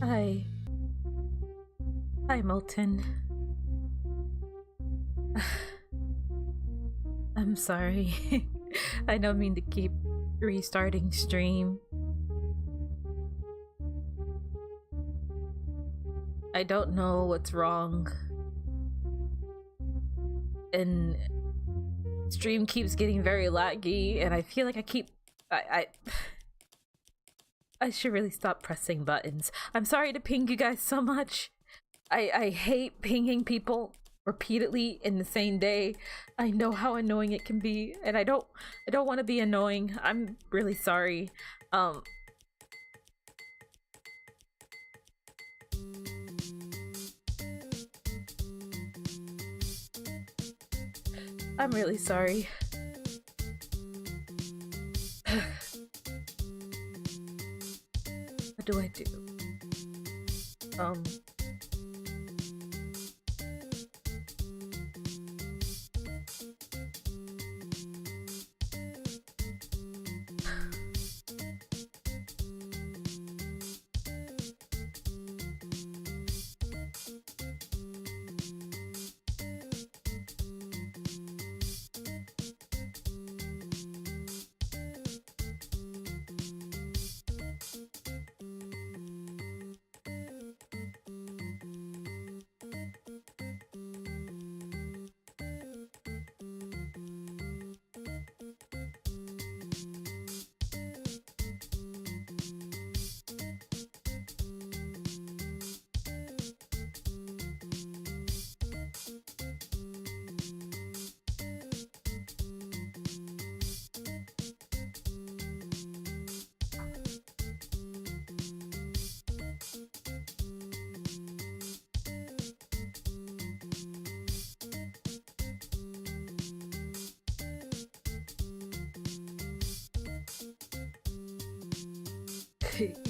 Hi. Hi, Molten. I'm sorry. I don't mean to keep restarting stream. I don't know what's wrong. And stream keeps getting very laggy, and I feel like I should really stop pressing buttons. I'm sorry to ping you guys so much. I hate pinging people repeatedly in the same day. I know how annoying it can be, and I don't want to be annoying. I'm really sorry. I'm really sorry. What do I do?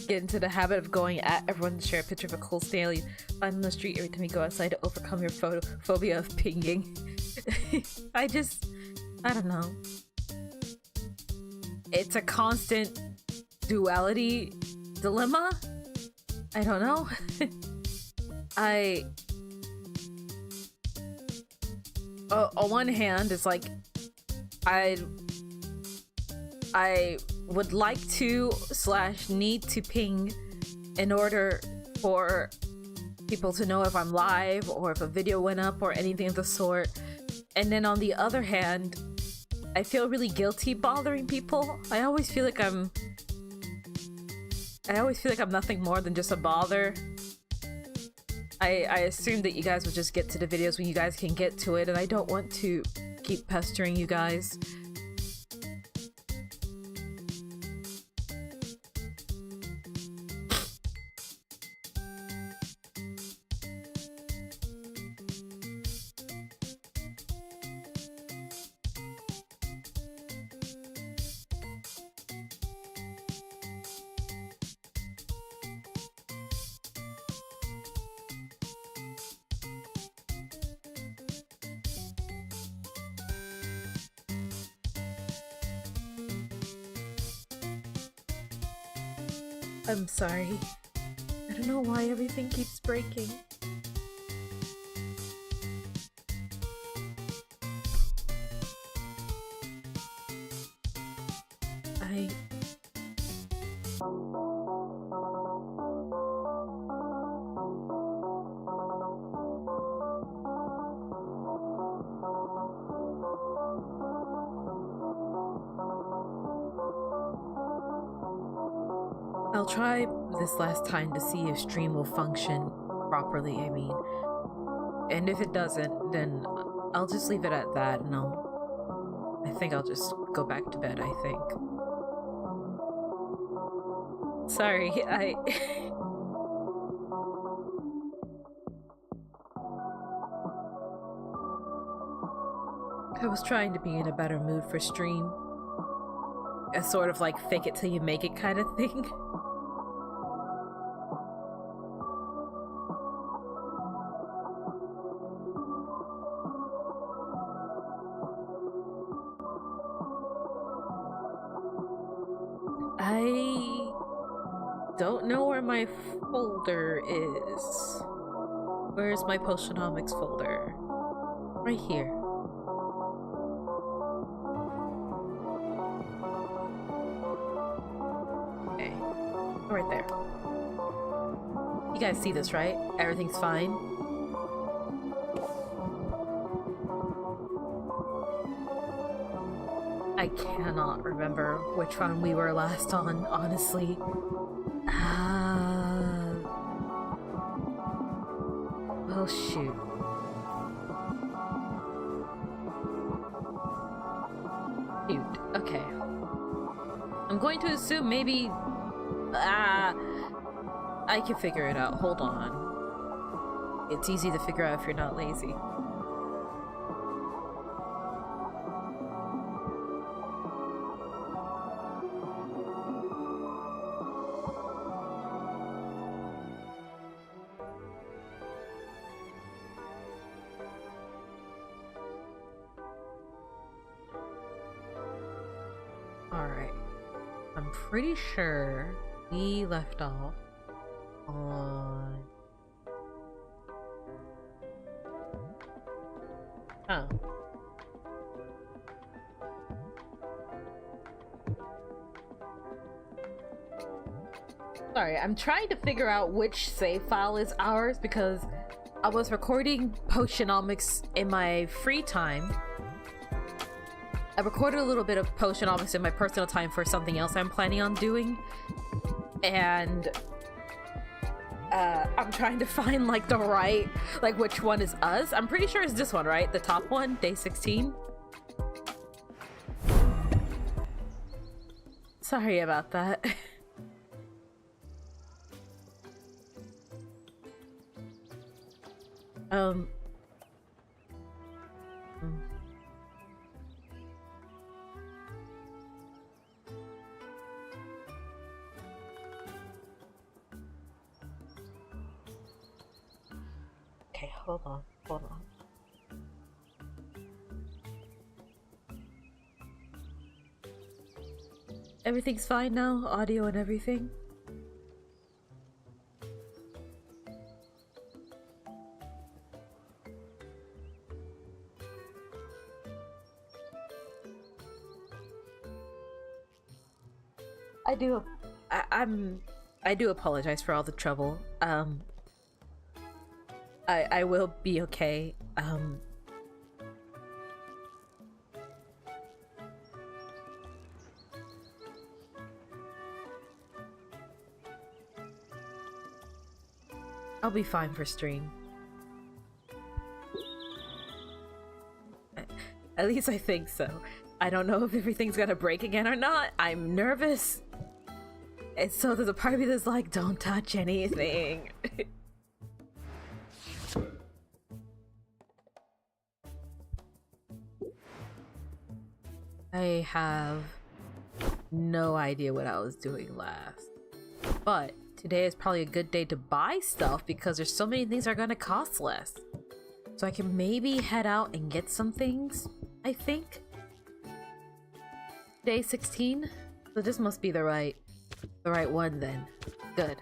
Get into the habit of going at everyone to share a picture of a cool snail you find on the street every time you go outside to overcome your phobia of pinging. I don't know. It's a constant duality dilemma. I don't know. On one hand, it's like I would like to / need to ping in order for people to know if I'm live or if a video went up or anything of the sort. And then on the other hand, I feel really guilty bothering people. I always feel like I'm nothing more than just a bother. I assume that you guys would just get to the videos when you guys can get to it, and I don't want to keep pestering you guys. I'm sorry. I don't know why everything keeps breaking. I'll try this last time to see if stream will function properly, I mean. And if it doesn't, then I'll just leave it at that, and I think I'll just go back to bed, I think. Sorry, I was trying to be in a better mood for stream. A sort of like fake it till you make it kind of thing. I don't know where my folder is. Where's my Potionomics folder? Right here. Okay. Right there. You guys see this, right? Everything's fine. I cannot remember which one we were last on, honestly. Well, shoot. Shoot. Okay. I'm going to assume maybe... I can figure it out. Hold on. It's easy to figure out if you're not lazy. Pretty sure we left off on... Oh. Sorry, I'm trying to figure out which save file is ours because I was recording Potionomics in my free time. I recorded a little bit of Potionomics in my personal time for something else I'm planning on doing, and I'm trying to find like the right, like which one is us. I'm pretty sure it's this one, right? The top one, day 16. Sorry about that. Hold on. Everything's fine now? Audio and everything? I do apologize for all the trouble. I will be okay. I'll be fine for stream. At least I think so. I don't know if everything's gonna break again or not. I'm nervous. And so there's a part of me that's like, don't touch anything. I have no idea what I was doing last, but today is probably a good day to buy stuff because there's so many things that are gonna cost less. So I can maybe head out and get some things, I think. Day 16? So this must be the right one then. Good.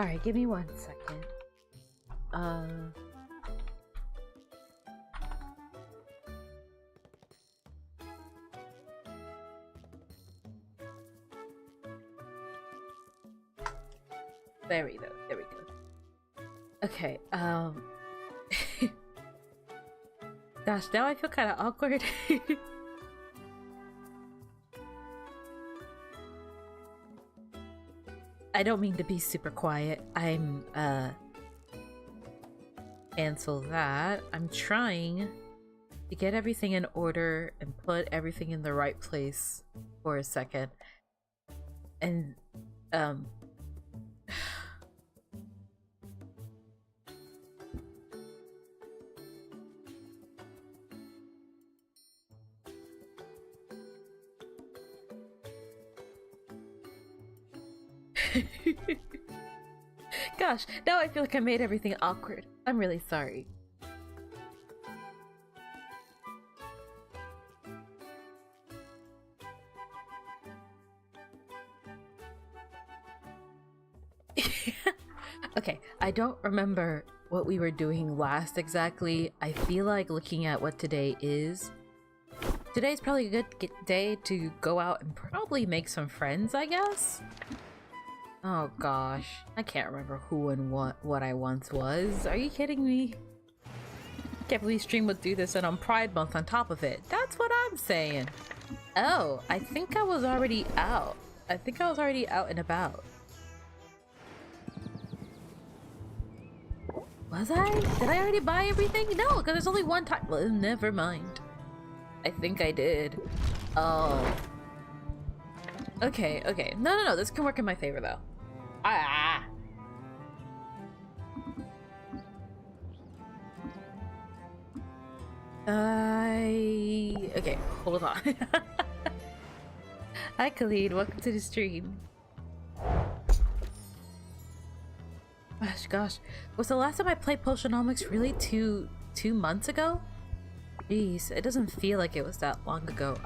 Alright, give me 1 second. There we go. There we go. Okay, gosh, now I feel kind of awkward. I don't mean to be super quiet. I'm, cancel that. I'm trying to get everything in order and put everything in the right place for a second. And, gosh, now I feel like I made everything awkward. I'm really sorry. Okay, I don't remember what we were doing last exactly. I feel like looking at what today is. Today's probably a good day to go out and probably make some friends, I guess? Oh gosh, I can't remember who and what I once was. Are you kidding me? Can't believe stream would do this and on Pride Month on top of it. That's what I'm saying. Oh, I think I was already out. I think I was already out and about. Was I? Did I already buy everything? No, because there's only one time. Well, never mind. I think I did. Oh. Okay, okay. No, this can work in my favor though. Ah! Okay, hold on. Hi Khalid, welcome to the stream. Gosh. Was the last time I played Potionomics really two months ago? Jeez, it doesn't feel like it was that long ago.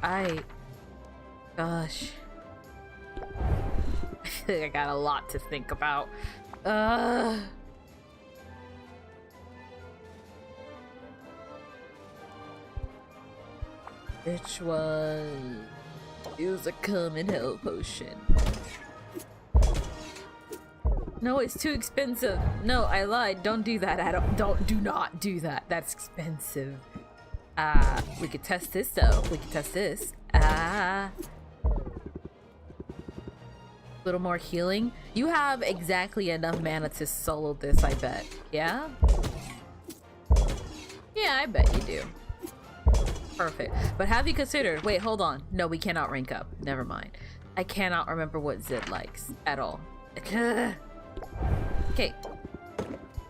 Gosh. I feel like I got a lot to think about. Which one? Use a common hell potion. No, it's too expensive. No, I lied. Don't do that. Do not do that. That's expensive. We could test this though. We could test this. Little more healing. You have exactly enough mana to solo this, I bet. Yeah? Yeah, I bet you do. Perfect. But have you considered... Wait, hold on. No, we cannot rank up. Never mind. I cannot remember what Zid likes at all. Okay. Get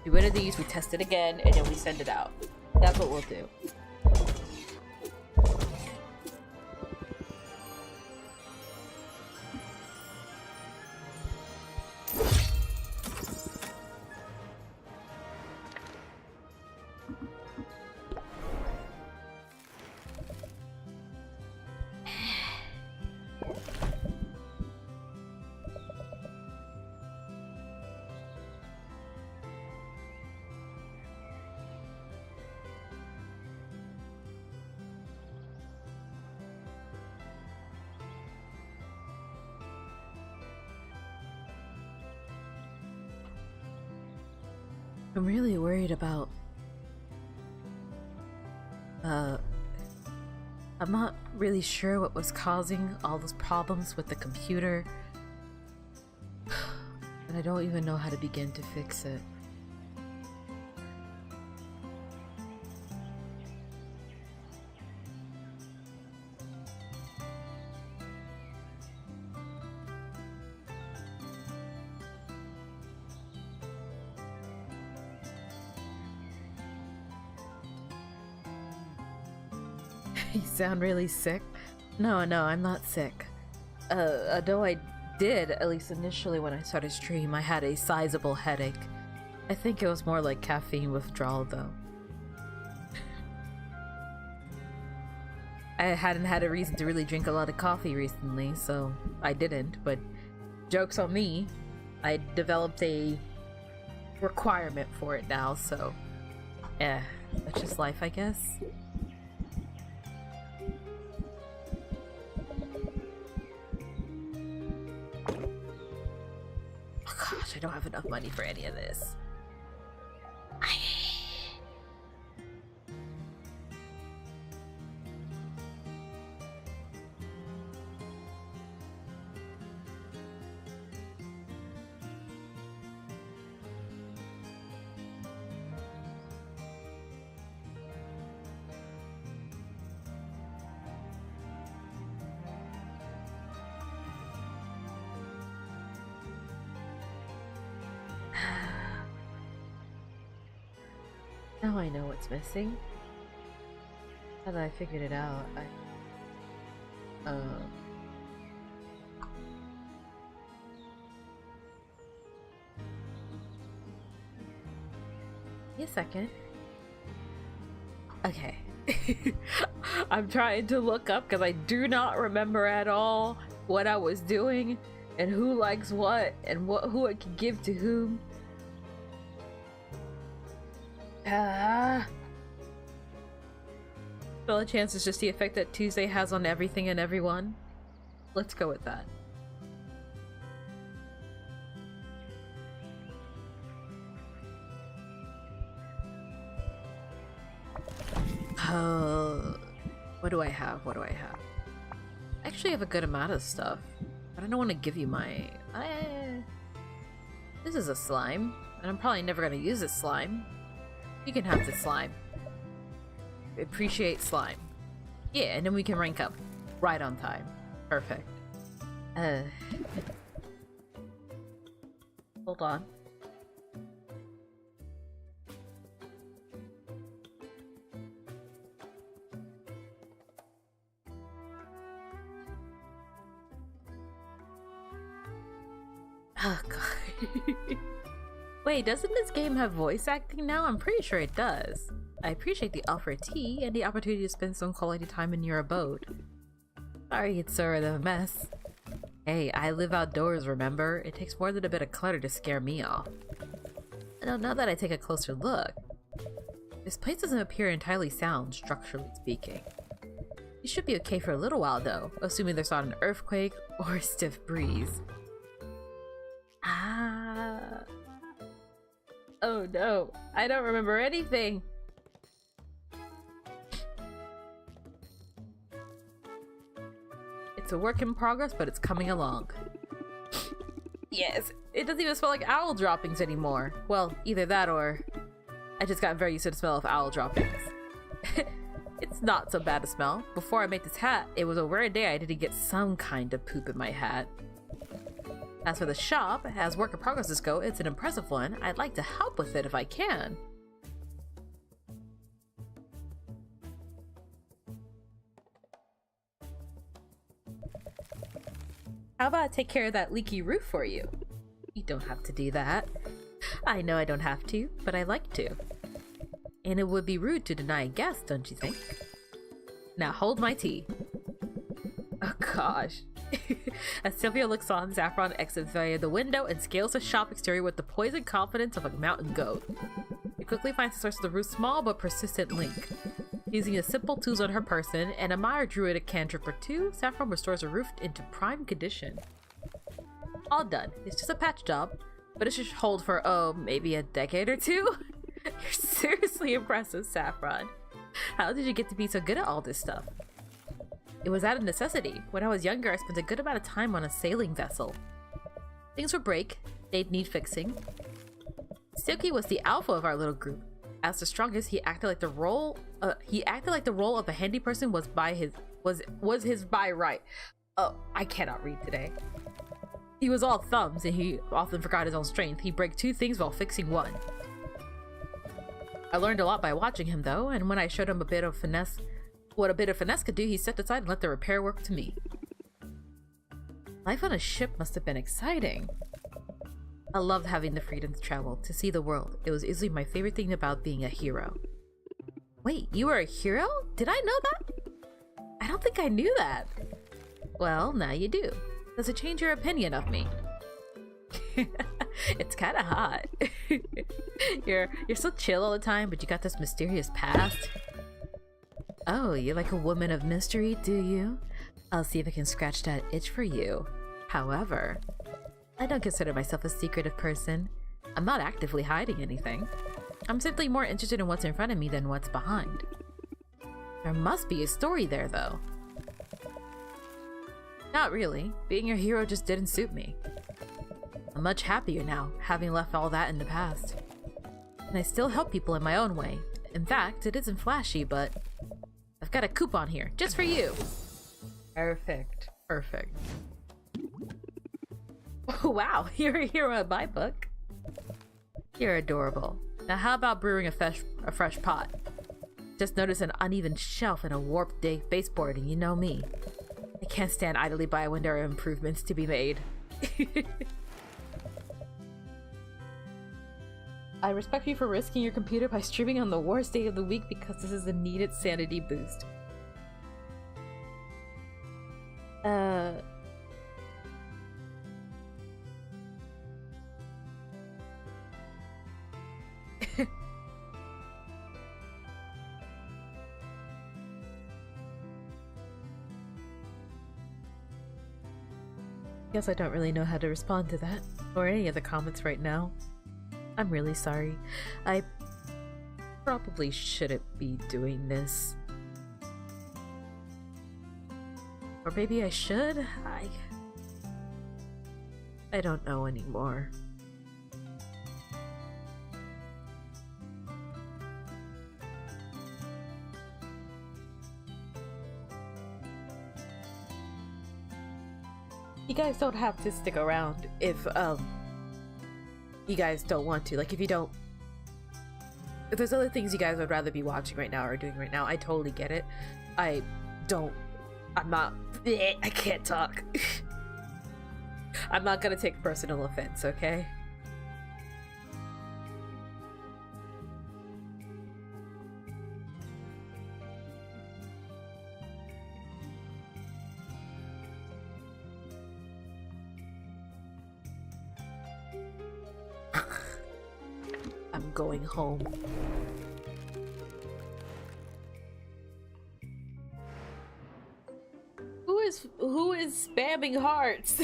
rid of these, we test it again, and then we send it out. That's what we'll do. I'm really worried about... I'm not really sure what was causing all those problems with the computer. And I don't even know how to begin to fix it. You sound really sick. No, I'm not sick. Although I did, at least initially when I started stream, I had a sizable headache. I think it was more like caffeine withdrawal though. I hadn't had a reason to really drink a lot of coffee recently, so I didn't, but joke's on me. I developed a requirement for it now, so that's just life, I guess. I don't have enough money for any of this. Now I know what's missing. Now that I figured it out, Wait a second. Okay. I'm trying to look up because I do not remember at all what I was doing and who likes what and who I can give to whom. Spell a chance is just the effect that Tuesday has on everything and everyone. Let's go with that. What do I have? What do I have? I actually have a good amount of stuff, but I don't want to give you my... This is a slime, and I'm probably never going to use this slime. You can have this slime. Appreciate slime. Yeah, and then we can rank up. Right on time. Perfect. Hold on. Oh god. Wait, doesn't this game have voice acting now? I'm pretty sure it does. I appreciate the offer of tea and the opportunity to spend some quality time in your abode. Sorry, it's sort of a mess. Hey, I live outdoors, remember? It takes more than a bit of clutter to scare me off. Now that I take a closer look, this place doesn't appear entirely sound, structurally speaking. You should be okay for a little while though, assuming there's not an earthquake or a stiff breeze. Oh no, I don't remember anything! It's a work in progress, but it's coming along. Yes, it doesn't even smell like owl droppings anymore. Well, either that or I just got very used to the smell of owl droppings. It's not so bad a smell. Before I made this hat, it was a rare day I didn't get some kind of poop in my hat. As for the shop, as work in progresses go, it's an impressive one. I'd like to help with it if I can. How about I take care of that leaky roof for you? You don't have to do that. I know I don't have to, but I like to. And it would be rude to deny a guest, don't you think? Now hold my tea. Oh gosh. As Sylvia looks on, Saffron exits via the window and scales the shop exterior with the poised confidence of a mountain goat. She quickly finds the source of the roof's small but persistent leak. Using the simple tools on her person and a minor druidic cantrip or two, Saffron restores the roof into prime condition. All done. It's just a patch job, but it should hold for, oh, maybe a decade or two? You're seriously impressive, Saffron. How did you get to be so good at all this stuff? It was out of necessity. When I was younger, I spent a good amount of time on a sailing vessel. Things would break, they'd need fixing. Silky was the alpha of our little group. As the strongest, he acted like the role of a handy person was his by right. Oh, I cannot read today. He was all thumbs and he often forgot his own strength. He'd break two things while fixing one. I learned a lot by watching him though, and when I showed him what a bit of finesse could do, he stepped aside and let the repair work to me. Life on a ship must have been exciting. I loved having the freedom to travel, to see the world. It was easily my favorite thing about being a hero. Wait, you were a hero? Did I know that? I don't think I knew that. Well, now you do. Does it change your opinion of me? It's kinda hot. You're so chill all the time, but you got this mysterious past. Oh, you're like a woman of mystery, do you? I'll see if I can scratch that itch for you. However, I don't consider myself a secretive person. I'm not actively hiding anything. I'm simply more interested in what's in front of me than what's behind. There must be a story there, though. Not really. Being your hero just didn't suit me. I'm much happier now, having left all that in the past. And I still help people in my own way. In fact, it isn't flashy, but I've got a coupon here, just for you. Perfect. Perfect. Oh, wow, you're a hero in my book. You're adorable. Now how about brewing a fresh pot? Just notice an uneven shelf and a warped baseboard, and you know me. I can't stand idly by when there are improvements to be made. I respect you for risking your computer by streaming on the worst day of the week because this is a needed sanity boost. Guess I don't really know how to respond to that, or any of the comments right now. I'm really sorry. I probably shouldn't be doing this. Or maybe I should? I don't know anymore. You guys don't have to stick around if you guys don't want to. Like, if there's other things you guys would rather be watching right now or doing right now, I totally get it. I can't talk. I'm not gonna take personal offense, okay? I'm going home. Who is spamming hearts?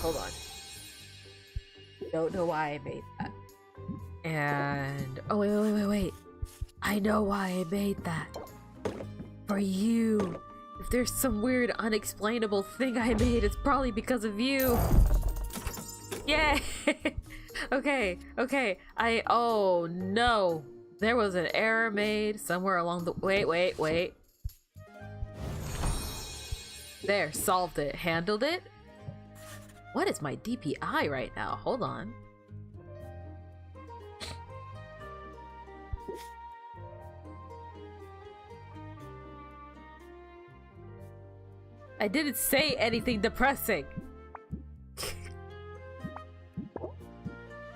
Hold on. Don't know why I made that. And oh wait. I know why I made that. For you. If there's some weird unexplainable thing I made, it's probably because of you. Yay! Okay. Oh no. There was an error made somewhere along the wait. There, solved it. Handled it? What is my DPI right now? Hold on. I didn't say anything depressing. Did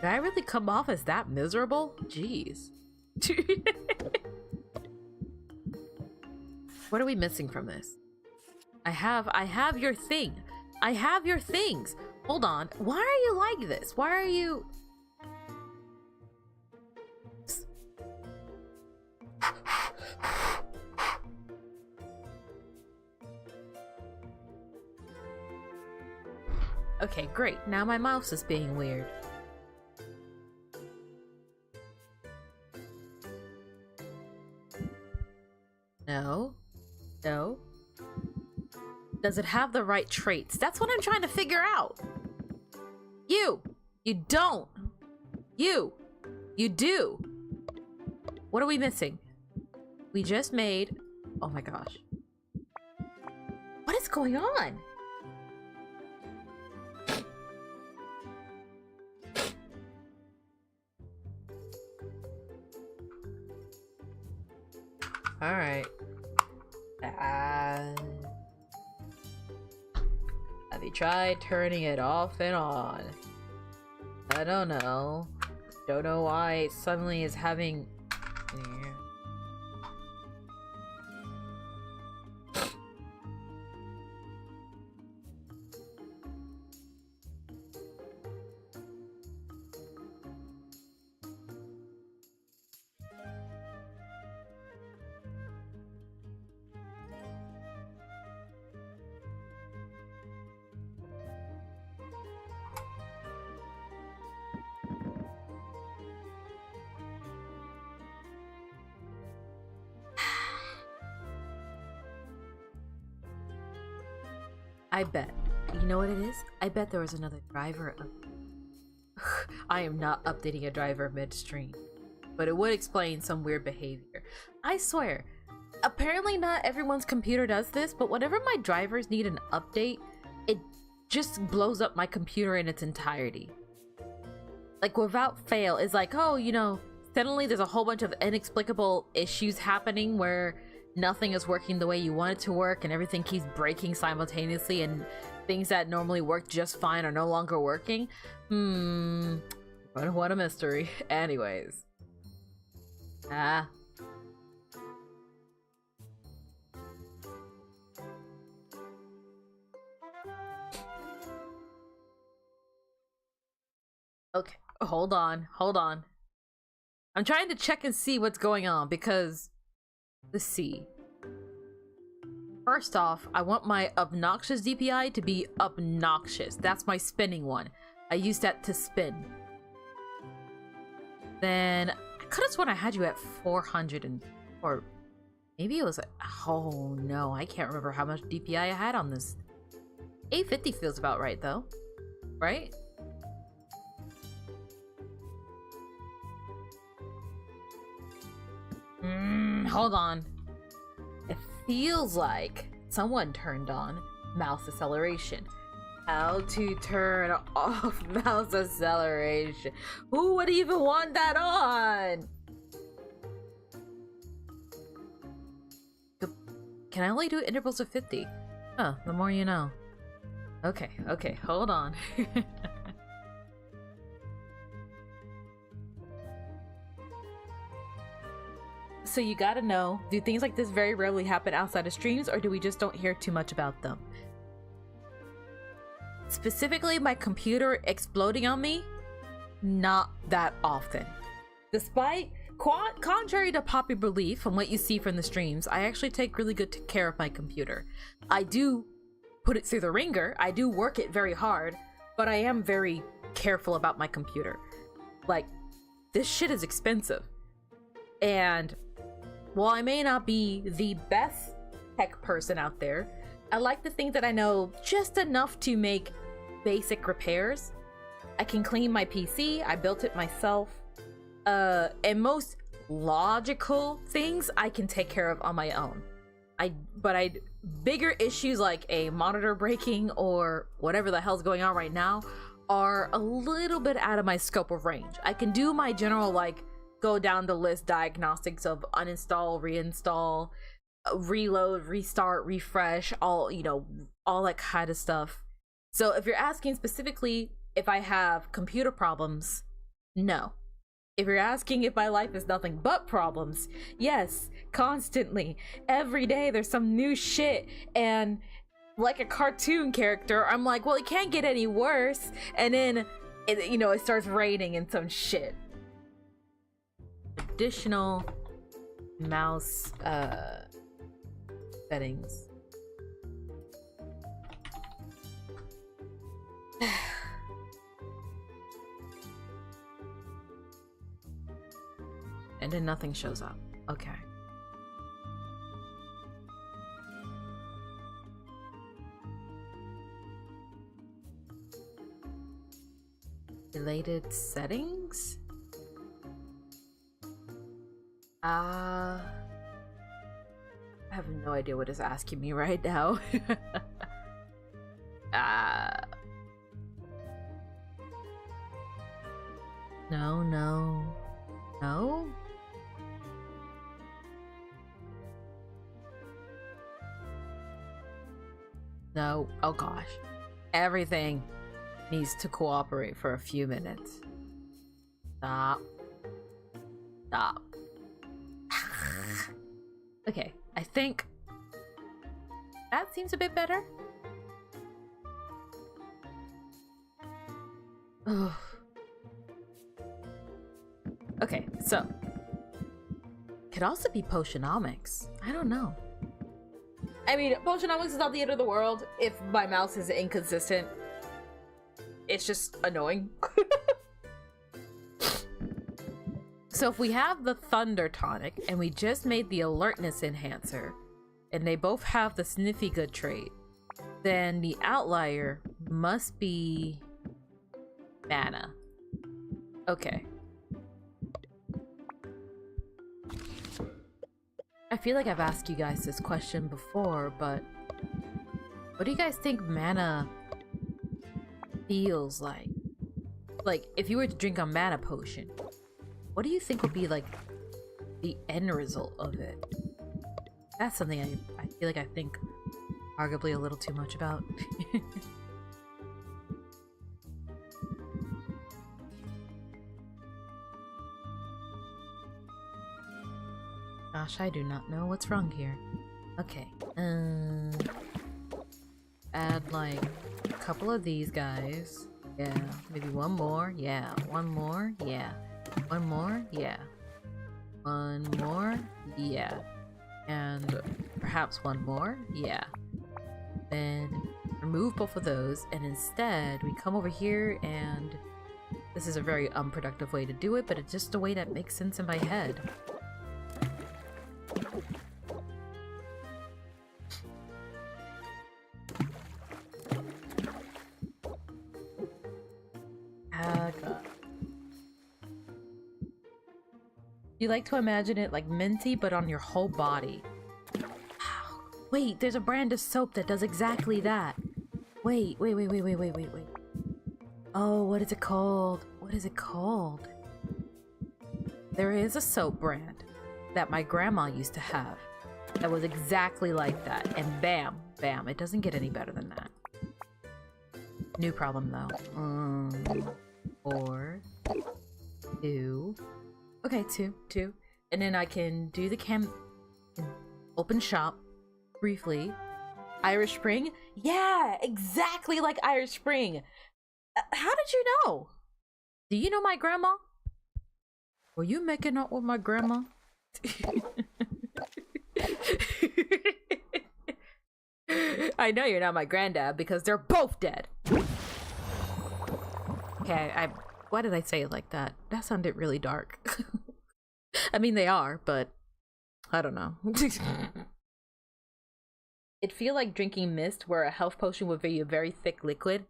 I really come off as that miserable? Jeez. What are we missing from this? I have your thing. I have your things. Hold on. Why are you like this? Why are you... Okay, great. Now my mouse is being weird. No. No. Does it have the right traits? That's what I'm trying to figure out. You don't. You do. What are we missing? We just made... Oh my gosh. What is going on? All right. Have you tried turning it off and on? I don't know. Don't know why it suddenly is having... I bet. You know what it is? I bet there was another driver. I am not updating a driver midstream, but it would explain some weird behavior. I swear. Apparently not everyone's computer does this, but whenever my drivers need an update, it just blows up my computer in its entirety. Like, without fail, it's like, oh, you know, suddenly there's a whole bunch of inexplicable issues happening where nothing is working the way you want it to work and everything keeps breaking simultaneously and things that normally work just fine are no longer working. What a mystery. Anyways. Okay, hold on. I'm trying to check and see what's going on because, let's see. First off, I want my obnoxious DPI to be obnoxious. That's my spinning one. I use that to spin. Then, I could have sworn I had you at 400 and, or maybe it was, oh no, I can't remember how much DPI I had on this. 850 feels about right though, right? Hold on. It feels like someone turned on mouse acceleration. How to turn off mouse acceleration? Who would even want that on? Can I only do intervals of 50? Huh, the more you know. Okay, hold on. So you gotta know, do things like this very rarely happen outside of streams, or do we just don't hear too much about them? Specifically, my computer exploding on me, not that often. Despite, contrary to popular belief from what you see from the streams, I actually take really good care of my computer. I do put it through the ringer, I do work it very hard, but I am very careful about my computer. Like, this shit is expensive. And while I may not be the best tech person out there, I like to think that I know just enough to make basic repairs. I can clean my PC, I built it myself, and most logical things I can take care of on my own. But bigger issues like a monitor breaking or whatever the hell's going on right now are a little bit out of my scope of range. I can do my general, like, go down the list diagnostics of uninstall, reinstall, reload, restart, refresh, all, you know, all that kind of stuff. So if you're asking specifically if I have computer problems, no. If you're asking if my life is nothing but problems, yes, constantly. Every day there's some new shit, and like a cartoon character, I'm like, well, it can't get any worse, and then it starts raining and some shit. Additional mouse settings. And then nothing shows up. Okay. Related settings? I have no idea what it's asking me right now. No. No, oh gosh. Everything needs to cooperate for a few minutes. Stop. Okay, I think that seems a bit better. Okay, so could also be Potionomics. I don't know. I mean, Potionomics is not the end of the world if my mouse is inconsistent. It's just annoying. So if we have the Thunder Tonic and we just made the Alertness Enhancer, and they both have the Sniffy Good trait, then the outlier must be mana. Okay. I feel like I've asked you guys this question before, but what do you guys think mana feels like? Like, if you were to drink a mana potion, what do you think would be like the end result of it? That's something I feel like I think arguably a little too much about. Gosh, I do not know what's wrong here. Okay, add like a couple of these guys. Yeah, maybe one more. Yeah, one more. Yeah, one more. Yeah, one more. Yeah, and perhaps one more. Yeah. Then remove both of those, and instead we come over here, and this is a very unproductive way to do it, but it's just a way that makes sense in my head. God. You like to imagine it like minty, but on your whole body. Wait, there's a brand of soap that does exactly that. Wait. Oh, what is it called? What is it called? There is a soap brand that my grandma used to have that was exactly like that. And bam, bam, it doesn't get any better than that. New problem though. 4, 2. Okay, two. And then I can do the open shop briefly. Irish Spring? Yeah, exactly like Irish Spring. How did you know? Do you know my grandma? Were you making out with my grandma? I know you're not my granddad because they're both dead. Okay, why did I say it like that? That sounded really dark. I mean, they are, but I don't know. It'd feel like drinking mist, where a health potion would be a very thick liquid.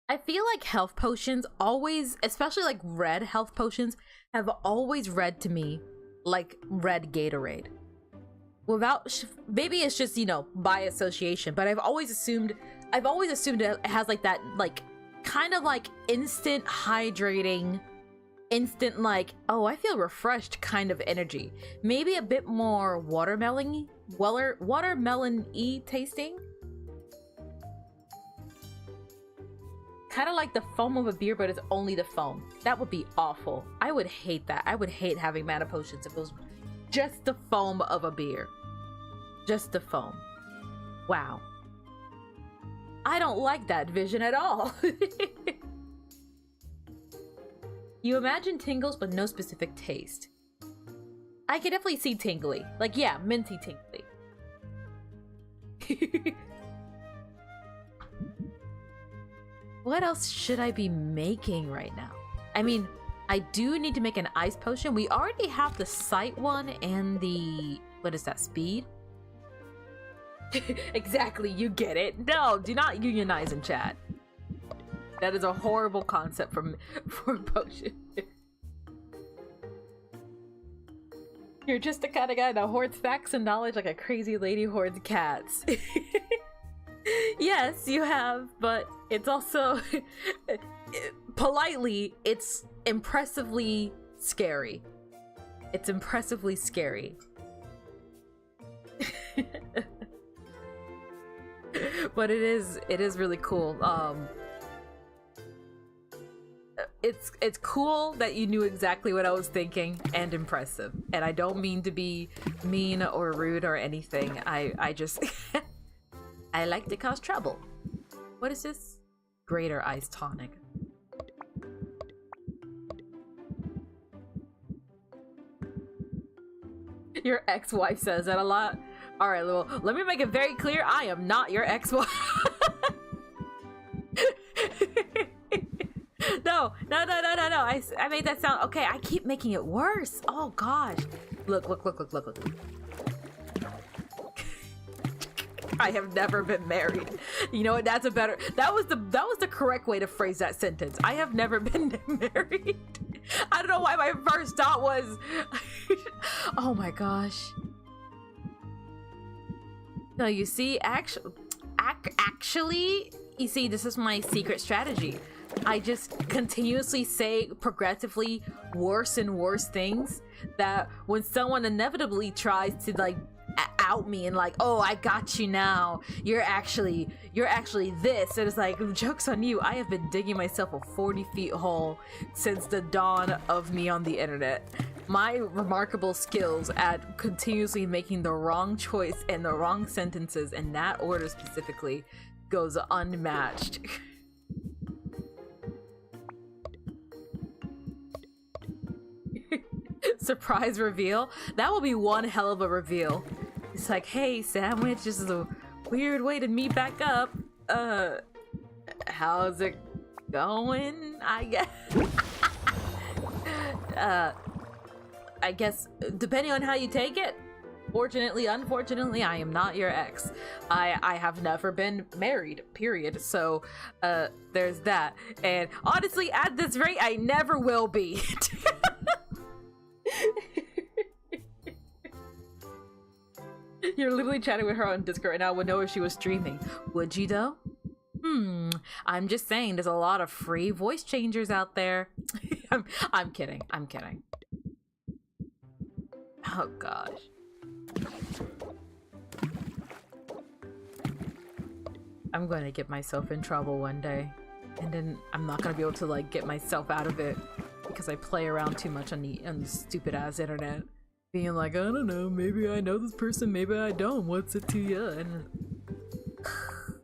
I feel like health potions always, especially like red health potions, have always read to me like red Gatorade. Without, maybe it's just, you know, by association, but I've always assumed it has like that, like, kind of like instant hydrating, instant like, oh, I feel refreshed kind of energy. Maybe a bit more watermelon-y tasting. Kind of like the foam of a beer, but it's only the foam. That would be awful. I would hate that. I would hate having mana potions if it was just the foam of a beer. Just the foam. Wow. I don't like that vision at all. You imagine tingles, but no specific taste. I can definitely see tingly. Like, yeah, minty tingly. What else should I be making right now? I mean, I do need to make an ice potion. We already have the sight one and the... what is that, speed? Exactly, you get it. No, do not unionize in chat. That is a horrible concept for a potion. You're just the kind of guy that hoards facts and knowledge like a crazy lady hoards cats. Yes, you have, but it's also... politely, it's impressively scary. It's impressively scary. But it is really cool. It's cool that you knew exactly what I was thinking, and impressive. And I don't mean to be mean or rude or anything. I just I like to cause trouble. What is this? Greater ice tonic. Your ex-wife says that a lot. All right, well, let me make it very clear. I am not your ex-wife. No. I made that sound. Okay, I keep making it worse. Oh gosh. Look. I have never been married. You know what? That was the correct way to phrase that sentence. I have never been married. I don't know why my first thought was, oh my gosh. No, you see, actually, you see, this is my secret strategy. I just continuously say progressively worse and worse things that when someone inevitably tries to like out me and like, oh, I got you now, you're actually this, and it's like, joke's on you. I have been digging myself a 40-foot hole since the dawn of me on the internet. My remarkable skills at continuously making the wrong choice and the wrong sentences in that order specifically goes unmatched. Surprise reveal. That will be one hell of a reveal. It's like, hey, sandwich, this is a weird way to meet back up. How's it going? I guess. I guess depending on how you take it. Fortunately, unfortunately, I am not your ex. I have never been married, period. So there's that. And honestly, at this rate, I never will be. You're literally chatting with her on Discord right now. Would know if she was streaming. Would you though? I'm just saying, there's a lot of free voice changers out there. I'm kidding. I'm kidding. Oh gosh. I'm going to get myself in trouble one day, and then I'm not going to be able to like get myself out of it because I play around too much on the stupid ass internet, being like, I don't know, maybe I know this person, maybe I don't. What's it to you? And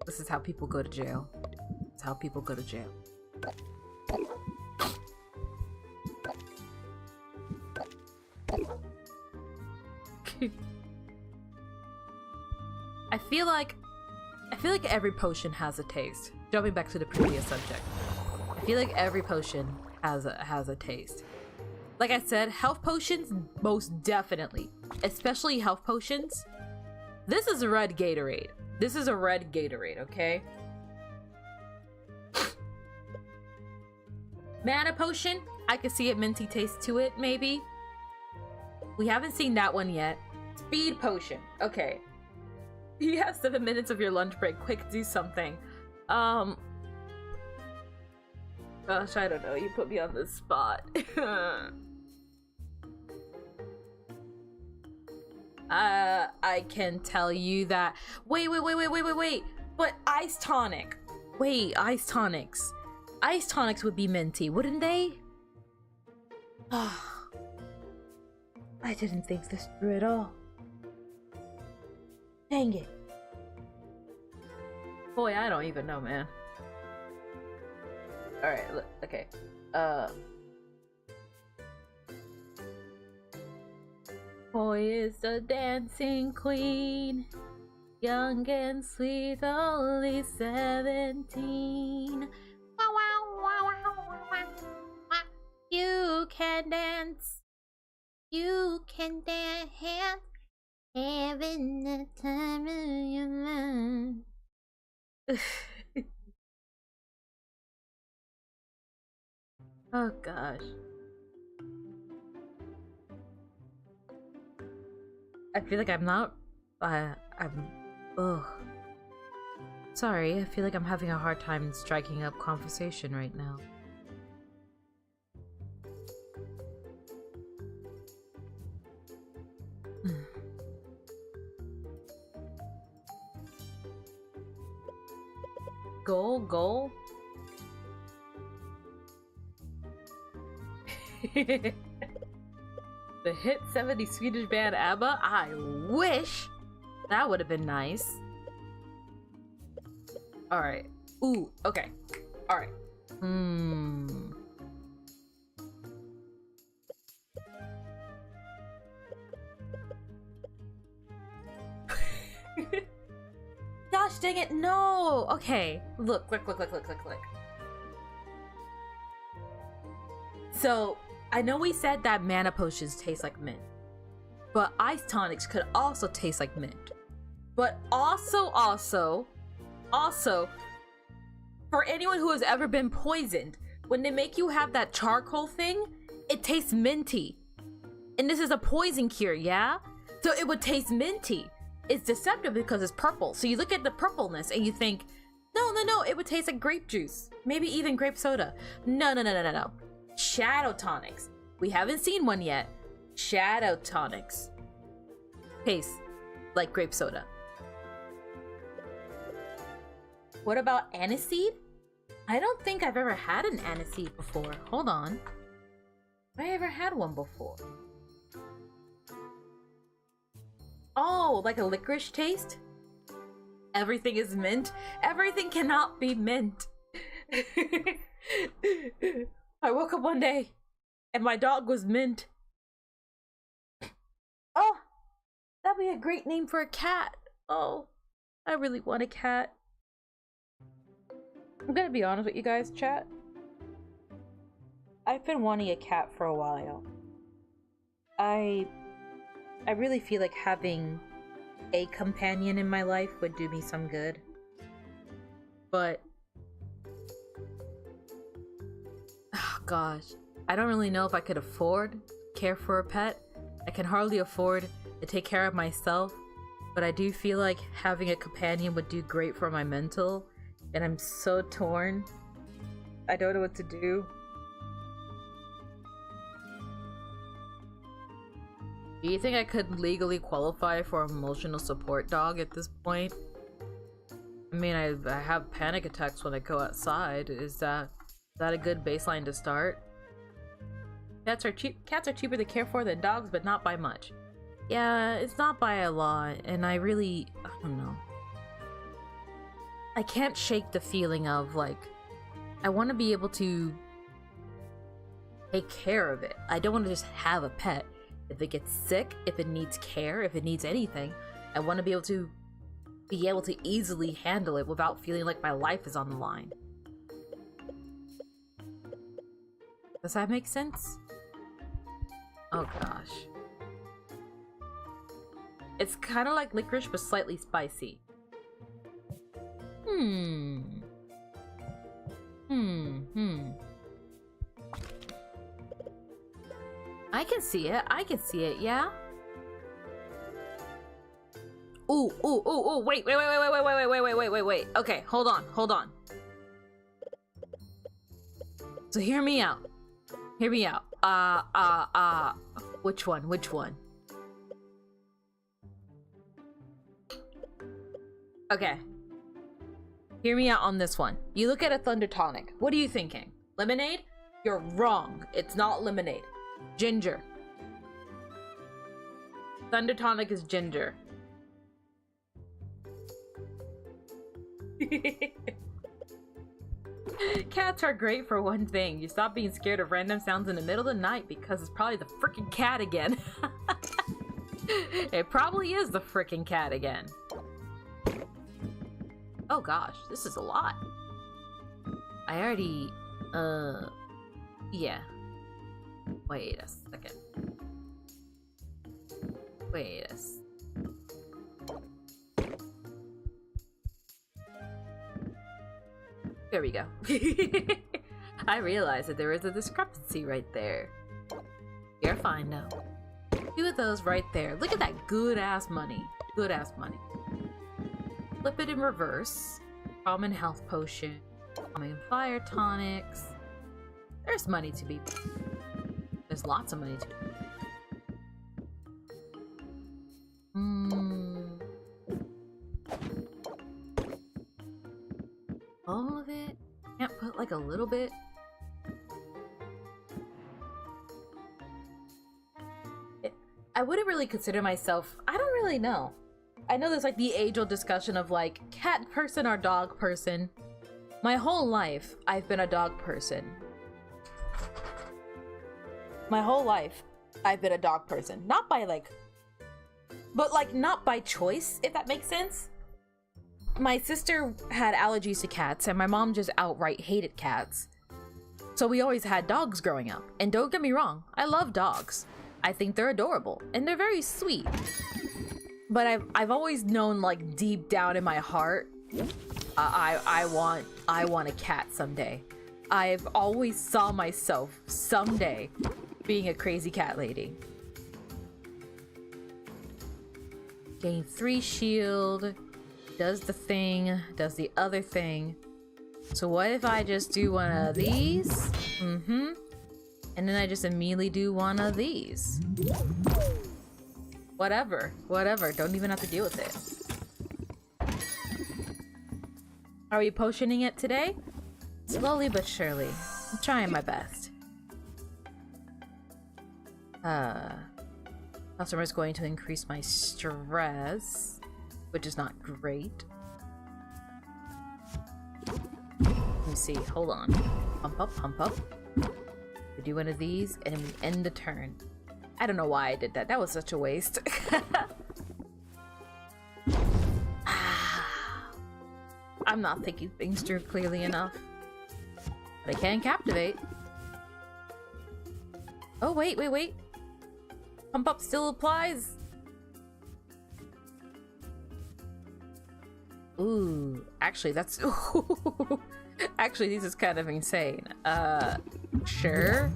this is how people go to jail. It's how people go to jail. I feel like every potion has a taste. Jumping back to the previous subject, I feel like every potion has a taste. Like I said, health potions, most definitely, especially health potions. This is a red Gatorade. This is a red Gatorade, okay? Mana potion, I could see a minty taste to it, maybe. We haven't seen that one yet. Speed potion, okay. You have 7 minutes of your lunch break. Quick, do something. Gosh, I don't know. You put me on the spot. I can tell you that. Wait. But ice tonic. Wait, ice tonics. Ice tonics would be minty, wouldn't they? I didn't think this through at all. Dang it. Boy, I don't even know, man. Alright, okay. Boy is the dancing queen, young and sweet, only 17. You can dance. You can dance. Having the time of your life. Oh gosh. I feel like I'm not. Ugh. Sorry, I feel like I'm having a hard time striking up conversation right now. Goal. The hit 70s Swedish band ABBA? I wish! That would have been nice. Alright. Ooh, okay. Alright. Gosh dang it, no! Okay, look. So, I know we said that mana potions taste like mint, but ice tonics could also taste like mint. But also, for anyone who has ever been poisoned, when they make you have that charcoal thing, it tastes minty. And this is a poison cure, yeah? So it would taste minty. It's deceptive because it's purple. So you look at the purpleness and you think, no, it would taste like grape juice. Maybe even grape soda. No. Shadow tonics. We haven't seen one yet. Shadow tonics. Taste like grape soda. What about aniseed? I don't think I've ever had an aniseed before. Hold on. Have I ever had one before? Oh, like a licorice taste? Everything is mint. Everything cannot be mint. I woke up one day and my dog was mint. Oh, that'd be a great name for a cat. Oh, I really want a cat. I'm gonna be honest with you guys, chat. I've been wanting a cat for a while. I really feel like having a companion in my life would do me some good. But oh gosh, I don't really know if I could afford care for a pet. I can hardly afford to take care of myself, but I do feel like having a companion would do great for my mental, and I'm so torn. I don't know what to do. Do you think I could legally qualify for an emotional support dog at this point? I mean, I have panic attacks when I go outside. Is that a good baseline to start? Cats are cheap. Cats are cheaper to care for than dogs, but not by much. Yeah, it's not by a lot, and I don't know. I can't shake the feeling of, like, I want to be able to take care of it. I don't want to just have a pet. If it gets sick, if it needs care, if it needs anything, I want to be able to easily handle it without feeling like my life is on the line. Does that make sense? Oh gosh. It's kind of like licorice, but slightly spicy. I can see it, yeah? Ooh, wait. Okay, hold on. So hear me out. Which one? Okay. Hear me out on this one. You look at a Thunder Tonic. What are you thinking? Lemonade? You're wrong. It's not lemonade. Ginger. Thunder Tonic is ginger. Cats are great for one thing. You stop being scared of random sounds in the middle of the night because it's probably the freaking cat again. It probably is the freaking cat again. Oh gosh, this is a lot. I already, yeah. Wait a second. There we go. I realized that there is a discrepancy right there. You're fine now. 2 of those right there. Look at that good ass money. Flip it in reverse. Common health potion. Common fire tonics. There's money to be. There's lots of money to be. All of it? Can't put like a little bit? I wouldn't really consider myself, I don't really know. I know there's like the age-old discussion of like cat person or dog person. My whole life, I've been a dog person. Not by like, but like not by choice, if that makes sense. My sister had allergies to cats and my mom just outright hated cats. So we always had dogs growing up. And don't get me wrong, I love dogs. I think they're adorable and they're very sweet. But I've always known, like, deep down in my heart, I want a cat someday. I've always saw myself someday being a crazy cat lady. Gain 3 shield, does the thing, does the other thing. So what if I just do one of these? And then I just immediately do one of these. Whatever, don't even have to deal with it. Are we potioning it today? Slowly but surely. I'm trying my best. Customer is going to increase my stress, which is not great. Let me see, hold on. Pump up, pump up. We do one of these, and then we end the turn. I don't know why I did that. That was such a waste. I'm not thinking things through clearly enough. But I can captivate. Oh, wait. Pump up still applies. Ooh, actually, that's... Actually, this is kind of insane. Sure.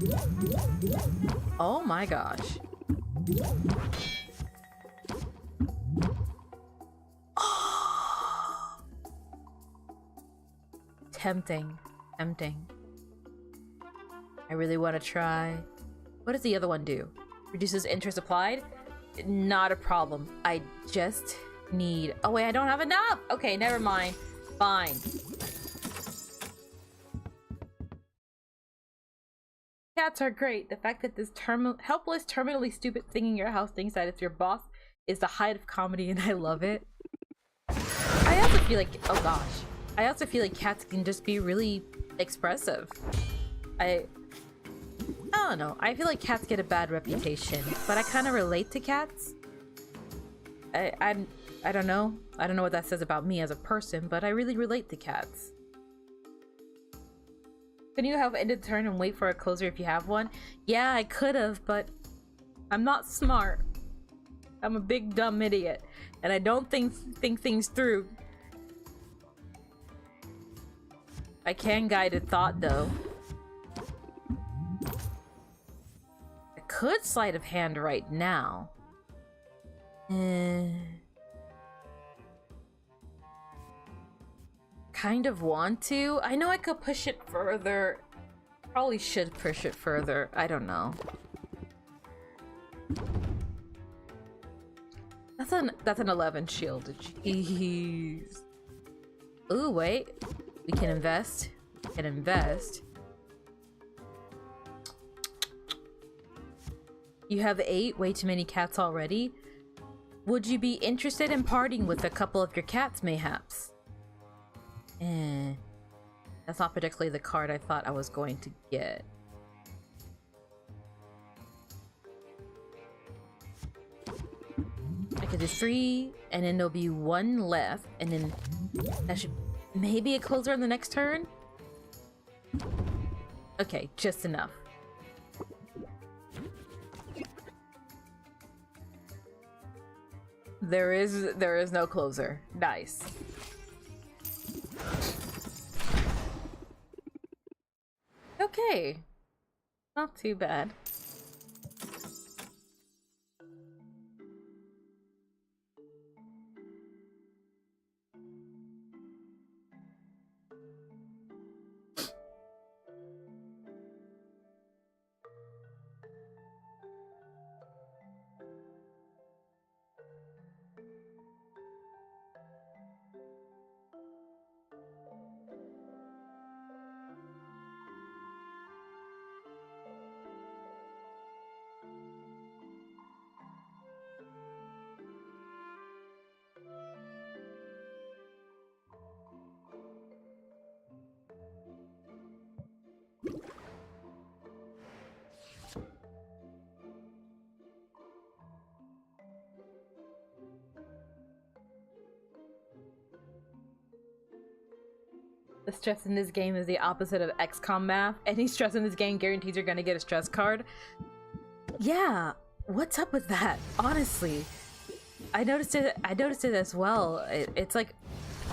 Oh my gosh. Tempting. I really want to try. What does the other one do? Reduces interest applied? Not a problem. I just need... Oh wait, I don't have enough! Okay, never mind. Fine. Cats are great. The fact that this helpless, terminally stupid thing in your house thinks that it's your boss is the height of comedy, and I love it. I also feel like... Oh gosh. I also feel like cats can just be really expressive. I don't know. I feel like cats get a bad reputation, but I kind of relate to cats. I don't know. I don't know what that says about me as a person, but I really relate to cats. Can you have ended turn and wait for a closer if you have one? Yeah, I could have, but I'm not smart. I'm a big dumb idiot, and I don't think things through. I can guide a thought though. I could sleight of hand right now. Kind of want to. I know I could push it further. Probably should push it further. I don't know. That's an 11 shield. Jeez. Ooh, wait. We can invest. We can invest. You have 8. Way too many cats already. Would you be interested in parting with a couple of your cats, mayhaps? That's not particularly the card I thought I was going to get. I could do 3, and then there'll be 1 left, and then that should maybe a closer on the next turn? Okay, just enough. There is no closer. Nice. Okay. Not too bad. The stress in this game is the opposite of XCOM math. Any stress in this game guarantees you're gonna get a stress card. Yeah, what's up with that? Honestly. I noticed it. I noticed it as well. It's like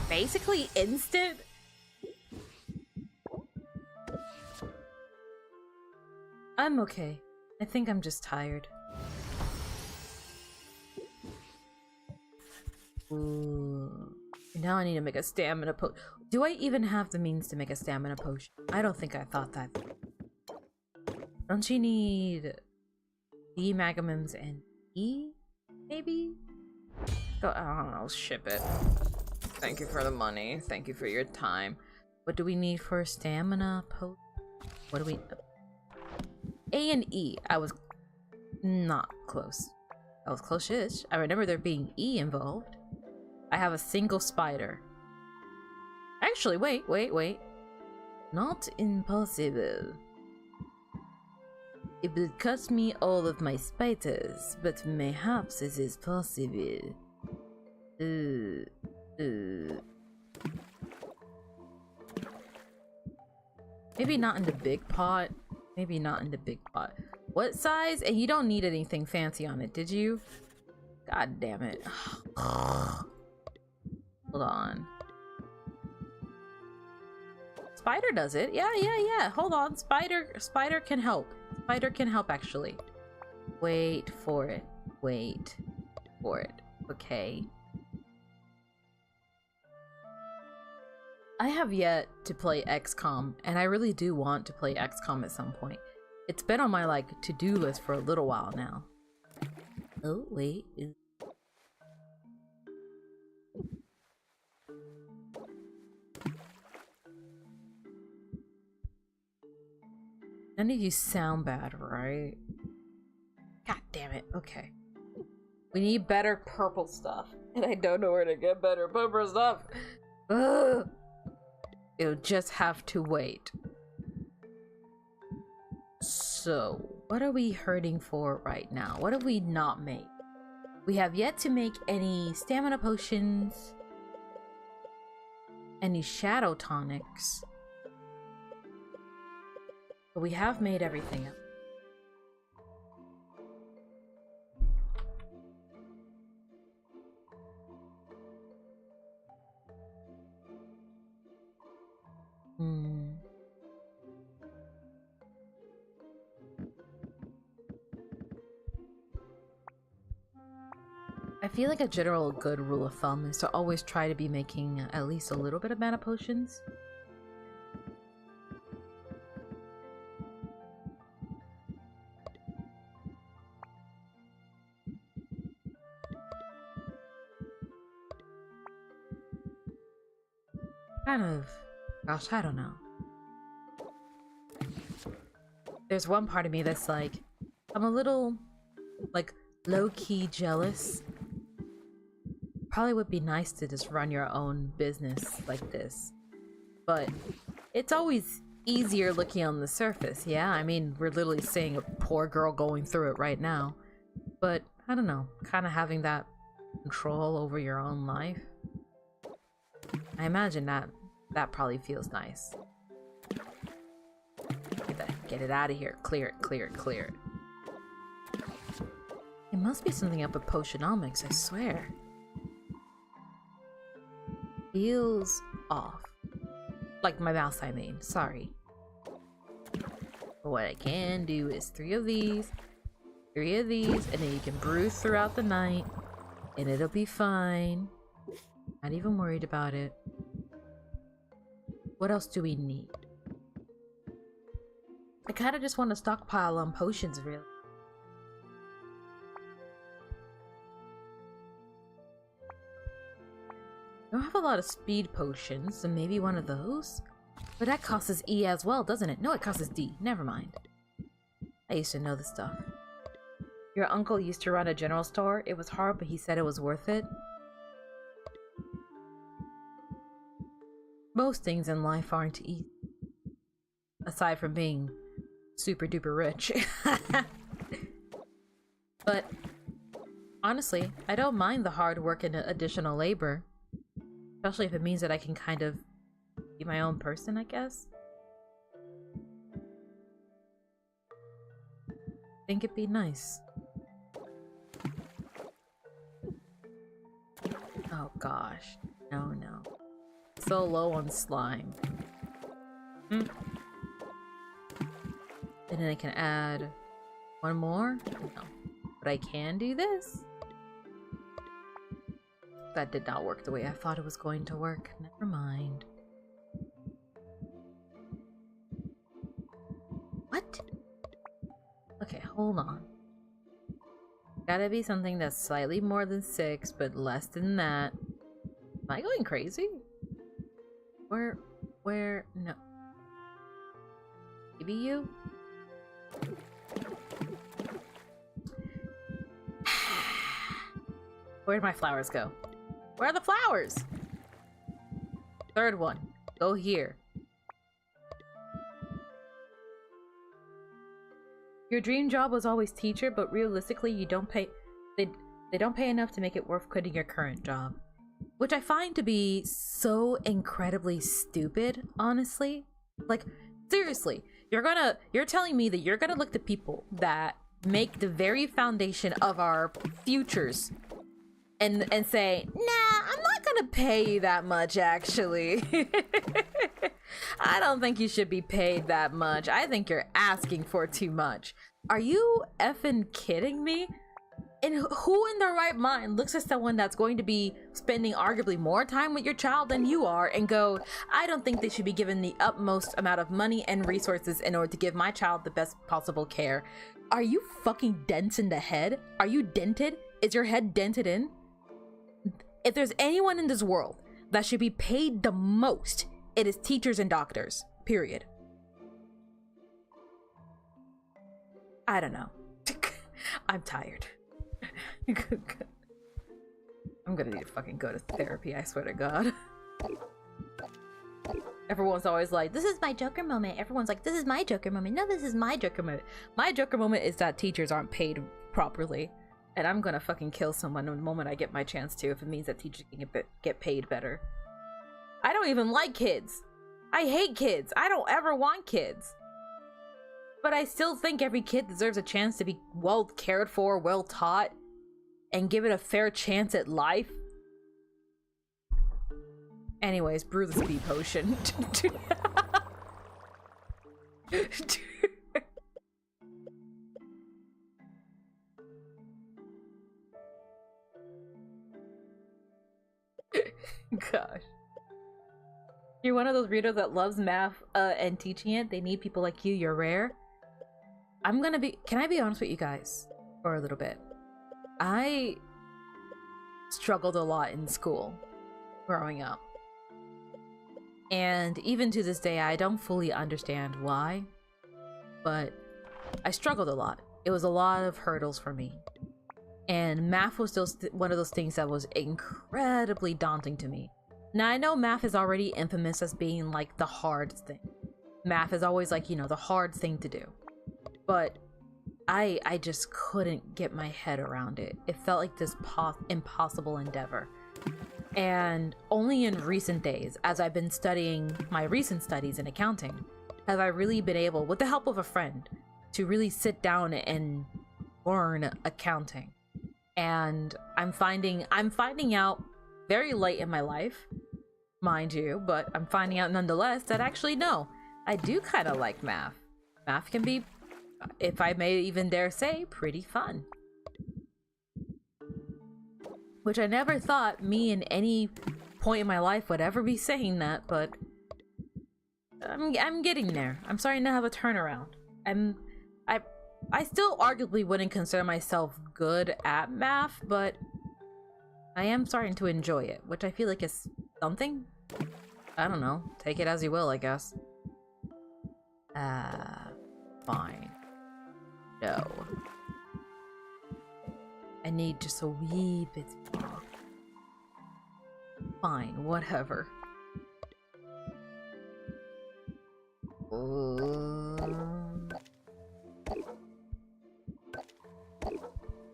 basically instant. I'm okay. I think I'm just tired. Ooh. Now I need to make a stamina potion. Do I even have the means to make a stamina potion? I don't think I thought that. Don't you need D magamims and E? Maybe? Go, I don't know, ship it. Thank you for the money. Thank you for your time. What do we need for a stamina potion? What do we... A and E. I was not close. I was close-ish. I remember there being E involved. I have a single spider. Actually, wait. Not impossible. It would cost me all of my spiders, but mayhaps it is possible. Maybe not in the big pot. Maybe not in the big pot. What size? And you don't need anything fancy on it, did you? God damn it. Hold on. Spider does it. Yeah. Hold on. Spider can help. Spider can help, actually. Wait for it. Okay. I have yet to play XCOM, and I really do want to play XCOM at some point. It's been on my, like, to-do list for a little while now. Oh, wait. None of you sound bad, right? God damn it. Okay. We need better purple stuff. And I don't know where to get better purple stuff. Ugh. It'll just have to wait. So, what are we hurting for right now? What have we not made? We have yet to make any stamina potions, any shadow tonics. But we have made everything up. I feel like a general good rule of thumb is to always try to be making at least a little bit of mana potions. Gosh, I don't know. There's one part of me that's like, I'm a little, like, low-key jealous. Probably would be nice to just run your own business like this. But it's always easier looking on the surface, yeah? I mean, we're literally seeing a poor girl going through it right now. But, I don't know, kind of having that control over your own life. I imagine that probably feels nice. Get it out of here. Clear it. It must be something up with Potionomics, I swear. Feels off. Like my mouse, I mean. Sorry. But what I can do is 3 of these, and then you can brew throughout the night, and it'll be fine. Not even worried about it. What else do we need? I kind of just want to stockpile on potions, really. I don't have a lot of speed potions, so maybe one of those? But that costs E as well, doesn't it? No, it costs D. Never mind. I used to know this stuff. Your uncle used to run a general store. It was hard, but he said it was worth it. Most things in life aren't easy. Aside from being super duper rich. But honestly, I don't mind the hard work and additional labor. Especially if it means that I can kind of be my own person, I guess. I think it'd be nice. gosh. No, no. So low on slime. And then I can add one more? No. But I can do this. That did not work the way I thought it was going to work. Never mind. What? Okay, hold on. Gotta be something that's slightly more than 6, but less than that. Am I going crazy? Where? No. Maybe you? Where'd my flowers go? Where are the flowers? Third one. Go here. Your dream job was always teacher, but realistically you don't pay they don't pay enough to make it worth quitting your current job. Which I find to be so incredibly stupid, honestly. Like, seriously, you're telling me that you're gonna look to people that make the very foundation of our futures and say, nah, I'm not gonna pay you that much, actually. I don't think you should be paid that much. I think you're asking for too much. Are you effing kidding me? And who in their right mind looks at someone that's going to be spending arguably more time with your child than you are and go, I don't think they should be given the utmost amount of money and resources in order to give my child the best possible care? Are you fucking dense in the head? Are you dented? Is your head dented in? If there's anyone in this world that should be paid the most, it is teachers and doctors. Period. I don't know. I'm tired. I'm gonna need to fucking go to therapy, I swear to God. Everyone's always like, this is my Joker moment. Everyone's like, this is my Joker moment. No, this is my Joker moment. My Joker moment is that teachers aren't paid properly. And I'm gonna fucking kill someone the moment I get my chance to, if it means that teachers can get paid better. I don't even like kids. I hate kids. I don't ever want kids. But I still think every kid deserves a chance to be well cared for, well taught, and given a fair chance at life. Anyways, brew the speed potion. Gosh. You're one of those readers that loves math and teaching it. They need people like you. You're rare. Can I be honest with you guys for a little bit? I struggled a lot in school growing up. And even to this day, I don't fully understand why, but I struggled a lot. It was a lot of hurdles for me. And math was still one of those things that was incredibly daunting to me. Now, I know math is already infamous as being like the hard thing. Math is always like, you know, the hard thing to do. But I just couldn't get my head around it. It felt like this impossible endeavor. And only in recent days, as I've been studying my recent studies in accounting, have I really been able, with the help of a friend, to really sit down and learn accounting. And I'm finding out very late in my life, mind you, but I'm finding out nonetheless that actually no, I do kind of like math. Math can be, if I may even dare say, pretty fun. Which I never thought me in any point in my life would ever be saying that, but I'm getting there. I'm starting to have a turnaround. I still arguably wouldn't consider myself good at math, but I am starting to enjoy it, which I feel like is something. I don't know. Take it as you will, I guess. Fine. No. I need just a wee bit more. Fine, whatever.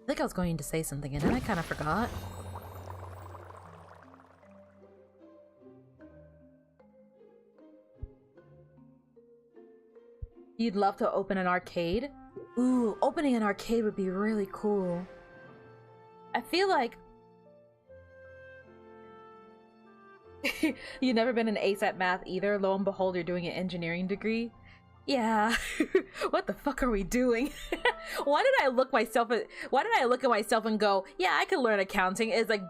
I think I was going to say something and then I kind of forgot. You'd love to open an arcade? Ooh, opening an arcade would be really cool. I feel like You've never been an ace at math either. Lo and behold, you're doing an engineering degree. Yeah. What the fuck are we doing? Why did I look at myself and go, yeah, I could learn accounting? It's like,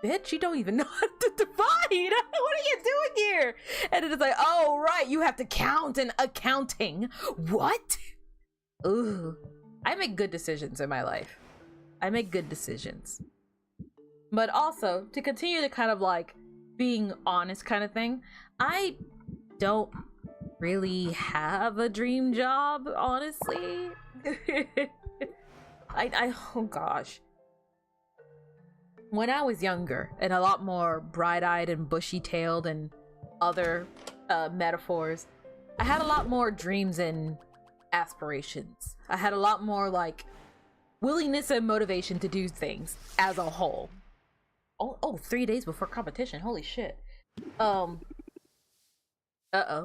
bitch, you don't even know how to divide. What are you doing here? And it's like, oh, right, you have to count in accounting. What? Ooh. I make good decisions in my life. I make good decisions. But also, to continue to kind of like being honest kind of thing, I don't really have a dream job, honestly. Oh gosh. When I was younger and a lot more bright-eyed and bushy-tailed and other metaphors, I had a lot more dreams and aspirations. I had a lot more like willingness and motivation to do things as a whole. Oh, 3 days before competition. Holy shit. Uh-oh,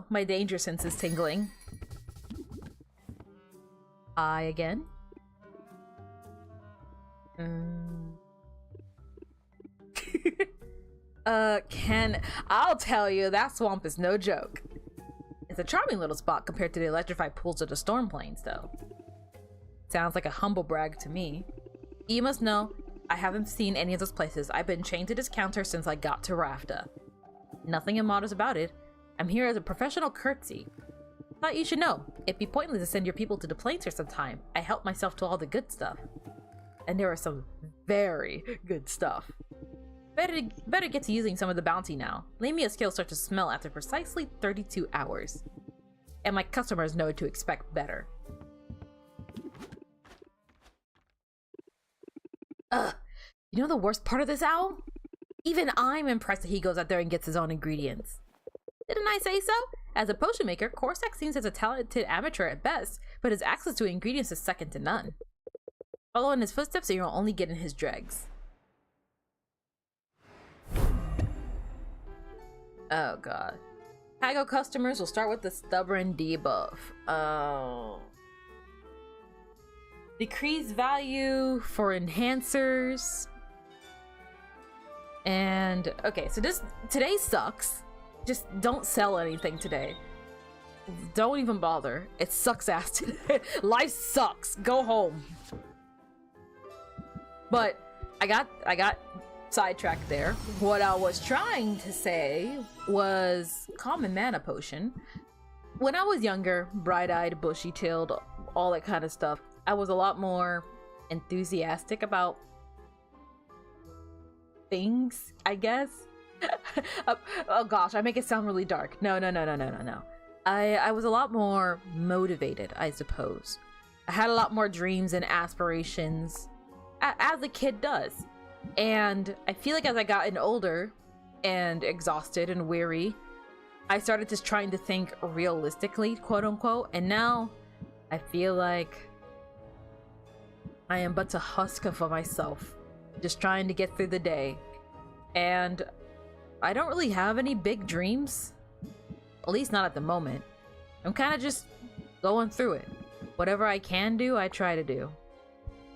my danger sense is tingling. I again. I'll tell you, that swamp is no joke. It's a charming little spot compared to the electrified pools of the storm plains, though. Sounds like a humble brag to me. You must know, I haven't seen any of those places. I've been chained to this counter since I got to Rafta. Nothing immodest about it. I'm here as a professional courtesy. Thought you should know. It'd be pointless to send your people to the plains for some time. I help myself to all the good stuff. And there are some very good stuff. Better get to using some of the bounty now. Lamia's scales start to smell after precisely 32 hours. And my customers know to expect better. You know the worst part of this, Owl? Even I'm impressed that he goes out there and gets his own ingredients. Didn't I say so? As a potion maker, Corsac seems as a talented amateur at best, but his access to ingredients is second to none. Follow in his footsteps and you'll only get in his dregs. Oh god. Hago customers will start with the stubborn debuff. Oh. Decrease value for enhancers. And okay, so today sucks. Just don't sell anything today. Don't even bother. It sucks ass today. Life sucks. Go home. But I got sidetracked there. What I was trying to say was common mana potion. When I was younger, bright-eyed, bushy-tailed, all that kind of stuff, I was a lot more enthusiastic about things, I guess. Oh gosh, I make it sound really dark. No. I was a lot more motivated, I suppose. I had a lot more dreams and aspirations, as a kid does. And I feel like as I gotten older and exhausted and weary, I started just trying to think realistically, quote unquote, and now I feel like I am but a husk of myself, just trying to get through the day. And I don't really have any big dreams, at least not at the moment. I'm kind of just going through it. Whatever I can do, I try to do.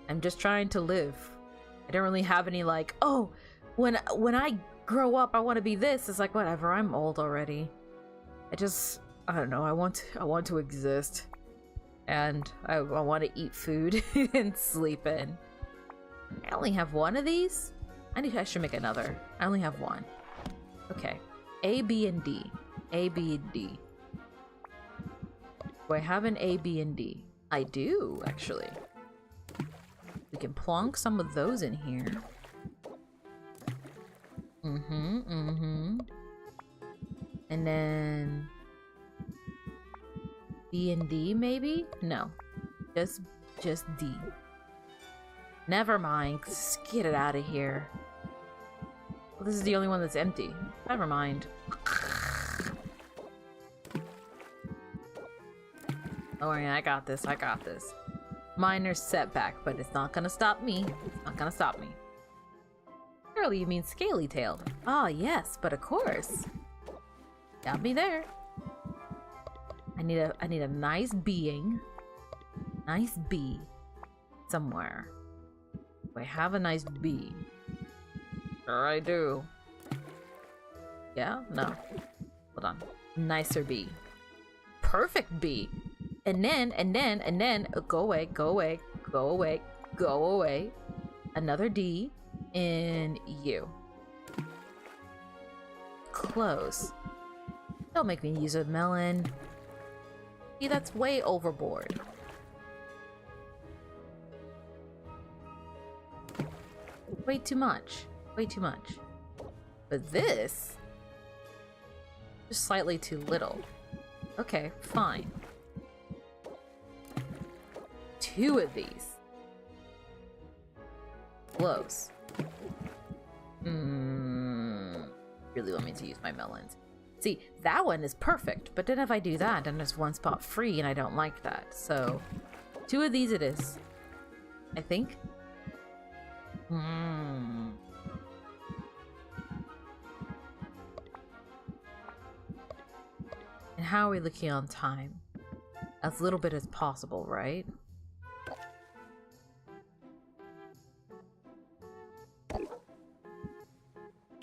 I'm just trying to live. I don't really have any like, oh, when I grow up, I want to be this. It's like, whatever, I'm old already. I don't know, I want to exist. And I want to eat food and sleep in. I only have one of these? I should make another. I only have one. Okay. A, B, and D. A, B, and D. Do I have an A, B, and D? I do, actually. We can plonk some of those in here. And then B and D, maybe? No. Just D. Never mind. Just get it out of here. Well, this is the only one that's empty. Never mind. Oh yeah, I got this. Minor setback, but it's not gonna stop me. It's not gonna stop me. Surely you mean scaly-tailed. Ah, yes, but of course. Got me there. I need a nice being. Nice bee. Somewhere. Do I have a nice bee? Sure I do. Yeah? No. Hold on. Nicer B. Perfect B. And then, go away, go away, go away, go away. Another D in U. Close. Don't make me use a melon. See, that's way overboard. Way too much. Way too much. But this... just slightly too little. Okay, fine. 2 of these. Close. Really want me to use my melons. See, that one is perfect, but then if I do that, then there's one spot free, and I don't like that. So, 2 of these it is. I think. And how are we looking on time? As little bit as possible, right?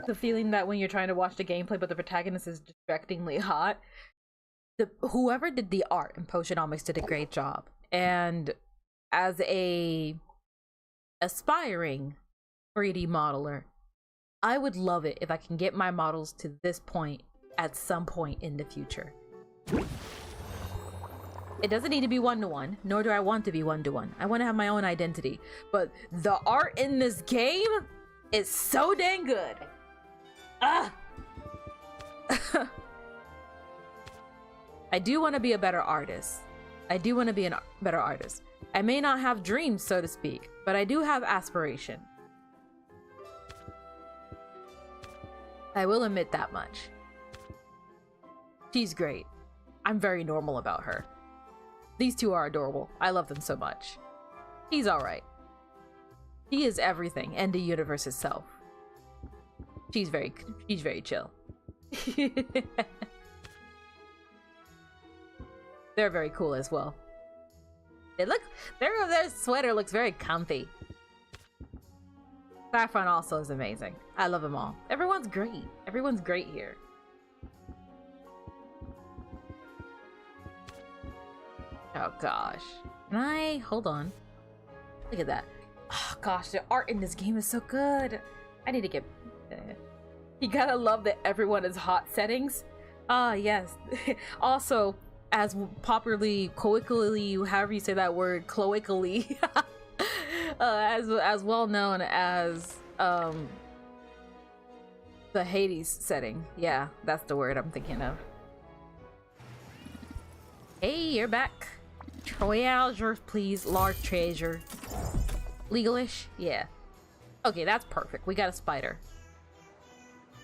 The feeling that when you're trying to watch the gameplay but the protagonist is distractingly hot. Whoever did the art in Potionomics did a great job. And as a aspiring 3D modeler, I would love it if I can get my models to this point at some point in the future. It doesn't need to be one-to-one, nor do I want to be one-to-one. I want to have my own identity. But the art in this game is so dang good. Ah! I do want to be a better artist. I do want to be a better artist. I may not have dreams, so to speak, but I do have aspiration. I will admit that much. She's great. I'm very normal about her. These 2 are adorable. I love them so much. He's alright. He is everything and the universe itself. She's very chill. They're very cool as well. Their sweater looks very comfy. Saffron also is amazing. I love them all. Everyone's great. Everyone's great here. Oh gosh. Hold on. Look at that. Oh gosh, the art in this game is so good. I need to get... You gotta love that everyone is hot settings. Ah, yes. Also, as popularly, colloquially, however you say that word, colloquially, as well known as the Hades setting. Yeah, that's the word I'm thinking of. Hey, you're back. Treasure, please. Large treasure. Legalish? Yeah. Okay, that's perfect. We got a spider.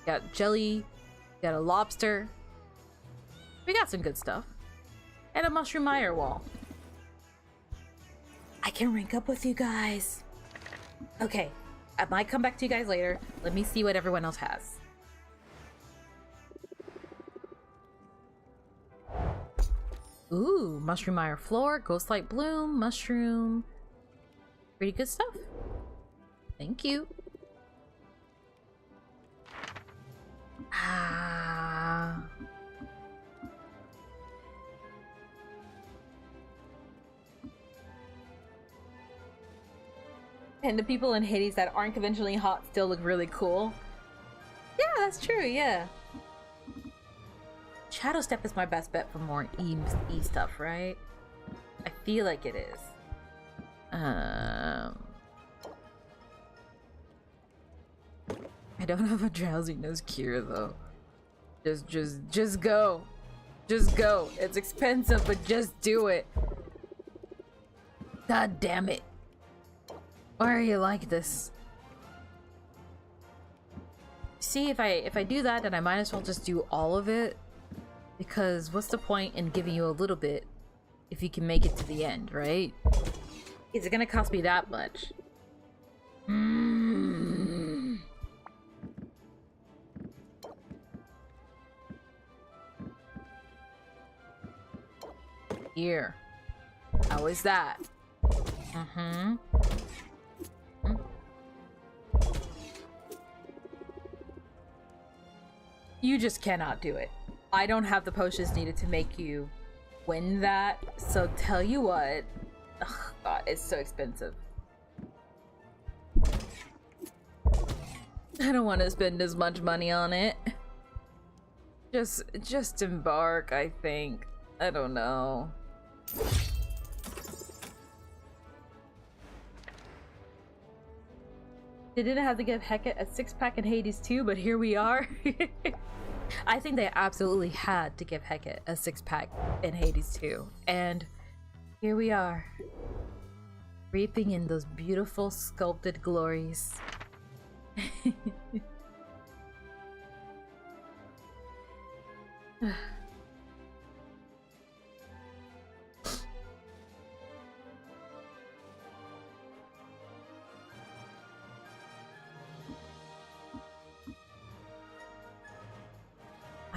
Got jelly. Got a lobster. We got some good stuff. And a mushroom mire wall. I can rank up with you guys. Okay. I might come back to you guys later. Let me see what everyone else has. Ooh, mushroom mire floor, ghost light bloom, mushroom. Pretty good stuff. Thank you. Ah. And the people in Hades that aren't conventionally hot still look really cool. Yeah, that's true, yeah. Shadow Step is my best bet for more E stuff, right? I feel like it is. I don't have a drowsiness cure though. Just go. Just go. It's expensive, but just do it. God damn it. Why are you like this? See, if I do that, then I might as well just do all of it. Because what's the point in giving you a little bit if you can make it to the end, right? Is it gonna cost me that much? Here. How is that? You just cannot do it. I don't have the potions needed to make you win that, so tell you what. Ugh, God, it's so expensive. I don't want to spend as much money on it. Just embark, I think. I don't know. They didn't have to give Hecate a 6-pack in Hades too, but here we are. I think they absolutely had to give Hecate a 6-pack in Hades too. And here we are. Reaping in those beautiful sculpted glories. I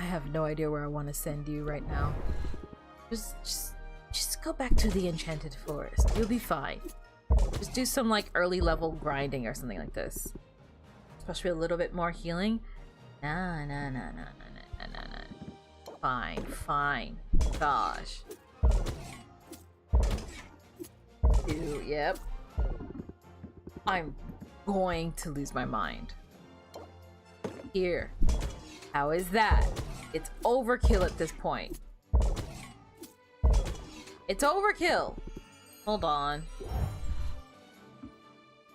have no idea where I want to send you right now. Just go back to the Enchanted Forest. You'll be fine. Just do some like early level grinding or something like this. Especially a little bit more healing. Nah. Fine. Gosh. Dude, yep. I'm going to lose my mind. Here. How is that? It's overkill at this point. It's overkill. Hold on.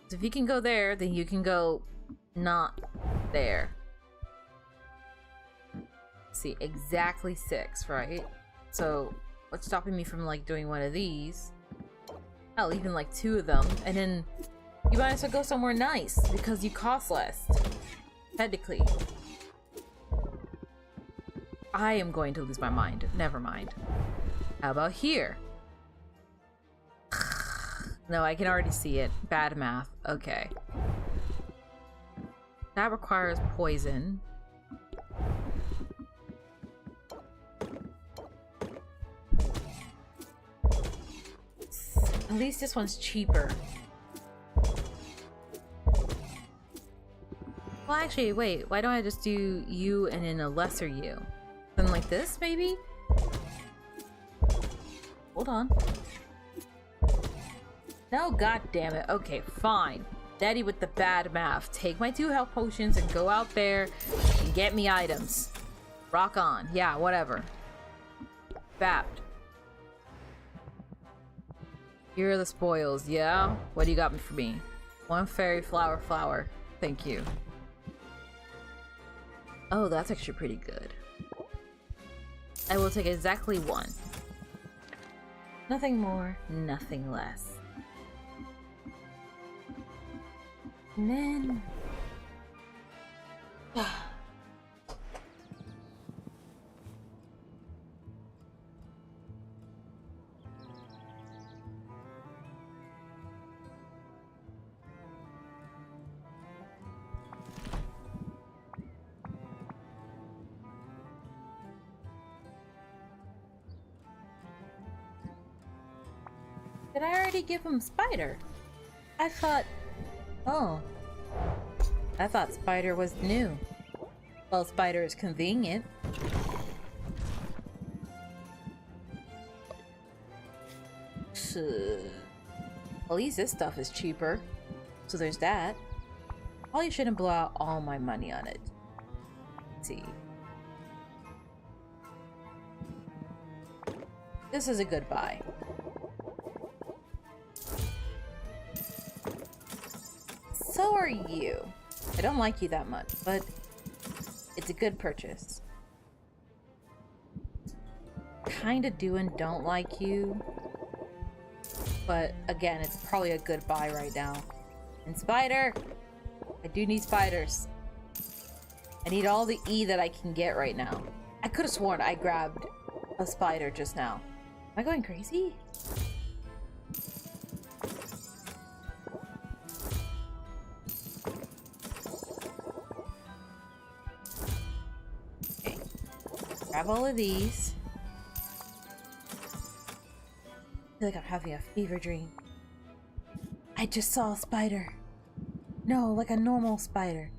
So if you can go there, then you can go not there. See, exactly 6, right? So what's stopping me from like doing one of these? Hell, even like 2 of them, and then you might as well go somewhere nice because you cost less. Technically. I am going to lose my mind. Never mind. How about here? No, I can already see it. Bad math. Okay. That requires poison. At least this one's cheaper. Well, actually, wait. Why don't I just do you and then a lesser you? Something like this, maybe? Hold on. No, god damn it. Okay, fine. Netty with the bad math. Take my 2 health potions and go out there and get me items. Rock on. Yeah, whatever. Bapped. Here are the spoils, yeah? What do you got for me? 1 fairy flower. Thank you. Oh, that's actually pretty good. I will take exactly 1. Nothing more, nothing less. And then... Did I already give him Spider? I thought... Oh. I thought Spider was new. Well, Spider is convenient. At least this stuff is cheaper. So there's that. Probably shouldn't blow out all my money on it. Let's see. This is a good buy. So are you. I don't like you that much, but it's a good purchase. Kinda do and don't like you. But again, it's probably a good buy right now. And Spider! I do need spiders. I need all the E that I can get right now. I could have sworn I grabbed a spider just now. Am I going crazy? Okay. Grab all of these. I feel like I'm having a fever dream. I just saw a spider. No, like a normal spider.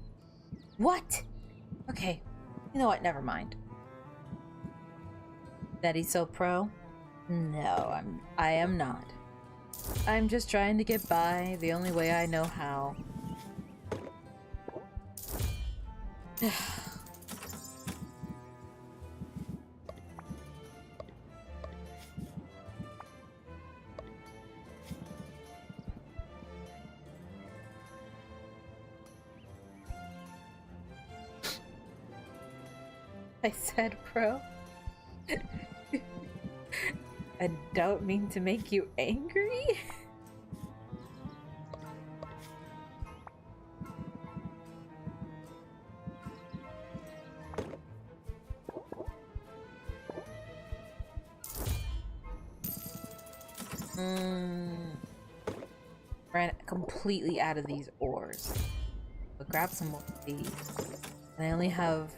What? Okay. You know what? Never mind. Netty's so pro? No, I am not. I'm just trying to get by the only way I know how. I said pro. I don't mean to make you angry. Ran completely out of these ores. But grab some more of these. And I only have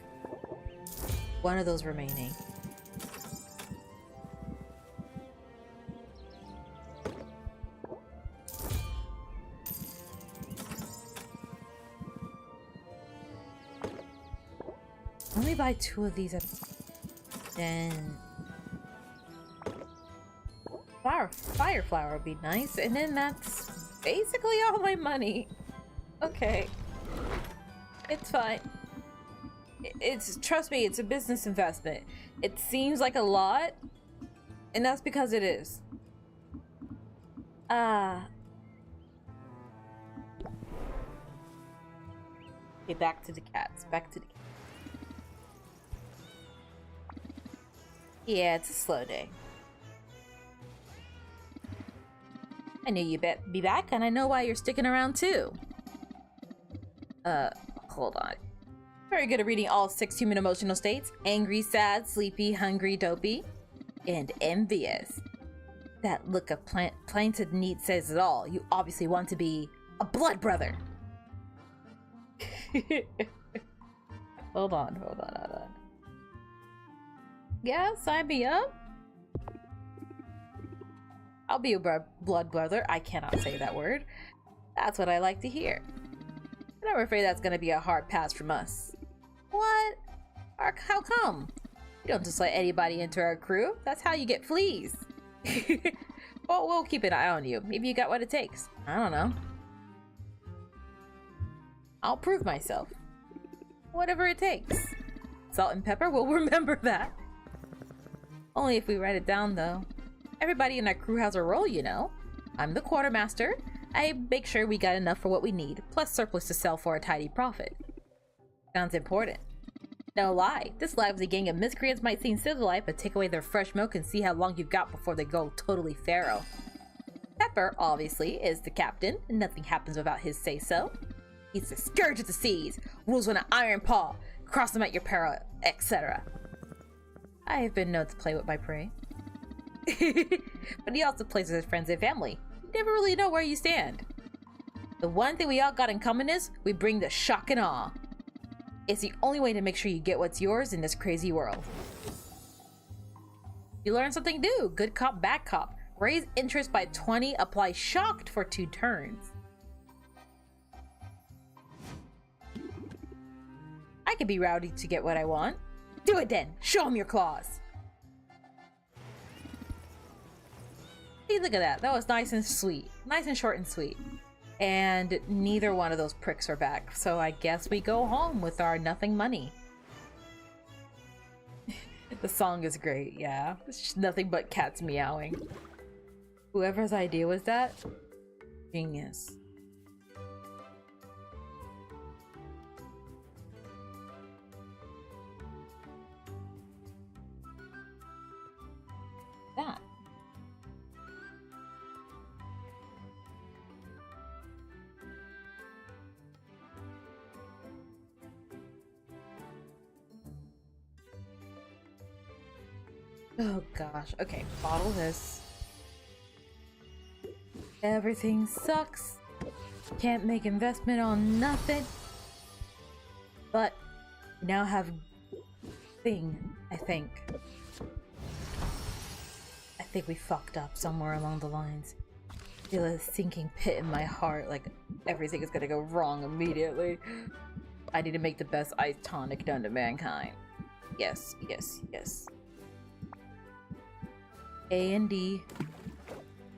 one of those remaining. Let me buy 2 of these. Then fire flower would be nice, and then that's basically all my money. Okay, it's fine. Trust me, it's a business investment. It seems like a lot, and that's because it is. Okay, back to the cats. Yeah, it's a slow day. I knew you'd be back, and I know why you're sticking around too. Hold on. Very good at reading all 6 human emotional states: angry, sad, sleepy, hungry, dopey, and envious. That look of plaintive need says it all. You obviously want to be a blood brother. Hold on. Yeah, sign me up. I'll be a blood brother. I cannot say that word. That's what I like to hear. And I'm afraid that's gonna be a hard pass from us. What? How come? You don't just let anybody into our crew. That's how you get fleas. Well, we'll keep an eye on you. Maybe you got what it takes. I don't know. I'll prove myself. Whatever it takes. Salt and pepper, we'll remember that. Only if we write it down, though. Everybody in our crew has a role, you know. I'm the quartermaster. I make sure we got enough for what we need, plus surplus to sell for a tidy profit. Sounds important. No lie, this lively gang of miscreants might seem civilized, but take away their fresh milk and see how long you've got before they go totally feral. Pepper, obviously, is the captain, and nothing happens without his say-so. He's the scourge of the seas, rules with an iron paw, cross them at your peril, etc. I have been known to play with my prey. But he also plays with his friends and family. You never really know where you stand. The one thing we all got in common is we bring the shock and awe. It's the only way to make sure you get what's yours in this crazy world. You learn something new. Good cop, bad cop. Raise interest by 20. Apply shocked for 2 turns. I could be rowdy to get what I want. Do it then. Show them your claws. See, look at that. That was nice and sweet. Nice and short and sweet. And neither one of those pricks are back. So I guess we go home with our nothing money. The song is great, yeah. It's just nothing but cats meowing. Whoever's idea was that? Genius. That. Oh gosh, okay, bottle this. Everything sucks. Can't make investment on nothing. But we now have thing, I think. I think we fucked up somewhere along the lines. I feel a sinking pit in my heart, like everything is gonna go wrong immediately. I need to make the best ice tonic known to mankind. Yes, yes, yes. A and D.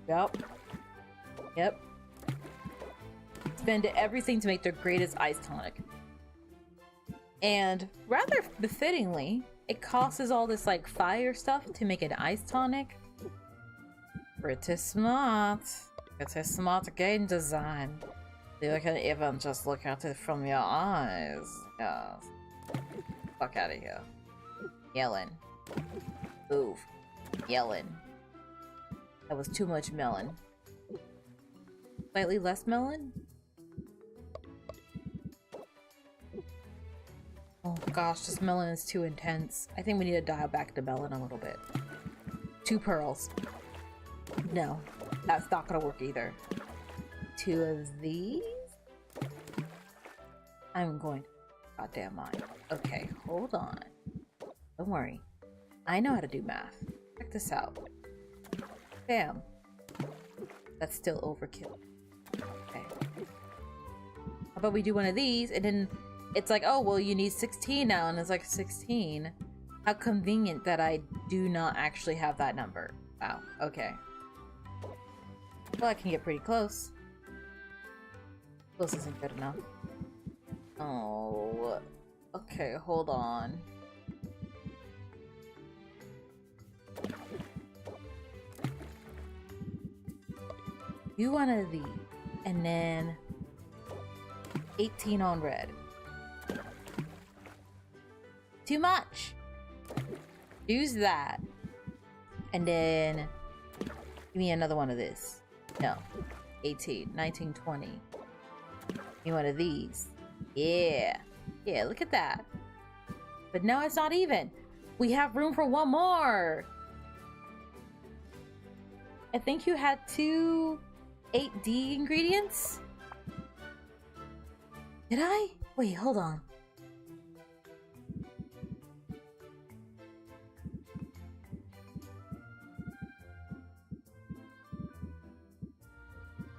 Yep. Yep. Spend everything to make their greatest ice tonic. And rather befittingly, it costs all this like fire stuff to make an ice tonic. Pretty smart. It's a smart game design. You can even just look at it from your eyes. Yes. Fuck out of here. Yelling. Move. Yelling. That was too much melon. Slightly less melon? Oh gosh, this melon is too intense. I think we need to dial back the melon a little bit. 2 pearls. No, that's not gonna work either. 2 of these? I'm going to goddamn mind. Okay, hold on. Don't worry. I know how to do math. Check this out. Bam. That's still overkill. Okay. How about we do one of these and then it's like, oh, well, you need 16 now, and it's like 16. How convenient that I do not actually have that number. Wow, okay. Well, I can get pretty close. Close isn't good enough. Oh, okay, hold on. Do one of these, and then 18 on red. Too much. Use that. And then give me another one of this. No. 18, 19, 20. Give me one of these. Yeah. Yeah, look at that. But no, it's not even. We have room for one more. I think you had 2 8D ingredients? Did I? Wait, hold on.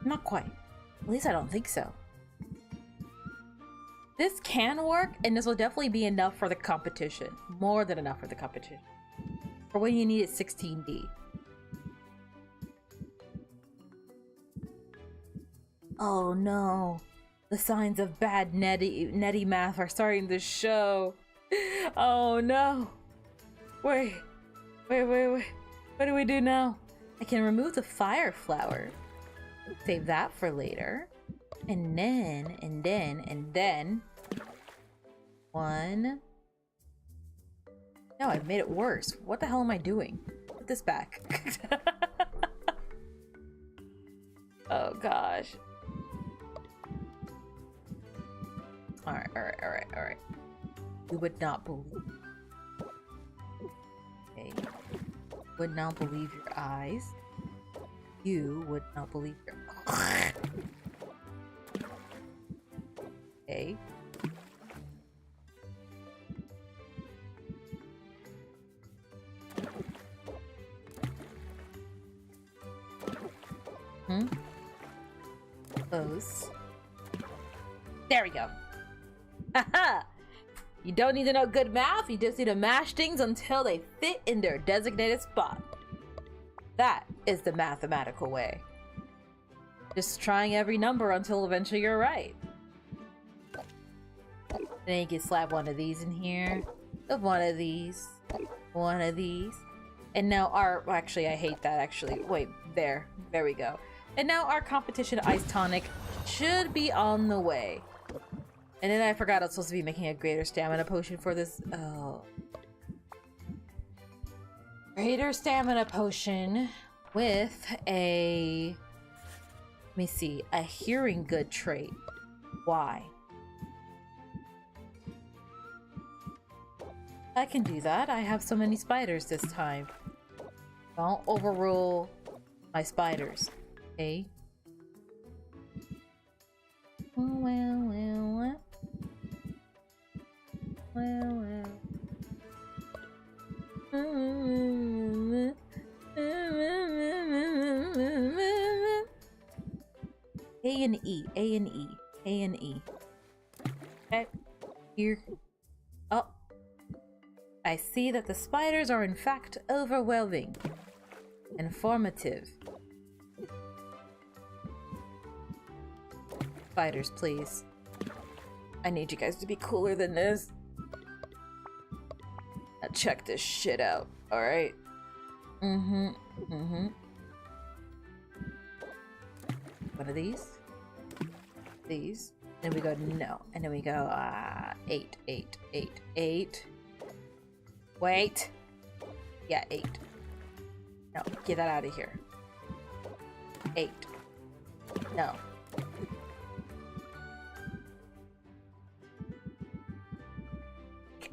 Not quite. At least I don't think so. This can work, and this will definitely be enough for the competition. More than enough for the competition. For when you need it 16D. Oh no. The signs of bad Netty math are starting to show. Oh no. Wait. What do we do now? I can remove the fire flower. Save that for later. And then. 1. No, I've made it worse. What the hell am I doing? Put this back. Oh gosh. Alright. You would not believe. Okay. Would not believe your eyes. You would not believe your... Okay. Close. There we go. Haha! You don't need to know good math, you just need to mash things until they fit in their designated spot. That is the mathematical way. Just trying every number until eventually you're right. Then you can slap one of these in here, one of these, and now our, actually I hate that actually, wait, there we go. And now our competition ice tonic should be on the way. And then I forgot I was supposed to be making a greater stamina potion for this. Oh. Greater stamina potion with a... Let me see. A hearing good trait. Why? I can do that. I have so many spiders this time. Don't overrule my spiders. Okay? Well. A and E. Okay. Here. Oh. I see that the spiders are in fact overwhelming. Informative. Spiders, please. I need you guys to be cooler than this. Now check this shit out, alright? One of these. These. Then we go no. And then we go 8, 8, 8, 8. Wait. Yeah, 8. No, get that out of here. 8. No.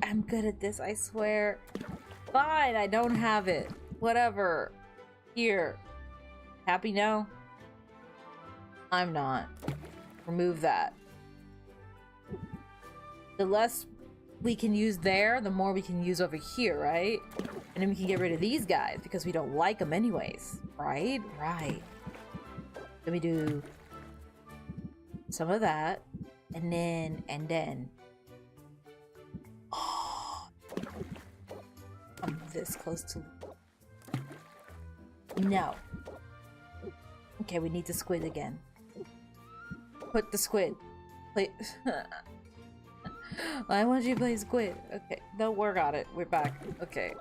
I'm good at this, I swear. Fine, I don't have it. Whatever. Here. Happy now? I'm not. Remove that. The less we can use there, the more we can use over here, right? And then we can get rid of these guys because we don't like them anyways, right? Right. Then we do some of that, and then. Oh, I'm this close to. No. Okay, we need the squid again. Put the squid. Play. Why won't you play squid? Okay, don't work on it. We're back. Okay.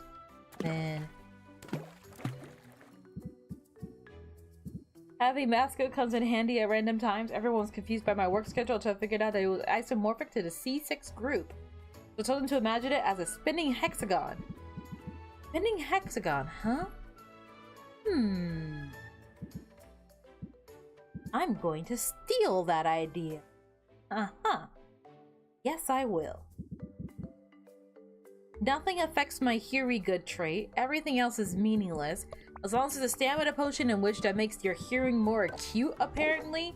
Then having mascot comes in handy at random times. Everyone's confused by my work schedule until I figured out that it was isomorphic to the C6 group. So I told them to imagine it as a spinning hexagon. Spinning hexagon, huh? I'm going to steal that idea. Uh-huh. Yes, I will. Nothing affects my hearing good trait. Everything else is meaningless. As long as there's a stamina potion in which that makes your hearing more acute, apparently.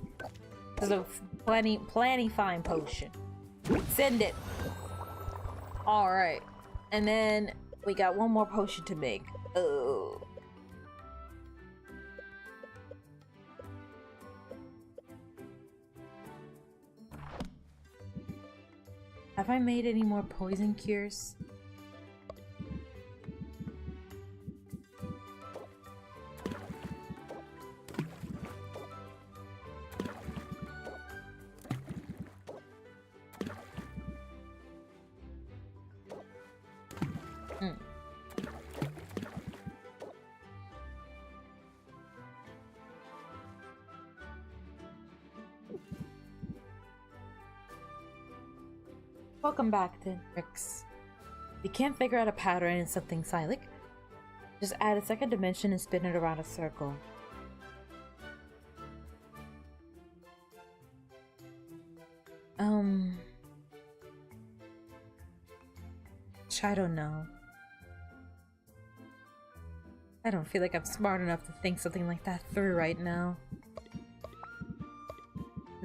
There's a plenty fine potion. Send it. Alright. And then we got one more potion to make. Oh. Have I made any more poison cures? Welcome back to Rix. If you can't figure out a pattern in something cyclic, just add a second dimension and spin it around a circle. I don't know. I don't feel like I'm smart enough to think something like that through right now.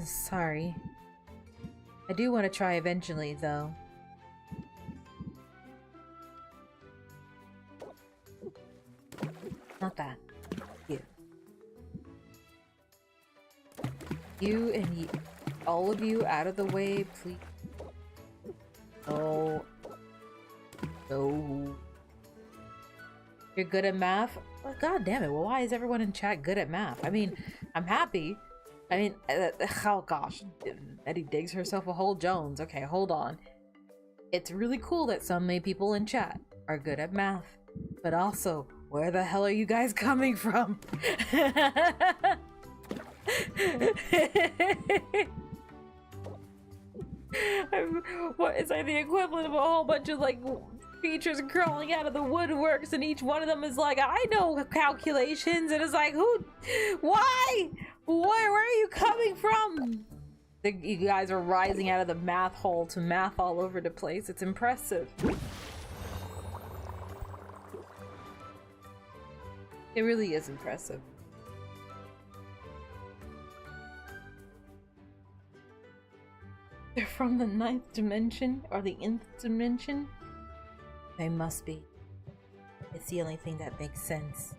Sorry. I do want to try eventually, though. Not that. You. You and you. All of you out of the way, please. Oh. No. You're good at math? Oh, God damn it. Well, why is everyone in chat good at math? I mean, I'm happy. I mean, oh gosh. Netty digs herself a hole, Jones. Okay, hold on. It's really cool that some people in chat are good at math. But also, where the hell are you guys coming from? What is like the equivalent of a whole bunch of like features crawling out of the woodworks, and each one of them is like, I know calculations, and it's like, who, why, where are you coming from? You guys are rising out of the math hole to math all over the place. It's impressive. It really is impressive. They're from the 9th dimension or the nth dimension? They must be. It's the only thing that makes sense.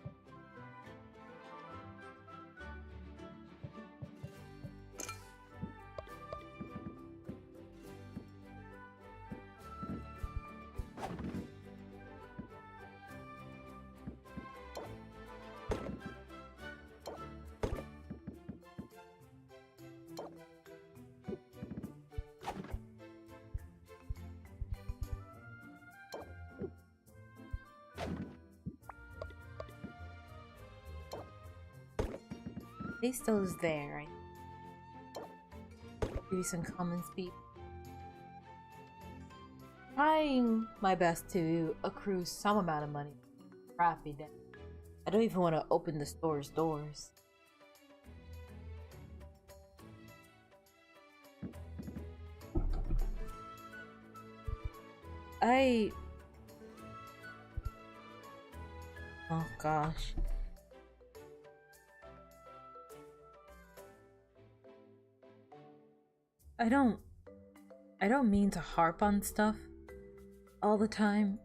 Place those there, right? Give you some common speed. Trying my best to accrue some amount of money. Crappy day. I don't even want to open the store's doors. Oh gosh. I don't mean to harp on stuff all the time.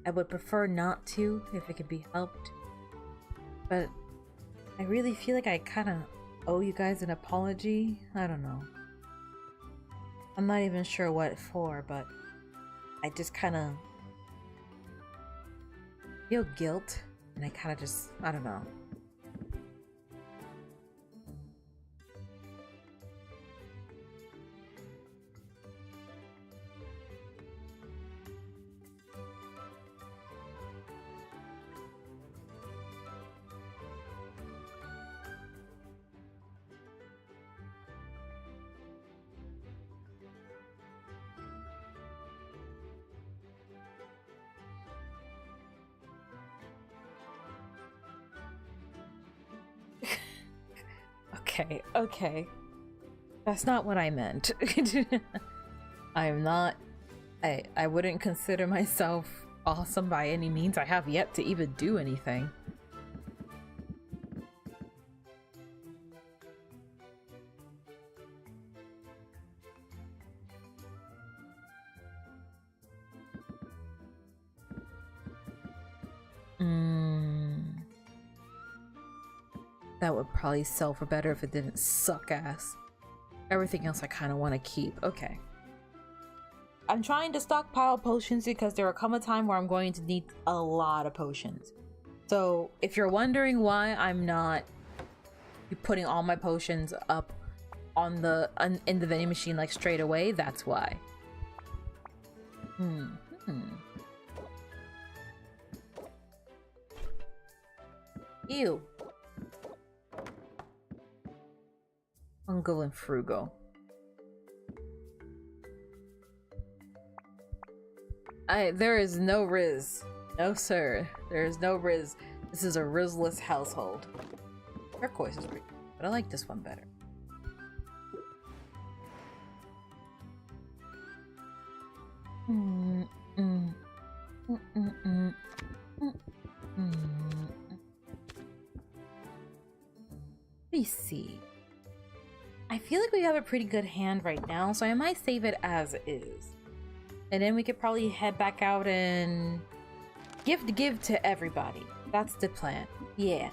I would prefer not to if it could be helped. But I really feel like I kind of owe you guys an apology. I don't know. I'm not even sure what for, but I just kind of feel guilt, and I kind of just, I don't know. Okay. That's not what I meant. I'm not... I wouldn't consider myself awesome by any means. I have yet to even do anything. That would probably sell for better if it didn't suck ass. Everything else I kind of want to keep. Okay. I'm trying to stockpile potions because there will come a time where I'm going to need a lot of potions. So if you're wondering why I'm not putting all my potions up on in the vending machine like straight away, that's why. Ew. Fungal and frugal. There is no Riz. No sir. There is no Riz. This is a Rizless household. Turquoise is pretty, but I like this one better. Let me see. I feel like we have a pretty good hand right now, so I might save it as is. And then we could probably head back out and give to everybody. That's the plan. Yeah.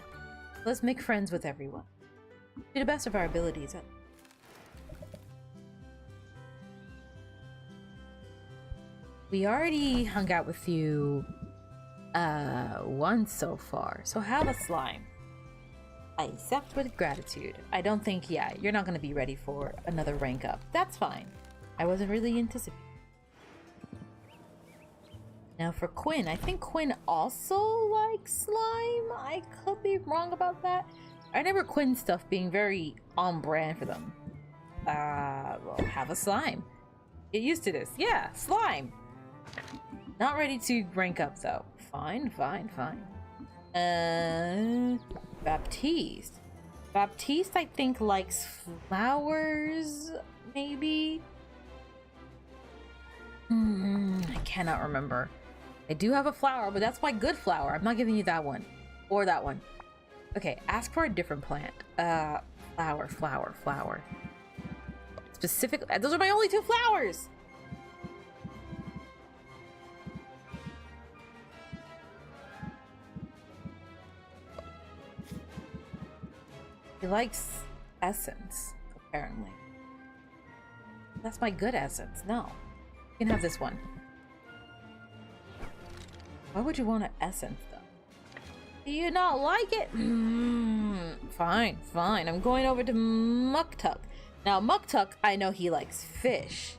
Let's make friends with everyone. To the best of our abilities. We already hung out with you once so far, so have a slime. I accept with gratitude. I don't think, yeah, you're not going to be ready for another rank up. That's fine. I wasn't really anticipating. Now for Quinn, I think Quinn also likes slime. I could be wrong about that. I remember Quinn's stuff being very on brand for them. Well, have a slime. Get used to this. Yeah, slime. Not ready to rank up though. Fine. Baptiste. Baptiste, I think, likes flowers, maybe? I cannot remember. I do have a flower, but that's my good flower. I'm not giving you that one. Or that one. Okay, ask for a different plant. Flower. Specific. Those are my only two flowers! He likes essence, apparently. That's my good essence. No. You can have this one. Why would you want an essence, though? Do you not like it? Fine. I'm going over to Muktuk. Now, Muktuk, I know he likes fish.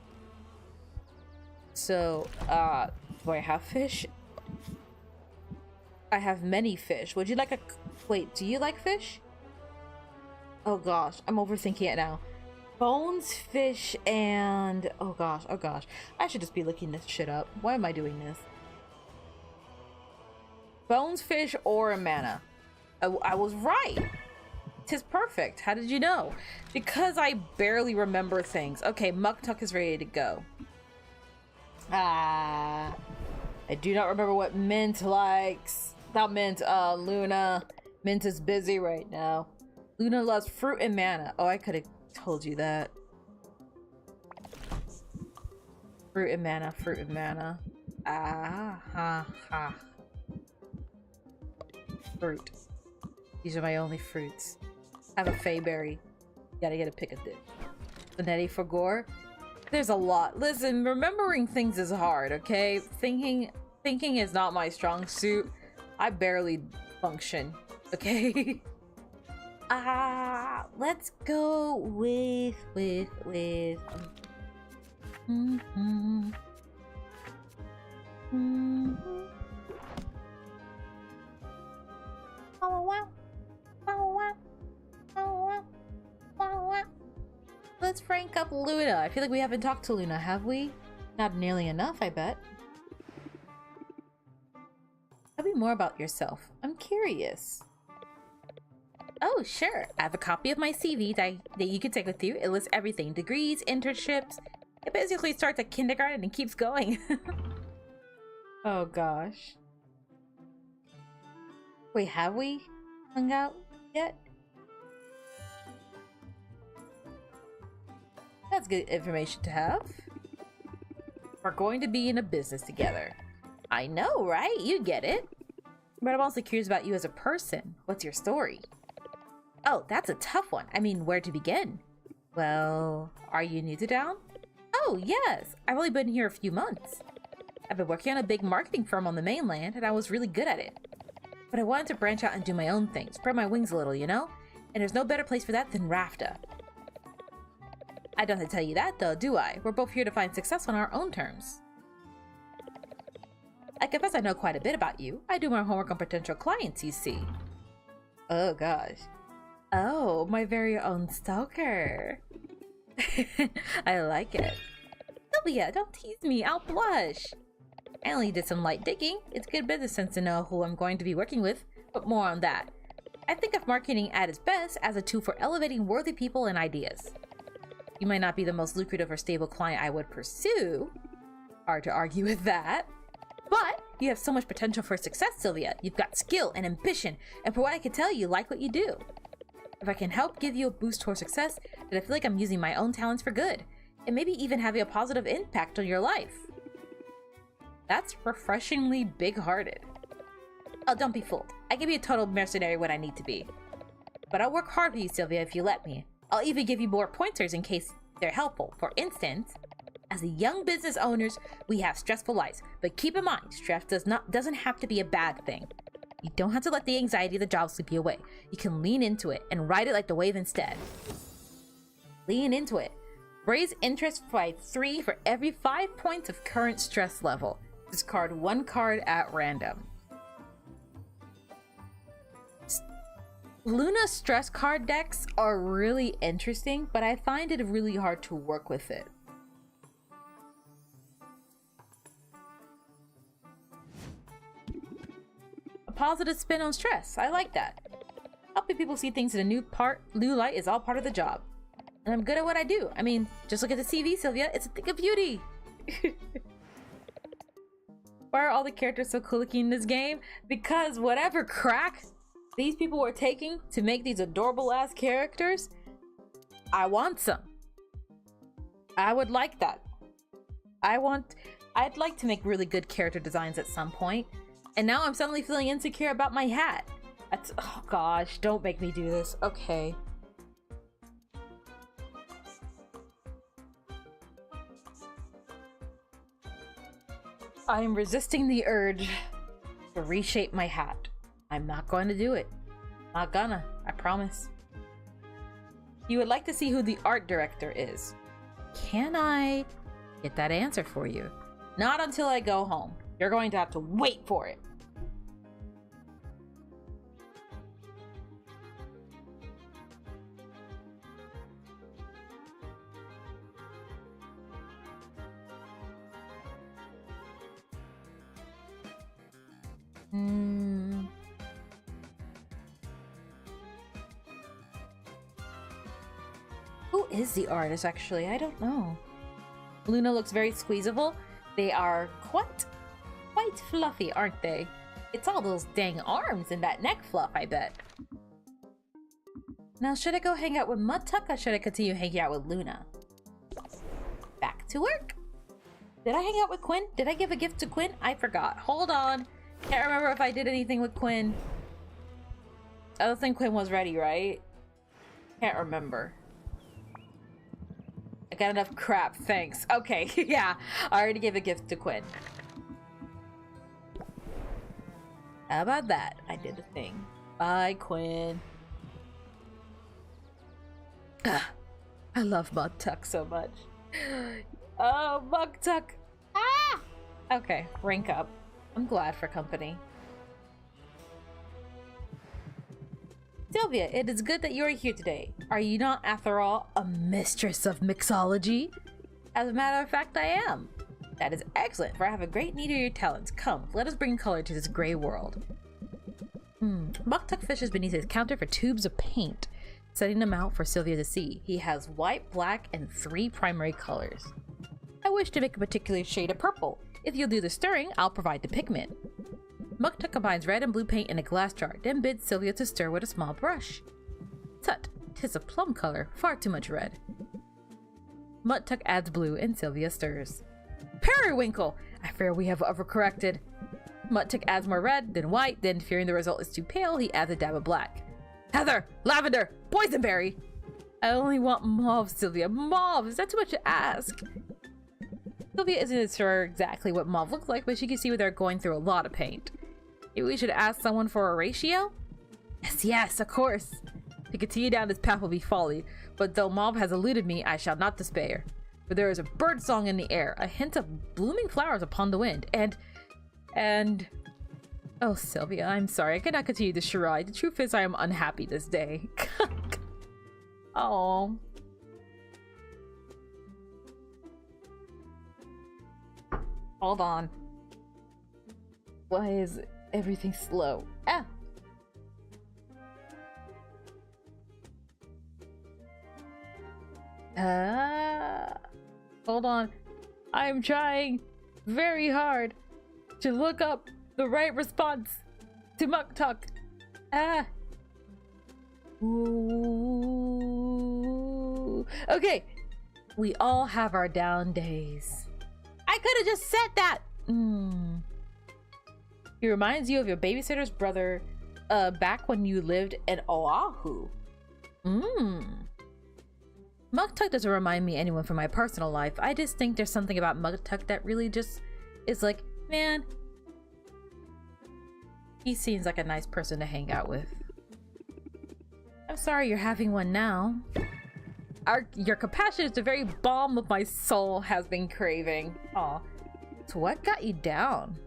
So, do I have fish? I have many fish. Would you like a... Wait, do you like fish? Oh gosh, I'm overthinking it now. Bones, fish, and oh gosh, oh gosh. I should just be looking this shit up. Why am I doing this? Bones, fish, or a mana. I was right. 'Tis perfect. How did you know? Because I barely remember things. Okay, Muktuk is ready to go. I do not remember what Mint likes. Not Mint, Luna. Mint is busy right now. Luna loves fruit and mana. Oh, I could have told you that. Fruit and mana, fruit and mana. Ah, ha, ha. Fruit. These are my only fruits. I have a Fayberry. Gotta get a pick of this. The Netty for gore. There's a lot. Listen, remembering things is hard, okay? Thinking is not my strong suit. I barely function, okay? Let's go with Let's rank up Luna. I feel like we haven't talked to Luna, have we? Not nearly enough, I bet. Tell me more about yourself. I'm curious. Oh, sure. I have a copy of my CV that you can take with you. It lists everything. Degrees, internships. It basically starts at kindergarten and keeps going. Oh, gosh. Wait, have we hung out yet? That's good information to have. We're going to be in a business together. I know, right? You get it. But I'm also curious about you as a person. What's your story? Oh, that's a tough one. I mean, where to begin? Well, are you new to town? Oh, yes. I've only been here a few months. I've been working on a big marketing firm on the mainland, and I was really good at it. But I wanted to branch out and do my own thing, spread my wings a little, you know? And there's no better place for that than Rafta. I don't have to tell you that, though, do I? We're both here to find success on our own terms. I confess I know quite a bit about you. I do my homework on potential clients, you see. Oh, gosh. Oh, my very own stalker. I like it. Sylvia, don't tease me. I'll blush. I only did some light digging. It's good business sense to know who I'm going to be working with, but more on that. I think of marketing at its best as a tool for elevating worthy people and ideas. You might not be the most lucrative or stable client I would pursue. Hard to argue with that. But you have so much potential for success, Sylvia. You've got skill and ambition, and for what I can tell, you like what you do. If I can help give you a boost toward success, then I feel like I'm using my own talents for good, and maybe even having a positive impact on your life. That's refreshingly big-hearted. Oh, don't be fooled. I can be a total mercenary when I need to be. But I'll work hard for you, Sylvia, if you let me. I'll even give you more pointers in case they're helpful. For instance, as a young business owners, we have stressful lives, but keep in mind, stress doesn't have to be a bad thing. You don't have to let the anxiety of the job sweep you away. You can lean into it and ride it like the wave instead. Lean into it. Raise interest by 3 for every 5 points of current stress level. Discard 1 card at random. Luna's stress card decks are really interesting, but I find it really hard to work with it. A positive spin on stress. I like that. Helping people see things in a new light is all part of the job. And I'm good at what I do. I mean, just look at the CV, Sylvia. It's a thing of beauty. Why are all the characters so cool looking in this game? Because whatever crack these people were taking to make these adorable ass characters, I want some. I would like that. I'd like to make really good character designs at some point. And now I'm suddenly feeling insecure about my hat. Oh gosh, don't make me do this. Okay. I am resisting the urge to reshape my hat. I'm not going to do it. Not gonna, I promise. You would like to see who the art director is. Can I get that answer for you? Not until I go home. You're going to have to wait for it. Hmm. Who is the artist, actually? I don't know. Luna looks very squeezable. They are quite fluffy, aren't they? It's all those dang arms and that neck fluff, I bet. Now, should I go hang out with Mudtuck or should I continue hanging out with Luna? Back to work. Did I hang out with Quinn? Did I give a gift to Quinn? I forgot. Hold on. Can't remember if I did anything with Quinn. I don't think Quinn was ready, right? Can't remember. I got enough crap, thanks. Okay, yeah. I already gave a gift to Quinn. How about that? I did the thing. Bye, Quinn. I love Mudtuck so much. Oh, Mudtuck. Ah! Okay, rank up. I'm glad for company. Sylvia, it is good that you are here today. Are you not, after all, a mistress of mixology? As a matter of fact, I am. That is excellent, for I have a great need of your talents. Come, let us bring color to this gray world. Mudtuck fishes beneath his counter for tubes of paint, setting them out for Sylvia to see. He has white, black, and 3 primary colors. I wish to make a particular shade of purple. If you'll do the stirring, I'll provide the pigment. Mudtuck combines red and blue paint in a glass jar, then bids Sylvia to stir with a small brush. Tut, 'tis a plum color, far too much red. Mudtuck adds blue and Sylvia stirs. Periwinkle! I fear we have overcorrected. Mudtuck adds more red, then white, then fearing the result is too pale, he adds a dab of black. Heather! Lavender! Boysenberry! I only want mauve, Sylvia. Mauve! Is that too much to ask? Sylvia isn't sure exactly what mauve looks like, but she can see they're going through a lot of paint. Maybe we should ask someone for a ratio? Yes, of course. To continue down this path will be folly, but though mauve has eluded me, I shall not despair. For there is a bird song in the air, a hint of blooming flowers upon the wind, and... Oh, Sylvia, I'm sorry, I cannot continue this charade. The truth is I am unhappy this day. Oh. Hold on. Why is everything slow? Ah! Hold on. I'm trying very hard to look up the right response to Mudtuck. Ah. Ooh. Okay. We all have our down days. I could have just said that. He reminds you of your babysitter's brother back when you lived in Oahu. Mudtuck doesn't remind me anyone from my personal life. I just think there's something about Mudtuck that really just is like, man, he seems like a nice person to hang out with. I'm sorry you're having one now. Your compassion is the very balm of my soul has been craving. Aw. So what got you down?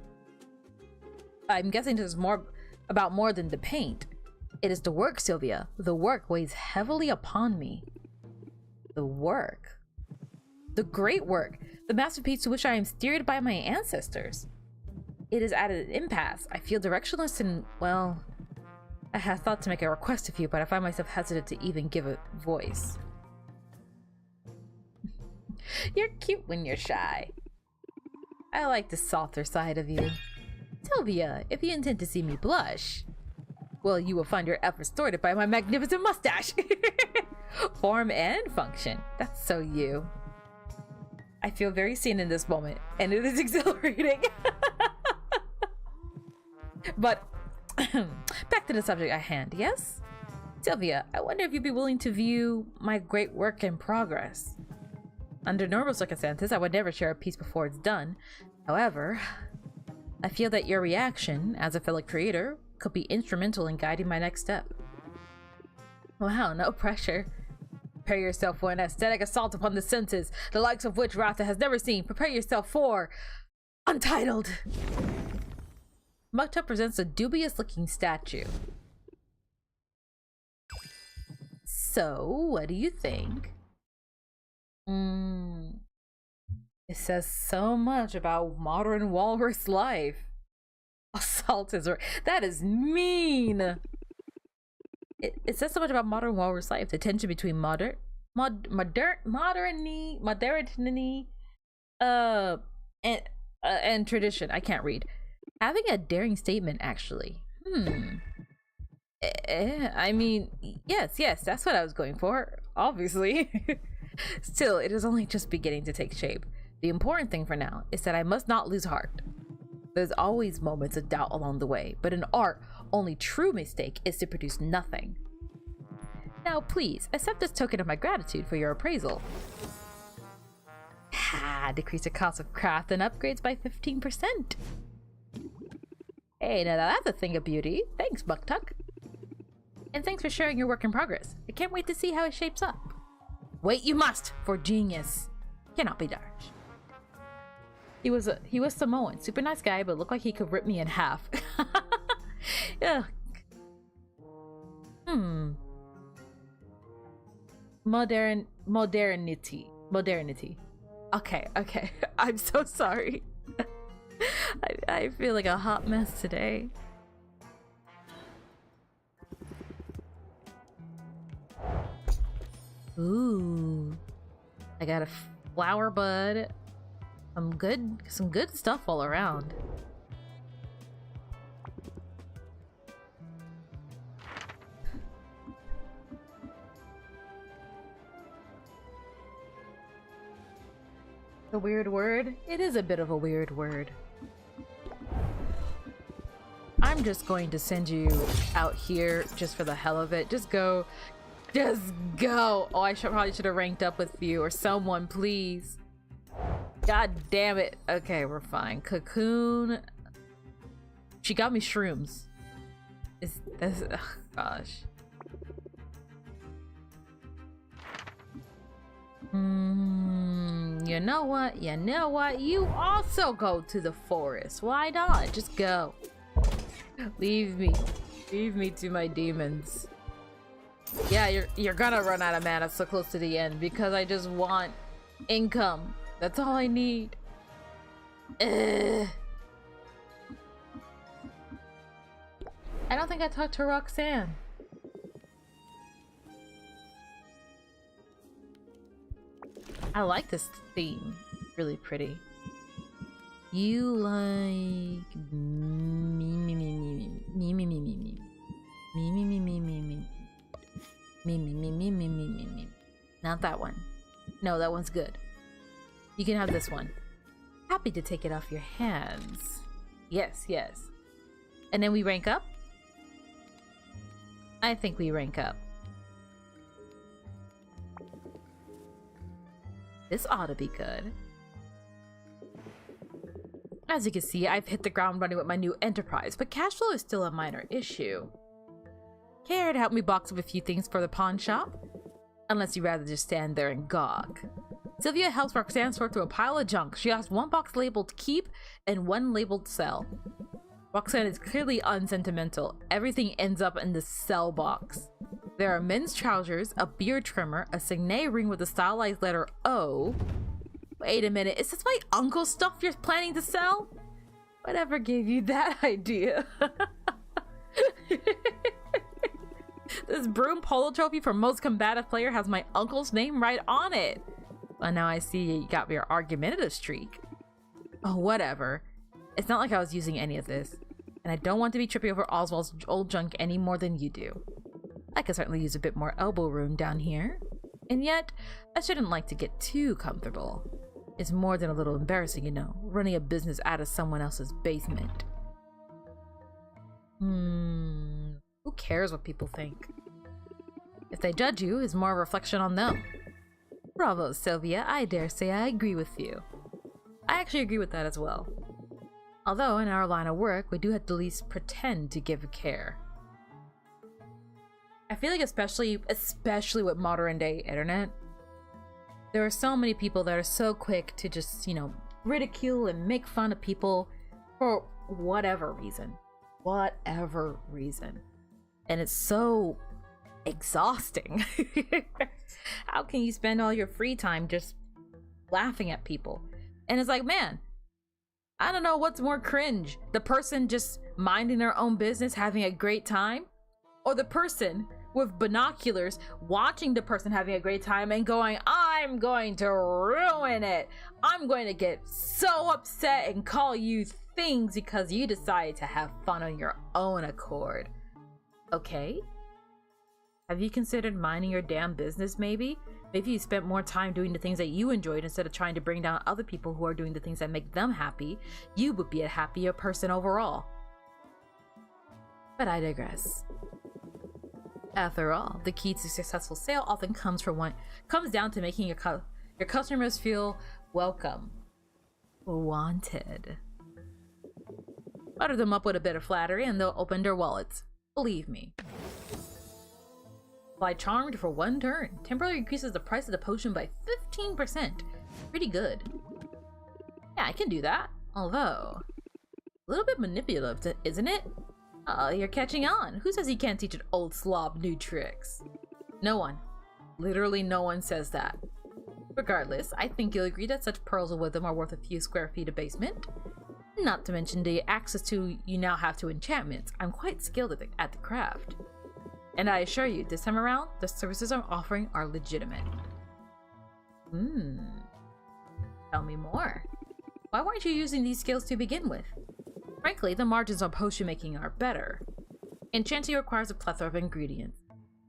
I'm guessing this is more than the paint. It is the work, Sylvia. The work weighs heavily upon me. The work. The great work. The masterpiece to which I am steered by my ancestors. It is at an impasse. I feel directionless and, well, I had thought to make a request of you, but I find myself hesitant to even give a voice. You're cute when you're shy. I like the softer side of you. Sylvia, if you intend to see me blush, well, you will find your efforts thwarted by my magnificent mustache. Form and function. That's so you. I feel very seen in this moment, and it is exhilarating. But back to the subject at hand, yes? Sylvia, I wonder if you'd be willing to view my great work in progress. Under normal circumstances, I would never share a piece before it's done. However, I feel that your reaction, as a fellow creator, could be instrumental in guiding my next step. Wow, no pressure. Prepare yourself for an aesthetic assault upon the senses, the likes of which Ratha has never seen. Prepare yourself for... Untitled! Mudtuck presents a dubious-looking statue. So, what do you think? It says so much about modern walrus life. A Salt is that is mean. It says so much about modern walrus life. The tension between modernity, and tradition. I can't read. Having a daring statement, actually. I mean, yes, that's what I was going for. Obviously. Still, it is only just beginning to take shape. The important thing for now is that I must not lose heart. There's always moments of doubt along the way, but in art, only true mistake is to produce nothing. Now, please, accept this token of my gratitude for your appraisal. Decrease the cost of craft and upgrades by 15%. Hey, now that's a thing of beauty. Thanks, Bucktuck. And thanks for sharing your work in progress. I can't wait to see how it shapes up. Wait, you must, for genius cannot be dodged. He was Samoan, super nice guy, but looked like he could rip me in half. Yeah. Modernity. Okay. I'm so sorry. I feel like a hot mess today. Ooh. I got a flower bud. Some good stuff all around. A weird word? It is a bit of a weird word. I'm just going to send you out here just for the hell of it. Just go. Oh, I probably should have ranked up with you or someone, please. God damn it. Okay, we're fine. Cocoon. She got me shrooms. Oh, gosh. You know what? You also go to the forest. Why not? Just go. Leave me to my demons. Yeah, you're gonna run out of mana so close to the end because I just want income. That's all I need. I don't think I talked to Roxanne. I like this theme. Really pretty. You like me. Not that one. No, that one's good. You can have this one. Happy to take it off your hands. Yes. And then we rank up? I think we rank up. This ought to be good. As you can see, I've hit the ground running with my new enterprise, but cash flow is still a minor issue. Care to help me box up a few things for the pawn shop? Unless you'd rather just stand there and gawk. Sylvia helps Roxanne sort through a pile of junk. She has one box labeled keep and one labeled sell. Roxanne is clearly unsentimental. Everything ends up in the sell box. There are men's trousers, a beard trimmer, a signet ring with a stylized letter O. Wait a minute, is this my uncle's stuff you're planning to sell? Whatever gave you that idea? This broom polo trophy for most combative player has my uncle's name right on it. Well, now I see you got your argumentative streak. Oh, whatever. It's not like I was using any of this. And I don't want to be tripping over Oswald's old junk any more than you do. I could certainly use a bit more elbow room down here. And yet, I shouldn't like to get too comfortable. It's more than a little embarrassing, you know, running a business out of someone else's basement. Who cares what people think? If they judge you, it's more a reflection on them. Bravo, Sylvia. I dare say I agree with you. I actually agree with that as well. Although, in our line of work, we do have to at least pretend to give care. I feel like especially with modern day internet, there are so many people that are so quick to just, you know, ridicule and make fun of people for whatever reason. And it's so exhausting. How can you spend all your free time just laughing at people? And it's like, man, I don't know what's more cringe. The person just minding their own business, having a great time, or the person with binoculars watching the person having a great time and going, I'm going to ruin it. I'm going to get so upset and call you things because you decided to have fun on your own accord. Okay? Have you considered minding your damn business, maybe? Maybe you spent more time doing the things that you enjoyed instead of trying to bring down other people who are doing the things that make them happy. You would be a happier person overall. But I digress. After all, the key to successful sale often comes down to making your customers feel welcome, wanted. Butter them up with a bit of flattery and they'll open their wallets. Believe me. Apply Charmed for 1 turn. Temporarily increases the price of the potion by 15%. Pretty good. Yeah, I can do that. Although, a little bit manipulative, isn't it? You're catching on. Who says you can't teach an old slob new tricks? No one. Literally no one says that. Regardless, I think you'll agree that such pearls of wisdom are worth a few square feet of basement. Not to mention the access you now have to enchantments. I'm quite skilled at the craft. And I assure you, this time around, the services I'm offering are legitimate. Tell me more. Why weren't you using these skills to begin with? Frankly, the margins on potion making are better. Enchanting requires a plethora of ingredients,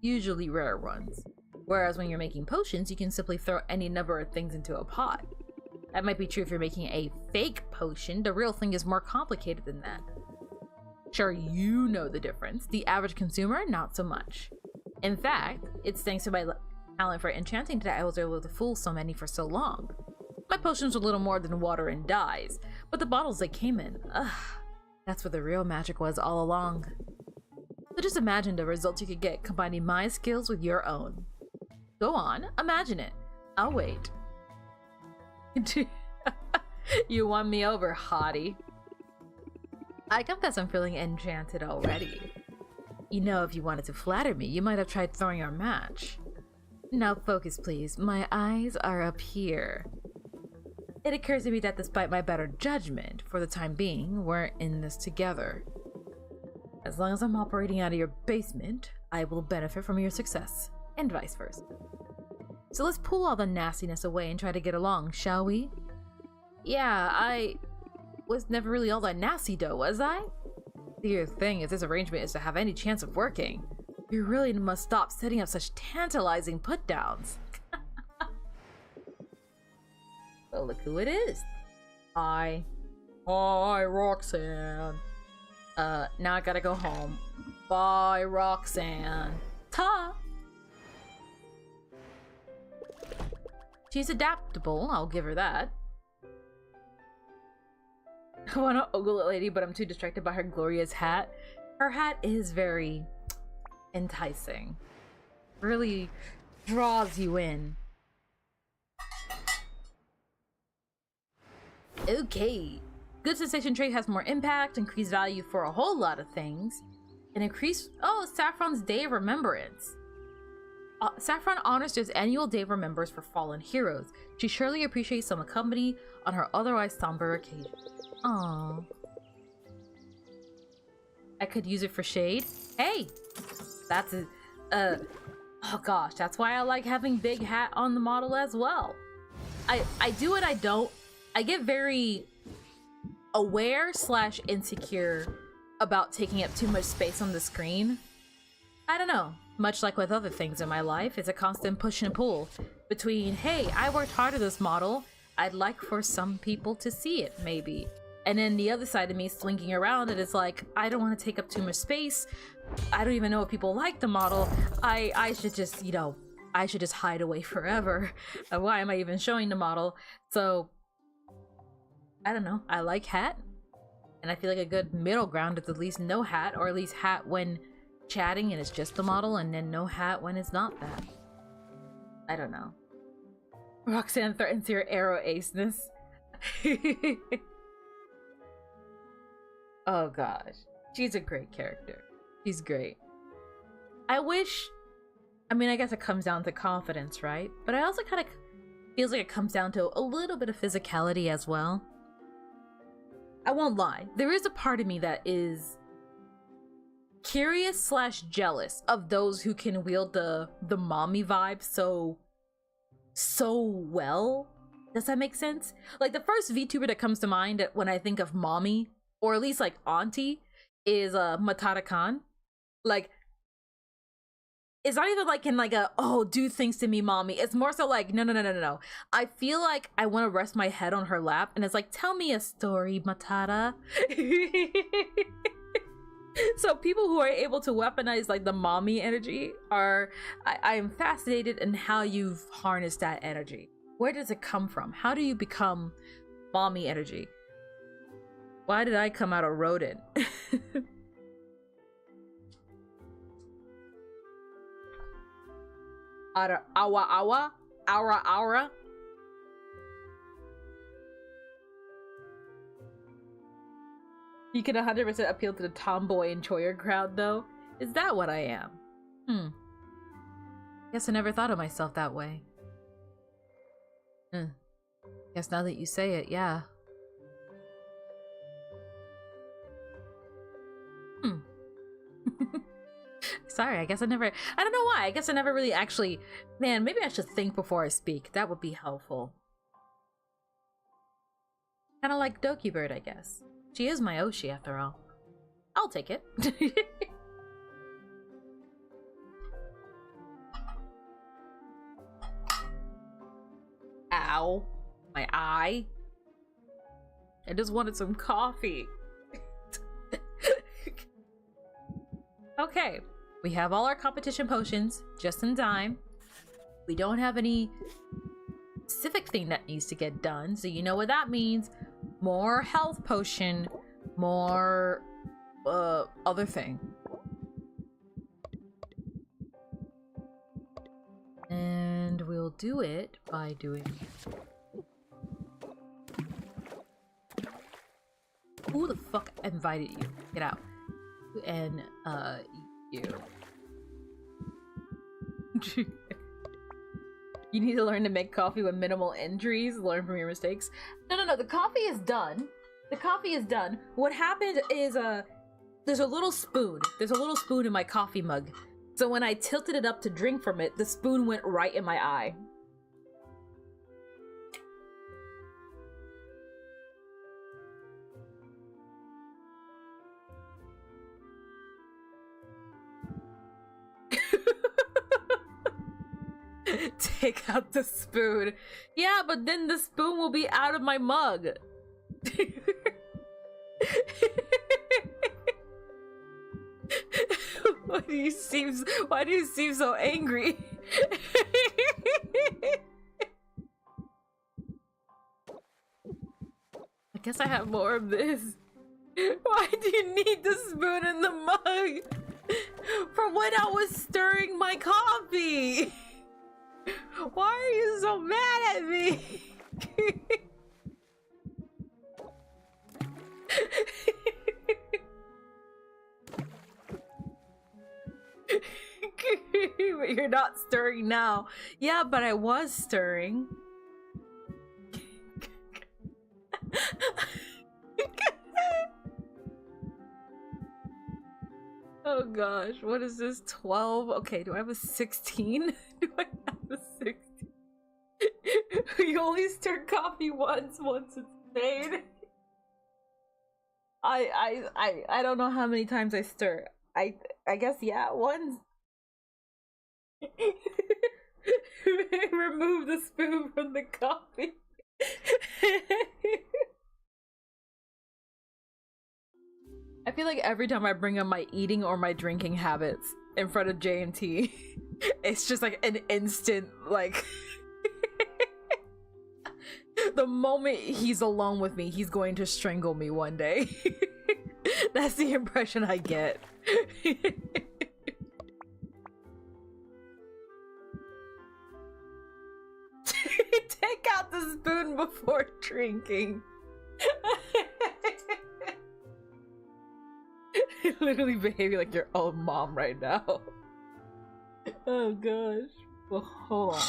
usually rare ones. Whereas when you're making potions, you can simply throw any number of things into a pot. That might be true if you're making a fake potion. The real thing is more complicated than that. Sure, you know the difference. The average consumer, not so much. In fact, it's thanks to my talent for enchanting that I was able to fool so many for so long. My potions were little more than water and dyes, but the bottles they came in, that's where the real magic was all along. So just imagine the results you could get combining my skills with your own. Go on, imagine it. I'll wait. You won me over, hottie. I confess I'm feeling enchanted already. You know, if you wanted to flatter me, you might have tried throwing our match. Now focus, please. My eyes are up here. It occurs to me that despite my better judgment, for the time being, we're in this together. As long as I'm operating out of your basement, I will benefit from your success, and vice versa. So let's pull all the nastiness away and try to get along, shall we? Yeah, I was never really all that nasty though, was I? The thing, if this arrangement is to have any chance of working, you really must stop setting up such tantalizing put-downs. Well, look who it is. Hi, Roxanne. Now I gotta go home. Bye, Roxanne. Ta! She's adaptable, I'll give her that. I want to ogle a lady, but I'm too distracted by her glorious hat. Her hat is very enticing. Really draws you in. Okay. Good sensation trait has more impact, increased value for a whole lot of things. And increased... Oh, Saffron's Day of Remembrance. Saffron honors this annual Day of Remembrance for fallen heroes. She surely appreciates some company on her otherwise somber occasion. Aww. I could use it for shade. Hey! That's a... Oh gosh, that's why I like having big hat on the model as well. I do and I don't. I get very aware / insecure about taking up too much space on the screen. I don't know. Much like with other things in my life, it's a constant push and pull between, hey, I worked hard on this model, I'd like for some people to see it, maybe. And then the other side of me slinking around and it's like, I don't want to take up too much space. I don't even know if people like the model. I should just, you know, I should just hide away forever. Why am I even showing the model? So, I don't know. I like hat. And I feel like a good middle ground is at least no hat, or at least hat when chatting and it's just the model, and then no hat when it's not that. I don't know. Roxanne threatens your arrow aceness. Oh gosh. She's a great character. She's great. I wish... I mean, I guess it comes down to confidence, right? But I also kind of feels like it comes down to a little bit of physicality as well. I won't lie. There is a part of me that is curious / jealous of those who can wield the mommy vibe so well. Does that make sense? Like, the first VTuber that comes to mind when I think of mommy, or at least like auntie, is Matata Khan. Like, it's not even like in like a, oh, do things to me mommy. It's more so like, no. I feel like I want to rest my head on her lap and it's like, tell me a story, Matata. So people who are able to weaponize like the mommy energy are, I am fascinated in how you've harnessed that energy. Where does it come from? How do you become mommy energy? Why did I come out a rodent? Aura. You can 100% appeal to the tomboy enjoyer crowd, though. Is that what I am? Guess I never thought of myself that way. Guess now that you say it, yeah. Sorry, I don't know why. I guess I never really actually, man, maybe I should think before I speak. That would be helpful. Kind of like Doki Bird, I guess. She is my Oshi after all. I'll take it. Ow. My eye. I just wanted some coffee. Okay. We have all our competition potions just in time. We don't have any specific thing that needs to get done, so you know what that means. More health potion, more other thing. And we'll do it by doing... Who the fuck invited you? Get out. And you. You need to learn to make coffee with minimal injuries. Learn from your mistakes. No. The coffee is done. The coffee is done. What happened is there's a little spoon. There's a little spoon in my coffee mug. So when I tilted it up to drink from it, the spoon went right in my eye. Take out the spoon. Yeah, but then the spoon will be out of my mug. Why do you seem so angry? I guess I have more of this. Why do you need the spoon in the mug? For when I was stirring my coffee. Why are you so mad at me? But you're not stirring now. Yeah, but I was stirring. Oh gosh, what is this? 12? Okay, do I have a 16? Do I have a 16? You only stir coffee once it's made. I don't know how many times I stir. I guess yeah, once. Remove the spoon from the coffee. I feel like every time I bring up my eating or my drinking habits in front of JMT, it's just like an instant, like... The moment he's alone with me, he's going to strangle me one day. That's the impression I get. Take out the spoon before drinking. Literally behaving like your own mom right now. Oh gosh. Well, hold on.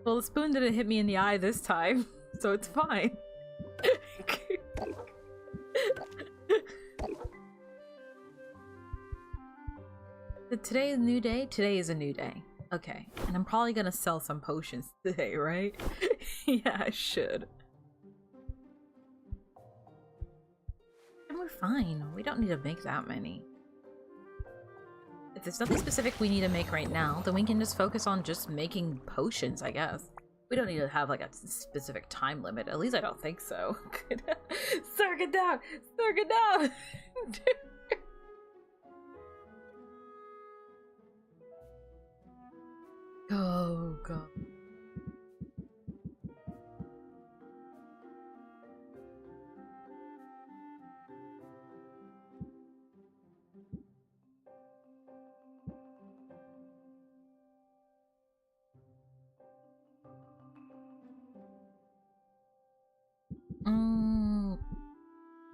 Well, the spoon didn't hit me in the eye this time, so it's fine. Today is a new day? Today is a new day. Okay, and I'm probably gonna sell some potions today, right? Yeah, I should. And we're fine. We don't need to make that many. If there's nothing specific we need to make right now, then we can just focus on just making potions, I guess. We don't need to have like a specific time limit. At least I don't think so. Sir, get down! Sir, get down! Oh, God.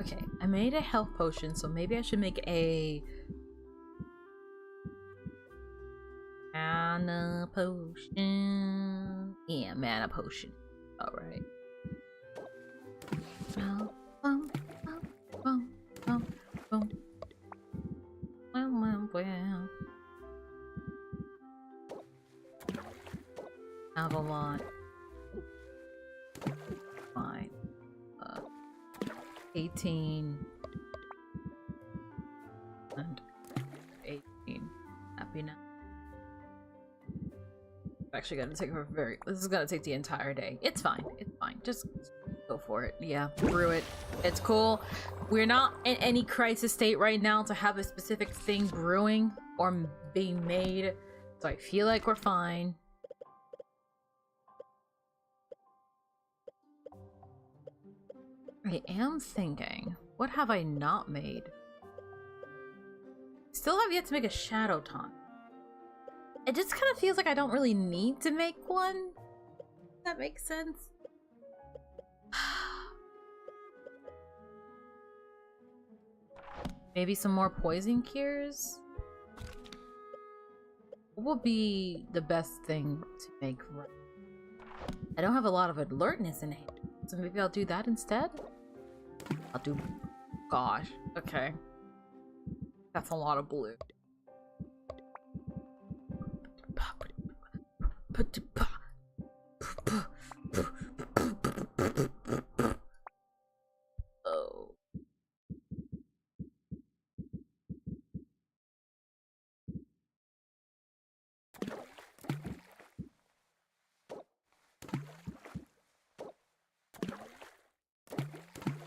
Okay, I made a health potion, so maybe I should make a mana potion. Yeah, mana potion. Alright. Have a lot. Fine. 18 and 18. Happy now. Actually gonna take a this is gonna take the entire day. It's fine. It's fine. Just go for it. Yeah, brew it. It's cool. We're not in any crisis state right now to have a specific thing brewing or being made. So I feel like we're fine. I am thinking, what have I not made? Still have yet to make a shadow taunt. It just kind of feels like I don't really need to make one. Does that make sense? Maybe some more poison cures? What would be the best thing to make? I don't have a lot of alertness in hand, so maybe I'll do that instead? I'll do... Gosh, okay. That's a lot of blue. Oh.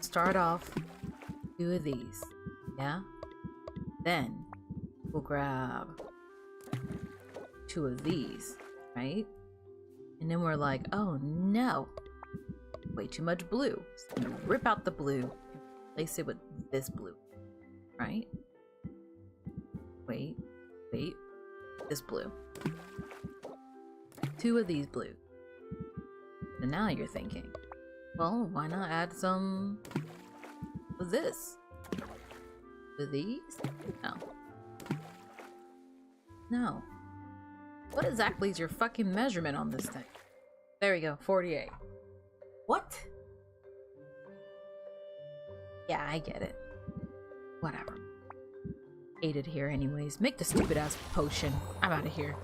Start off 2 of these, yeah? Then we'll grab 2 of these, right? And then we're like, oh no, way too much blue. So I'm gonna rip out the blue and replace it with this blue, right? Wait, this blue. 2 of these blue. And now you're thinking, well, why not add some of this? With these? No. No. What exactly is your fucking measurement on this thing? There we go, 48. What? Yeah, I get it. Whatever. Hate it here anyways. Make the stupid ass potion. I'm out of here.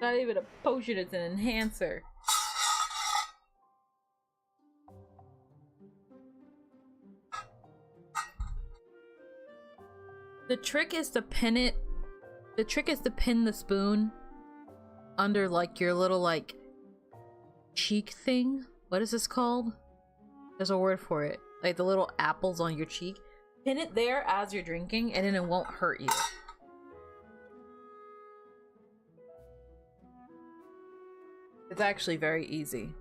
Not even a potion, it's an enhancer. The trick is to pin it. The trick is to pin the spoon under like your little like cheek thing. What is this called? There's a word for it. Like the little apples on your cheek. Pin it there as you're drinking and then it won't hurt you. It's actually very easy.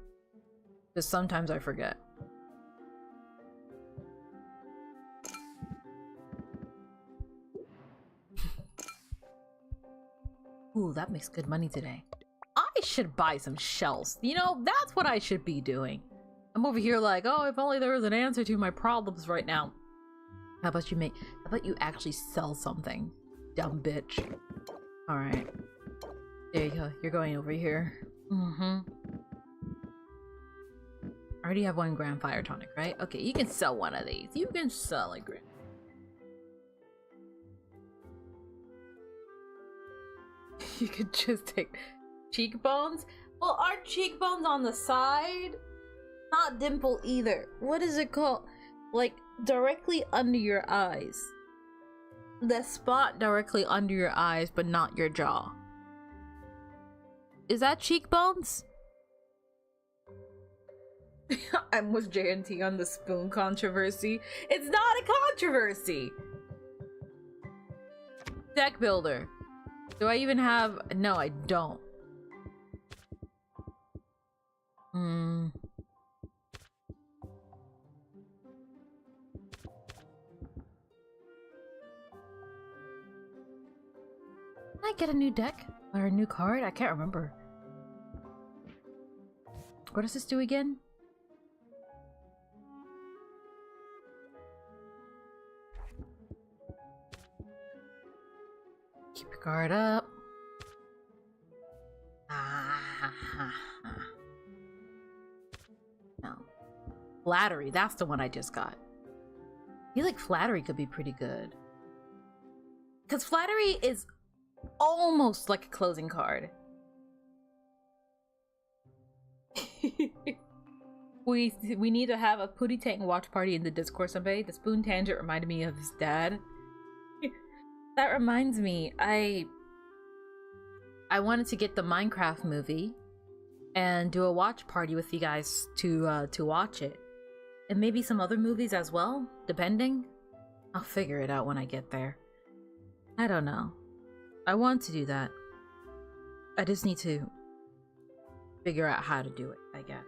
Just sometimes I forget. Ooh, that makes good money today. I should buy some shells. You know, that's what I should be doing. I'm over here like, oh, if only there was an answer to my problems right now. How about you actually sell something, dumb bitch. Alright. There you go. You're going over here. Mm-hmm. I already have 1 gram fire tonic, right? Okay, you can sell one of these. You can sell a gram. You could just take cheekbones. Well, aren't cheekbones on the side? Not dimple either. What is it called? Like directly under your eyes. The spot directly under your eyes, but not your jaw. Is that cheekbones? I'm with JNT on the spoon controversy. It's not a controversy. Deck builder. Do I even have? No, I don't. Can I get a new deck? Or a new card? I can't remember. What does this do again? Keep your guard up. No. Flattery, that's the one I just got. I feel like flattery could be pretty good. Because flattery is almost like a closing card. We need to have a Pootie Tang watch party in the Discord someday. The spoon tangent reminded me of his dad. That reminds me, I wanted to get the Minecraft movie and do a watch party with you guys to watch it. And maybe some other movies as well, depending. I'll figure it out when I get there. I don't know. I want to do that. I just need to figure out how to do it, I guess.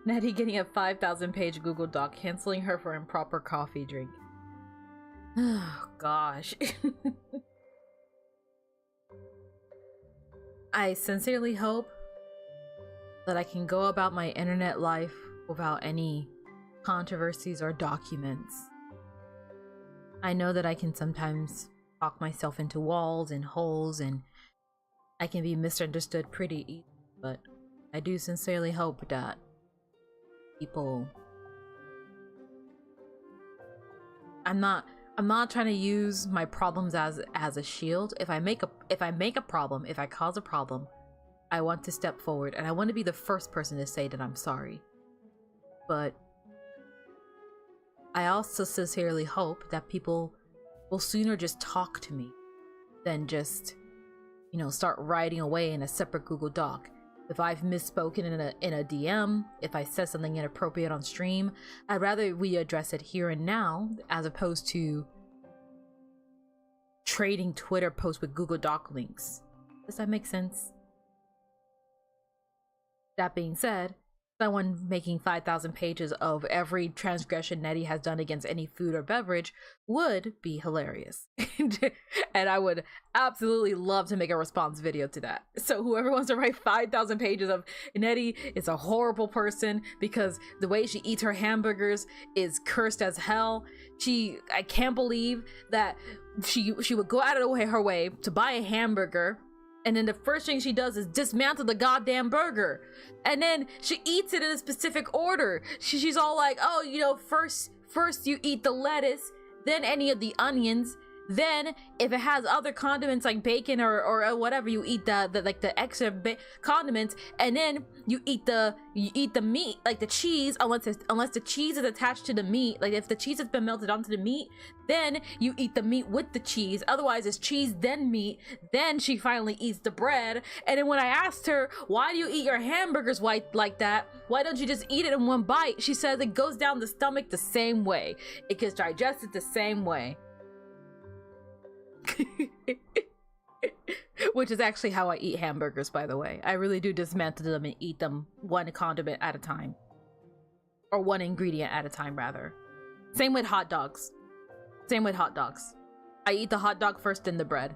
Netty getting a 5,000 page Google Doc, canceling her for improper coffee drink. Oh gosh. I sincerely hope that I can go about my internet life without any controversies or documents. I know that I can sometimes talk myself into walls and holes, and I can be misunderstood pretty easily, but I do sincerely hope that people... I'm not trying to use my problems as a shield. If I make a problem, if I cause a problem, I want to step forward and I want to be the first person to say that I'm sorry. But I also sincerely hope that people will sooner just talk to me than just, you know, start writing away in a separate Google Doc. If I've misspoken in a DM, if I said something inappropriate on stream, I'd rather we address it here and now as opposed to trading Twitter posts with Google Doc links. Does that make sense? That being said, someone making 5,000 pages of every transgression Netty has done against any food or beverage would be hilarious. And I would absolutely love to make a response video to that. So whoever wants to write 5,000 pages of Netty is a horrible person because the way she eats her hamburgers is cursed as hell. I can't believe that she would go out of her way to buy a hamburger, and then the first thing she does is dismantle the goddamn burger. And then she eats it in a specific order. She's all like, oh, you know, first you eat the lettuce, then any of the onions. Then if it has other condiments like bacon or whatever, you eat the extra condiments, and then you eat the meat, like the cheese, unless the cheese is attached to the meat. Like if the cheese has been melted onto the meat, then you eat the meat with the cheese. Otherwise it's cheese then meat. Then she finally eats the bread. And then when I asked her, why do you eat your hamburgers like that? Why don't you just eat it in one bite? She says it goes down the stomach the same way. It gets digested the same way. Which is actually how I eat hamburgers, by the way. I really do dismantle them and eat them one condiment at a time, or one ingredient at a time, rather. Same with hot dogs. I eat the hot dog first, then the bread.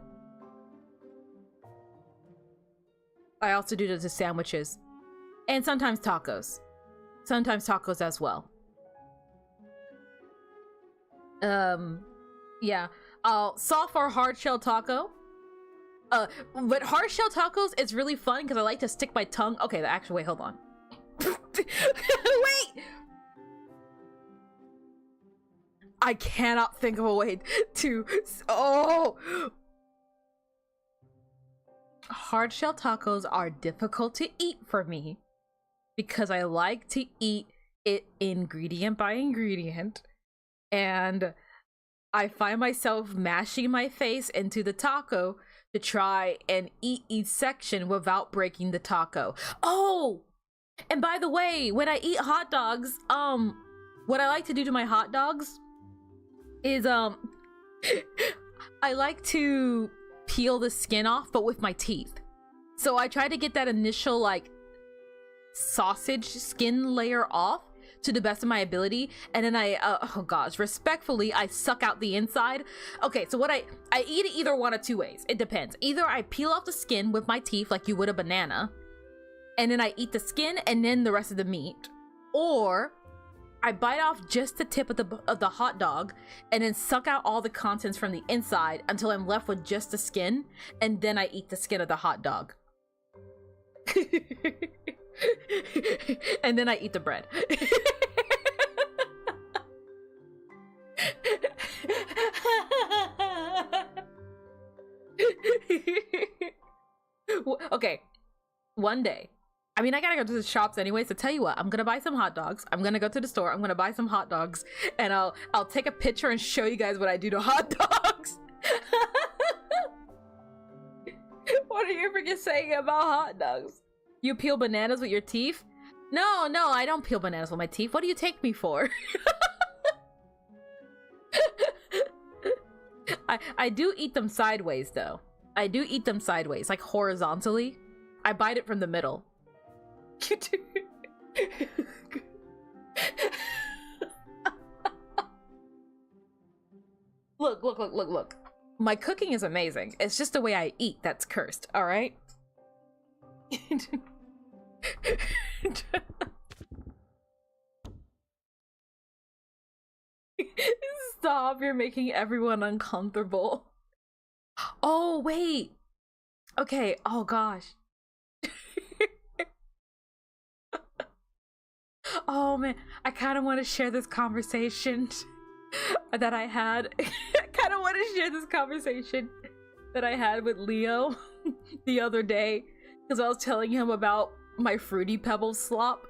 I also do this to sandwiches, and sometimes tacos as well. Yeah. Soft or hard shell taco. But hard shell tacos, it's really fun because I like to stick my tongue. Okay, actually, wait, hold on. Wait! I cannot think of a way to... Oh! Hard shell tacos are difficult to eat for me because I like to eat it ingredient by ingredient, and I find myself mashing my face into the taco to try and eat each section without breaking the taco. Oh! And by the way, when I eat hot dogs, what I like to do to my hot dogs is, I like to peel the skin off, but with my teeth. So I try to get that initial, like, sausage skin layer off to the best of my ability, and then I, oh gosh, respectfully, I suck out the inside. Okay, so what I eat it either one of two ways. It depends. Either I peel off the skin with my teeth like you would a banana, and then I eat the skin and then the rest of the meat, or I bite off just the tip of the hot dog and then suck out all the contents from the inside until I'm left with just the skin, and then I eat the skin of the hot dog. And then I eat the bread. Okay, one day, I mean, I gotta go to the shops anyway, so tell you what, I'm gonna buy some hot dogs. I'm gonna go to the store, I'm gonna buy some hot dogs, and I'll take a picture and show you guys what I do to hot dogs. What are you freaking saying about hot dogs? You peel bananas with your teeth? No, I don't peel bananas with my teeth. What do you take me for? I do eat them sideways, though. I do eat them sideways, like horizontally. I bite it from the middle. Look. My cooking is amazing. It's just the way I eat that's cursed, alright? Stop, you're making everyone uncomfortable. Oh, wait. Okay, oh gosh. Oh man, I kind of want to share this conversation that I had. I kind of want to share this conversation that I had with Leo the other day, because I was telling him about my Fruity Pebbles slop.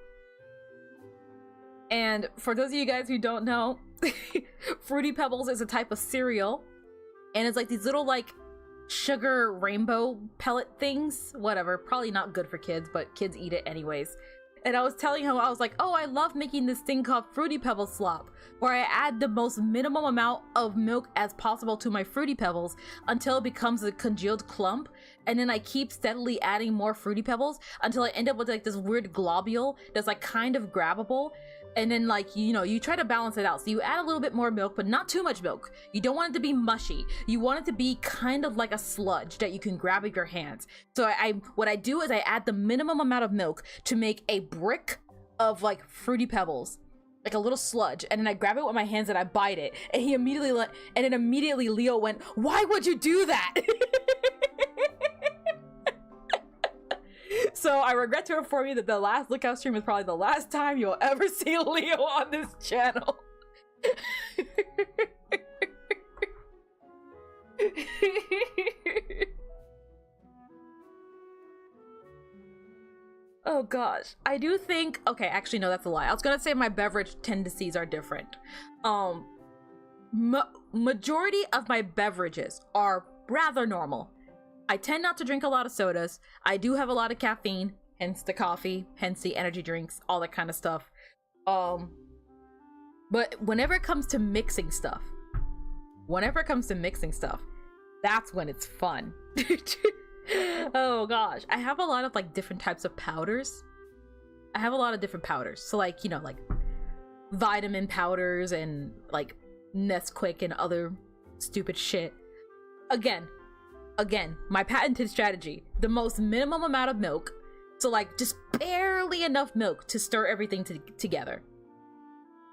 And for those of you guys who don't know, Fruity Pebbles is a type of cereal, and it's like these little like sugar rainbow pellet things. Whatever, probably not good for kids, but kids eat it anyways. And I was telling him, I was like, oh, I love making this thing called Fruity Pebbles slop, where I add the most minimum amount of milk as possible to my Fruity Pebbles until it becomes a congealed clump. And then I keep steadily adding more Fruity Pebbles until I end up with like this weird globule that's like kind of grabbable. And then like, you know, you try to balance it out. So you add a little bit more milk, but not too much milk. You don't want it to be mushy. You want it to be kind of like a sludge that you can grab with your hands. So what I do is I add the minimum amount of milk to make a brick of like Fruity Pebbles, like a little sludge. And then I grab it with my hands and I bite it. And he immediately and then immediately Leo went, "Why would you do that?" So I regret to inform you that the last Lookout stream is probably the last time you'll ever see Leo on this channel. Oh gosh, I do think, okay, actually no, that's a lie. I was gonna say my beverage tendencies are different. Majority of my beverages are rather normal. I tend not to drink a lot of sodas. I do have a lot of caffeine, hence the coffee, hence the energy drinks, all that kind of stuff. But whenever it comes to mixing stuff, that's when it's fun. Oh gosh, I have a lot of like different types of powders. So like, you know, like vitamin powders and like Nesquik and other stupid shit. Again, my patented strategy, the most minimum amount of milk, so like just barely enough milk to stir everything together.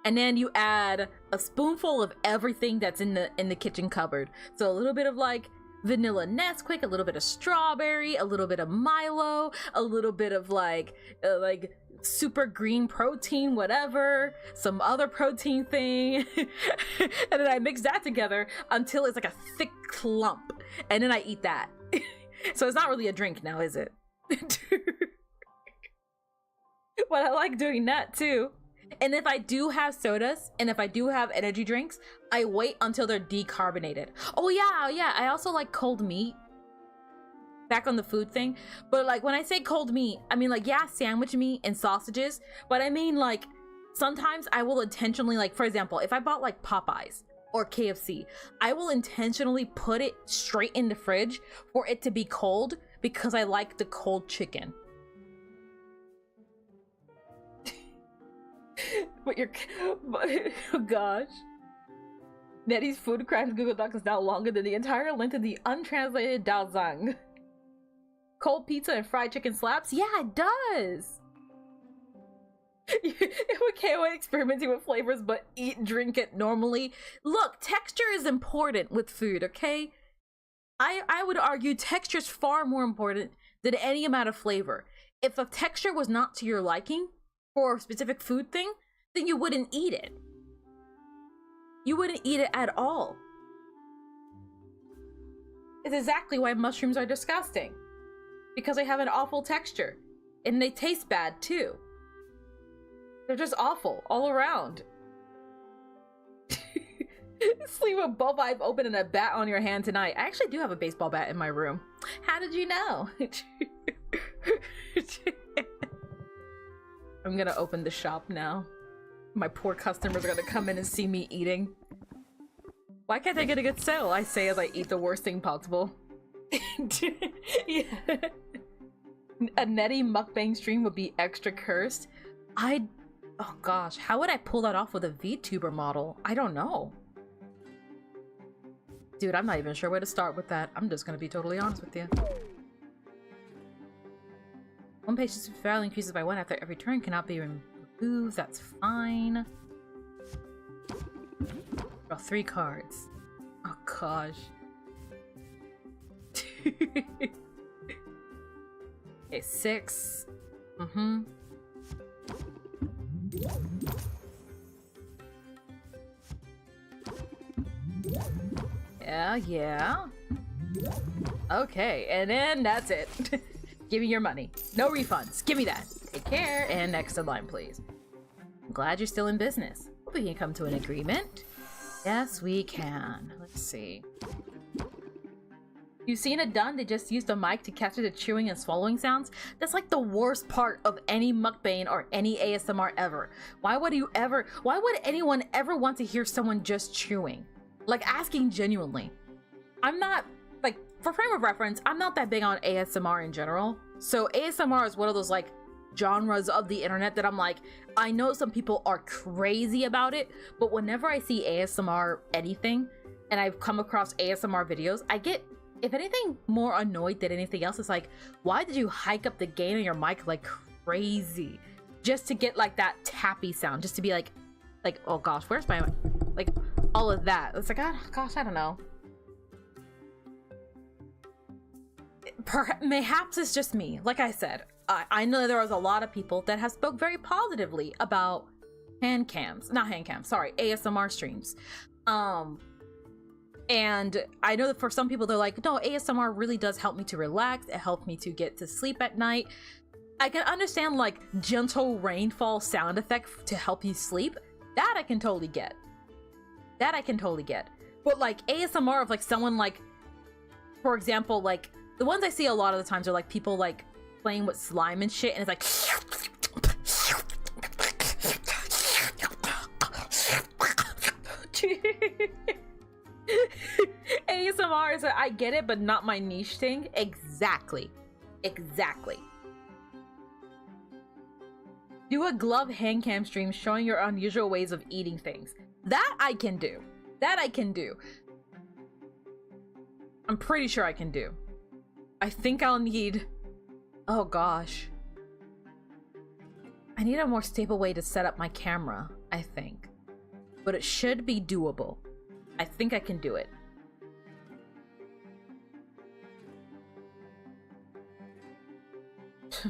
and then you add a spoonful of everything that's in the kitchen cupboard. So a little bit of like vanilla Nesquik, a little bit of strawberry, a little bit of Milo, a little bit of like super green protein, whatever, some other protein thing, and then I mix that together until it's like a thick clump, and then I eat that. So it's not really a drink now, is it? But I like doing that too. And if I do have sodas and if I do have energy drinks, I wait until they're decarbonated. Oh yeah, I also like cold meat. Back on the food thing, but like when I say cold meat, I mean like, yeah, sandwich meat and sausages, but I mean like sometimes I will intentionally, like for example, if I bought like Popeyes or KFC, I will intentionally put it straight in the fridge for it to be cold because I like the cold chicken. Oh gosh. Netty's food crimes Google Doc is now longer than the entire length of the untranslated Dao Zhang. Cold pizza and fried chicken slaps? Yeah, it does. KO experimenting with flavors, but drink it normally. Look, texture is important with food, okay? I would argue texture is far more important than any amount of flavor. If a texture was not to your liking for a specific food thing, then you wouldn't eat it. You wouldn't eat it at all. It's exactly why mushrooms are disgusting. Because they have an awful texture. And they taste bad too. They're just awful all around. Sleep with both eyes open and a bat on your hand tonight. I actually do have a baseball bat in my room. How did you know? I'm gonna open the shop now. My poor customers are gonna come in and see me eating. Why can't I get a good sale? I say as I eat the worst thing possible. Yeah. A Netty mukbang stream would be extra cursed. Oh gosh, how would I pull that off with a VTuber model? I don't know. Dude, I'm not even sure where to start with that. I'm just gonna be totally honest with you. One patient's value increases by 1 after every turn, cannot be removed. That's fine. Draw 3 cards. Oh gosh. Okay, 6. Yeah. Okay, and then that's it. Give me your money. No refunds. Give me that. Take care, and next in line, please. I'm glad you're still in business. Hope we can come to an agreement. Yes, we can. Let's see. You've seen it done? They just used a mic to capture the chewing and swallowing sounds? That's like the worst part of any mukbang or any ASMR ever. Why would anyone ever want to hear someone just chewing? Like, asking genuinely. I'm not, like, for frame of reference, I'm not that big on ASMR in general. So ASMR is one of those, like, genres of the internet that I'm like, I know some people are crazy about it, but whenever I see ASMR anything, and I've come across ASMR videos, I get, if anything, more annoyed than anything else. It's like, why did you hike up the gain on your mic like crazy? Just to get, like, that tappy sound, just to be like, oh gosh, where's my, like, all of that. It's like, oh, gosh, I don't know. Mayhaps it's just me. Like I said, I know there was a lot of people that have spoke very positively about ASMR streams. And I know that for some people, they're like, no, ASMR really does help me to relax. It helped me to get to sleep at night. I can understand, like, gentle rainfall sound effect to help you sleep. That I can totally get. But, like, ASMR of, like, someone, like, for example, like, the ones I see a lot of the times are, like, people, like, playing with slime and shit, and it's like... ASMR is, I get it, but not my niche thing. Exactly. Do a glove hand cam stream showing your unusual ways of eating things. That I can do. I'm pretty sure I can do. I think I'll need... Oh gosh. I need a more stable way to set up my camera, I think. but it should be doable. I think I can do it.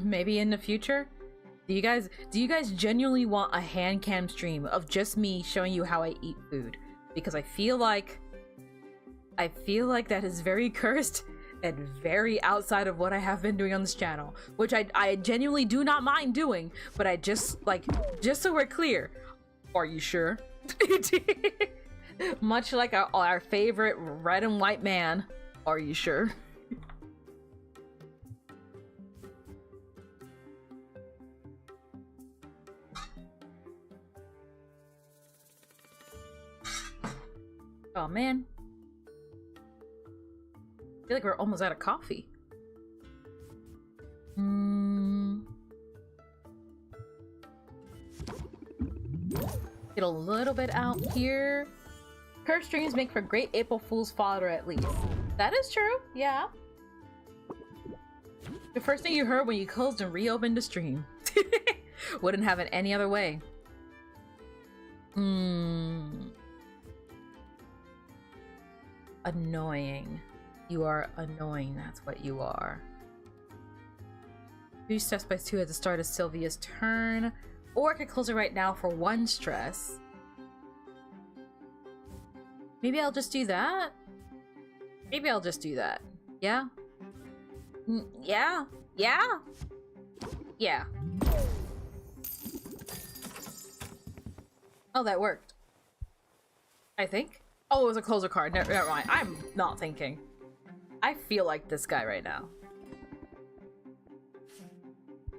Maybe in the future? Do you guys genuinely want a hand cam stream of just me showing you how I eat food? Because I feel like that is very cursed and very outside of what I have been doing on this channel, which I genuinely do not mind doing, but I just so we're clear, are you sure? Much like our favorite red and white man, are you sure? Oh man, I feel like we're almost out of coffee. Get a little bit out here. Curve streams make for great April Fool's fodder, at least. That is true, yeah. The first thing you heard when you closed and reopened the stream. Wouldn't have it any other way. Annoying. You are annoying, that's what you are. 3 steps by 2 at the start of Sylvia's turn. Or I could close it right now for 1 stress. Maybe I'll just do that? Maybe I'll just do that. Yeah? Yeah? Yeah? Yeah. Oh, that worked. I think. Oh, it was a closer card. Never mind. I'm not thinking. I feel like this guy right now.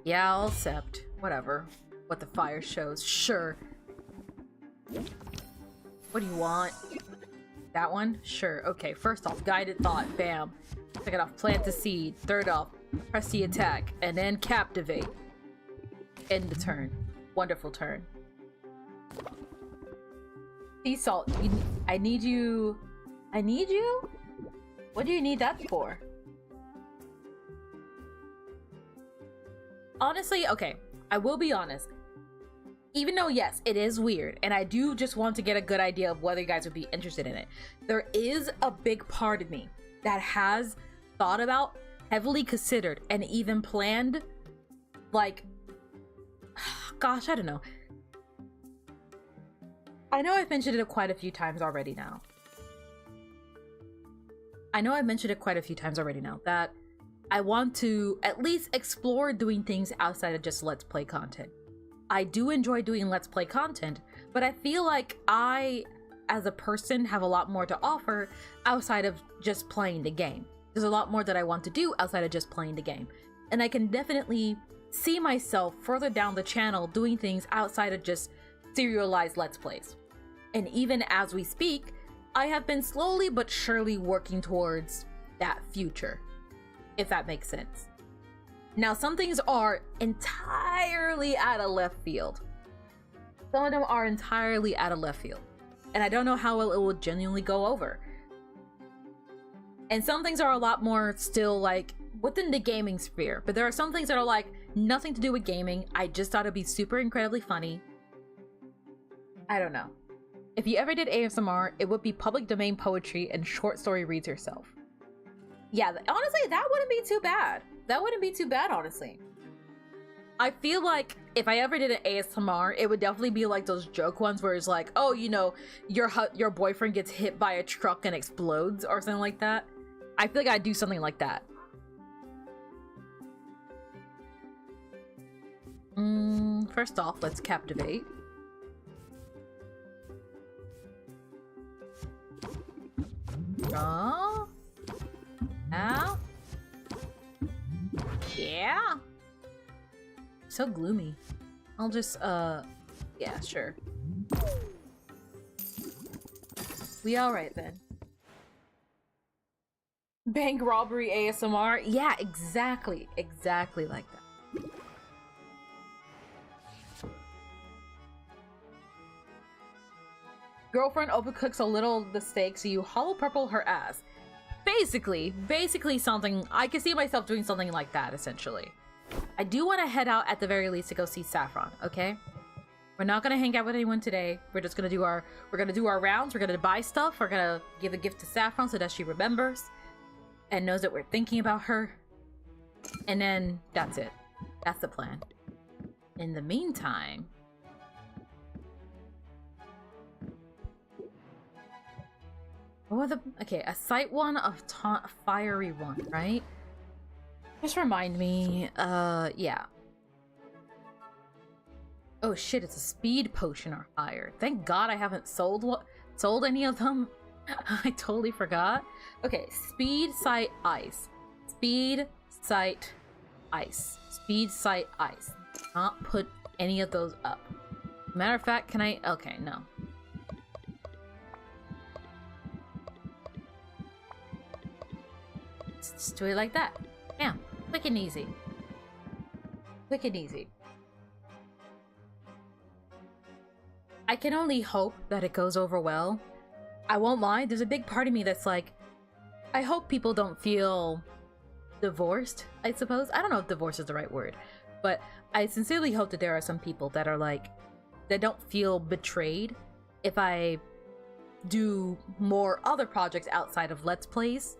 Yeah, I'll accept. Whatever. What the fire shows. Sure. What do you want? That one? Sure. Okay, first off, guided thought. Bam. Second off, plant the seed. Third off, press the attack. And then captivate. End the turn. Wonderful turn. Sea salt. I need you. I need you? What do you need that for? Honestly, okay. I will be honest. Even though, yes, it is weird, and I do just want to get a good idea of whether you guys would be interested in it, there is a big part of me that has thought about, heavily considered, and even planned, like, gosh, I don't know. I know I've mentioned it quite a few times already now. That I want to at least explore doing things outside of just Let's Play content. I do enjoy doing Let's Play content, but I feel like I, as a person, have a lot more to offer outside of just playing the game. There's a lot more that I want to do outside of just playing the game. And I can definitely see myself further down the channel doing things outside of just serialized Let's Plays. And even as we speak, I have been slowly but surely working towards that future, if that makes sense. Now, some things are entirely out of left field. Some of them are entirely out of left field. And I don't know how well it will genuinely go over. And some things are a lot more still like within the gaming sphere. But there are some things that are like nothing to do with gaming. I just thought it'd be super incredibly funny. I don't know. If you ever did ASMR, it would be public domain poetry and short story reads yourself. Yeah, honestly, that wouldn't be too bad. That wouldn't be too bad, honestly. I feel like if I ever did an ASMR, it would definitely be like those joke ones where it's like, oh, you know, your boyfriend gets hit by a truck and explodes or something like that. I feel like I'd do something like that. First off, let's captivate. Oh. Now. Yeah. So gloomy. I'll just, yeah, sure. We alright then. Bank robbery ASMR? Yeah, exactly. Exactly like that. Girlfriend overcooks a little the steak, so you hollow purple her ass. Basically something, I can see myself doing something like that, essentially. I do want to head out at the very least to go see Saffron, okay? We're not gonna hang out with anyone today. We're just gonna do our rounds. We're gonna buy stuff. We're gonna give a gift to Saffron so that she remembers and knows that we're thinking about her. And then that's it. That's the plan. In the meantime, what were the a sight one, a fiery one, right? Just remind me. Yeah. Oh shit, it's a speed potion or higher. Thank God I haven't sold any of them. I totally forgot. Okay, speed, sight, ice. Speed, sight, ice. Speed, sight, ice. Not put any of those up. Matter of fact, can I? Okay, no. Let's just do it like that. Bam. Quick and easy. Quick and easy. I can only hope that it goes over well. I won't lie, there's a big part of me that's like, I hope people don't feel divorced, I suppose. I don't know if divorce is the right word, but I sincerely hope that there are some people that are like, that don't feel betrayed if I do more other projects outside of Let's Plays.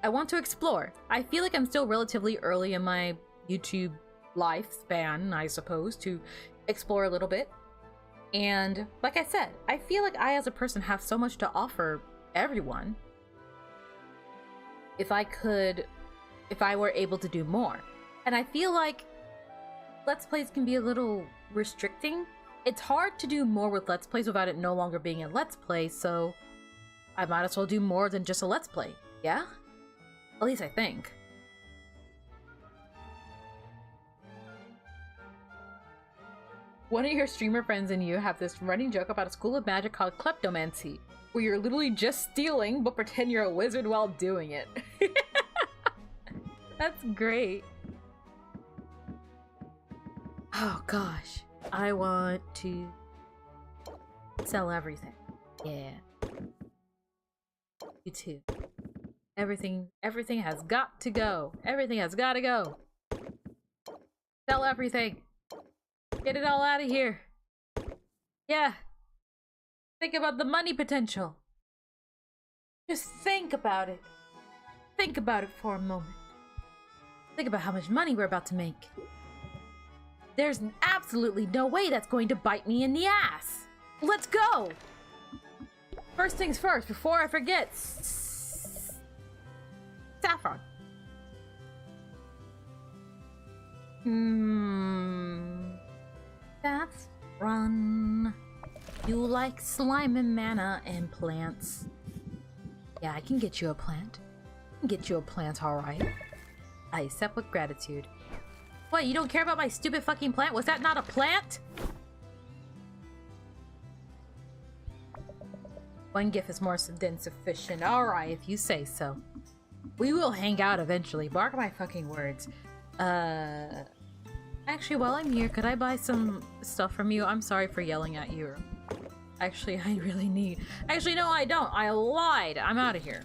I want to explore. I feel like I'm still relatively early in my YouTube lifespan, I suppose, to explore a little bit. And like I said, I feel like I as a person have so much to offer everyone. If I were able to do more. And I feel like Let's Plays can be a little restricting. It's hard to do more with Let's Plays without it no longer being a Let's Play, so I might as well do more than just a Let's Play, yeah? At least I think. One of your streamer friends and you have this running joke about a school of magic called kleptomancy, where you're literally just stealing but pretend you're a wizard while doing it. That's great. Oh gosh, I want to sell everything. Yeah. You too. Everything has got to go. Everything has got to go. Sell everything. Get it all out of here. Yeah. Think about the money potential. Just think about it. Think about it for a moment. Think about how much money we're about to make. There's absolutely no way that's going to bite me in the ass. Let's go. First things first, before I forget. Saffron. Saffron. You like slime and mana and plants. Yeah, I can get you a plant. I can get you a plant, alright. I accept with gratitude. What, you don't care about my stupid fucking plant? Was that not a plant? One gift is more than sufficient. Alright, if you say so. We will hang out eventually. Mark my fucking words. Actually, while I'm here, could I buy some stuff from you? I'm sorry for yelling at you. Actually, I really need... Actually, no, I don't. I lied. I'm out of here.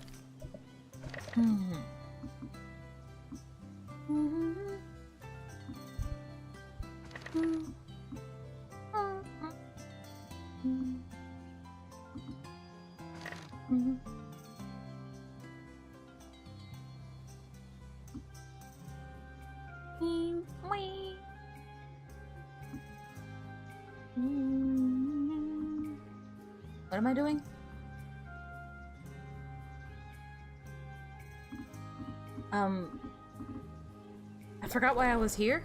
What am I doing? I forgot why I was here.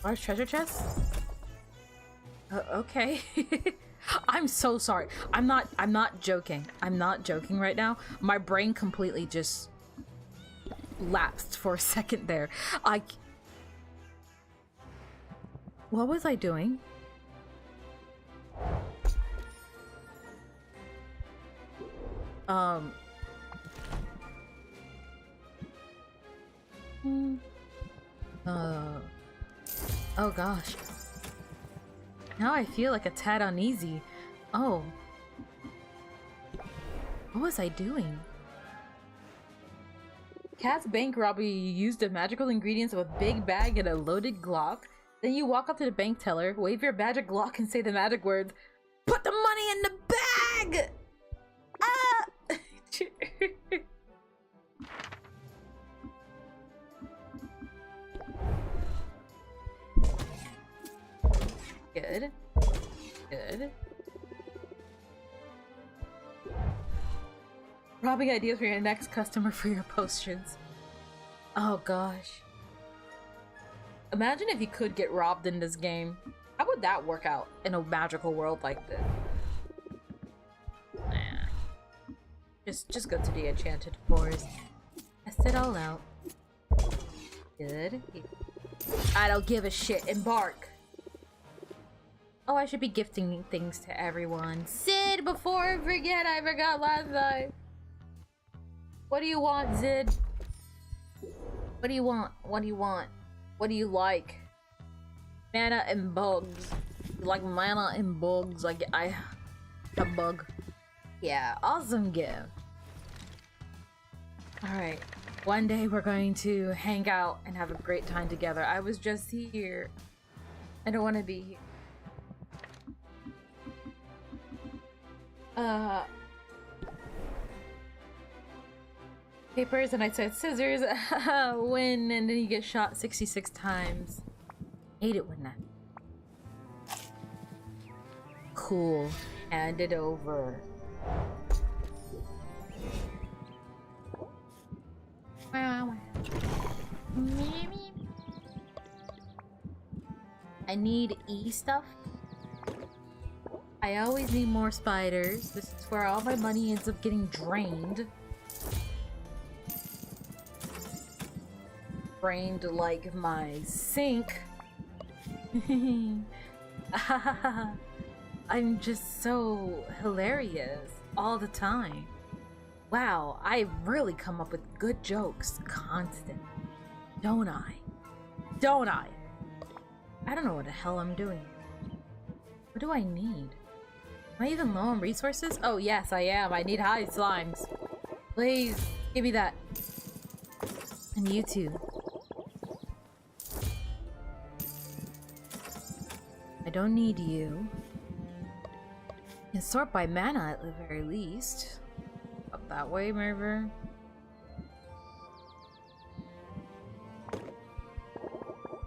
Large treasure chest? Okay. I'm so sorry. I'm not joking. I'm not joking right now. My brain completely just lapsed for a second there. What was I doing? Oh gosh. Now I feel like a tad uneasy. Oh. What was I doing? cat's bank robbery, you use the magical ingredients of a big bag and a loaded Glock. Then you walk up to the bank teller, wave your magic Glock, and say the magic words, "Put the money in the bag!" Ah! Good. Good. Robbing ideas for your next customer for your potions. Oh gosh. Imagine if you could get robbed in this game. How would that work out in a magical world like this? Nah. Just go to the enchanted forest. Test it all out. Good. I don't give a shit. Embark. Oh, I should be gifting things to everyone. Sid, before I forgot last night. What do you want, Zid? What do you want? What do you want? What do you like? Mana and bugs. You like mana and bugs? Like a bug. Yeah, awesome gift. Alright. One day we're going to hang out and have a great time together. I was just here. I don't want to be here. Papers, and I said scissors. Win, and then you get shot 66 times. Hate it when that. Cool. Hand it over. I need E stuff. I always need more spiders. This is where all my money ends up getting drained. Drained like my sink. I'm just so hilarious all the time. Wow, I really come up with good jokes constantly. Don't I? Don't I? I don't know what the hell I'm doing. What do I need? Am I even low on resources? Oh yes, I am. I need high slimes. Please, give me that. And you too. I don't need you. You can sort by mana at the very least. Up that way, maybe.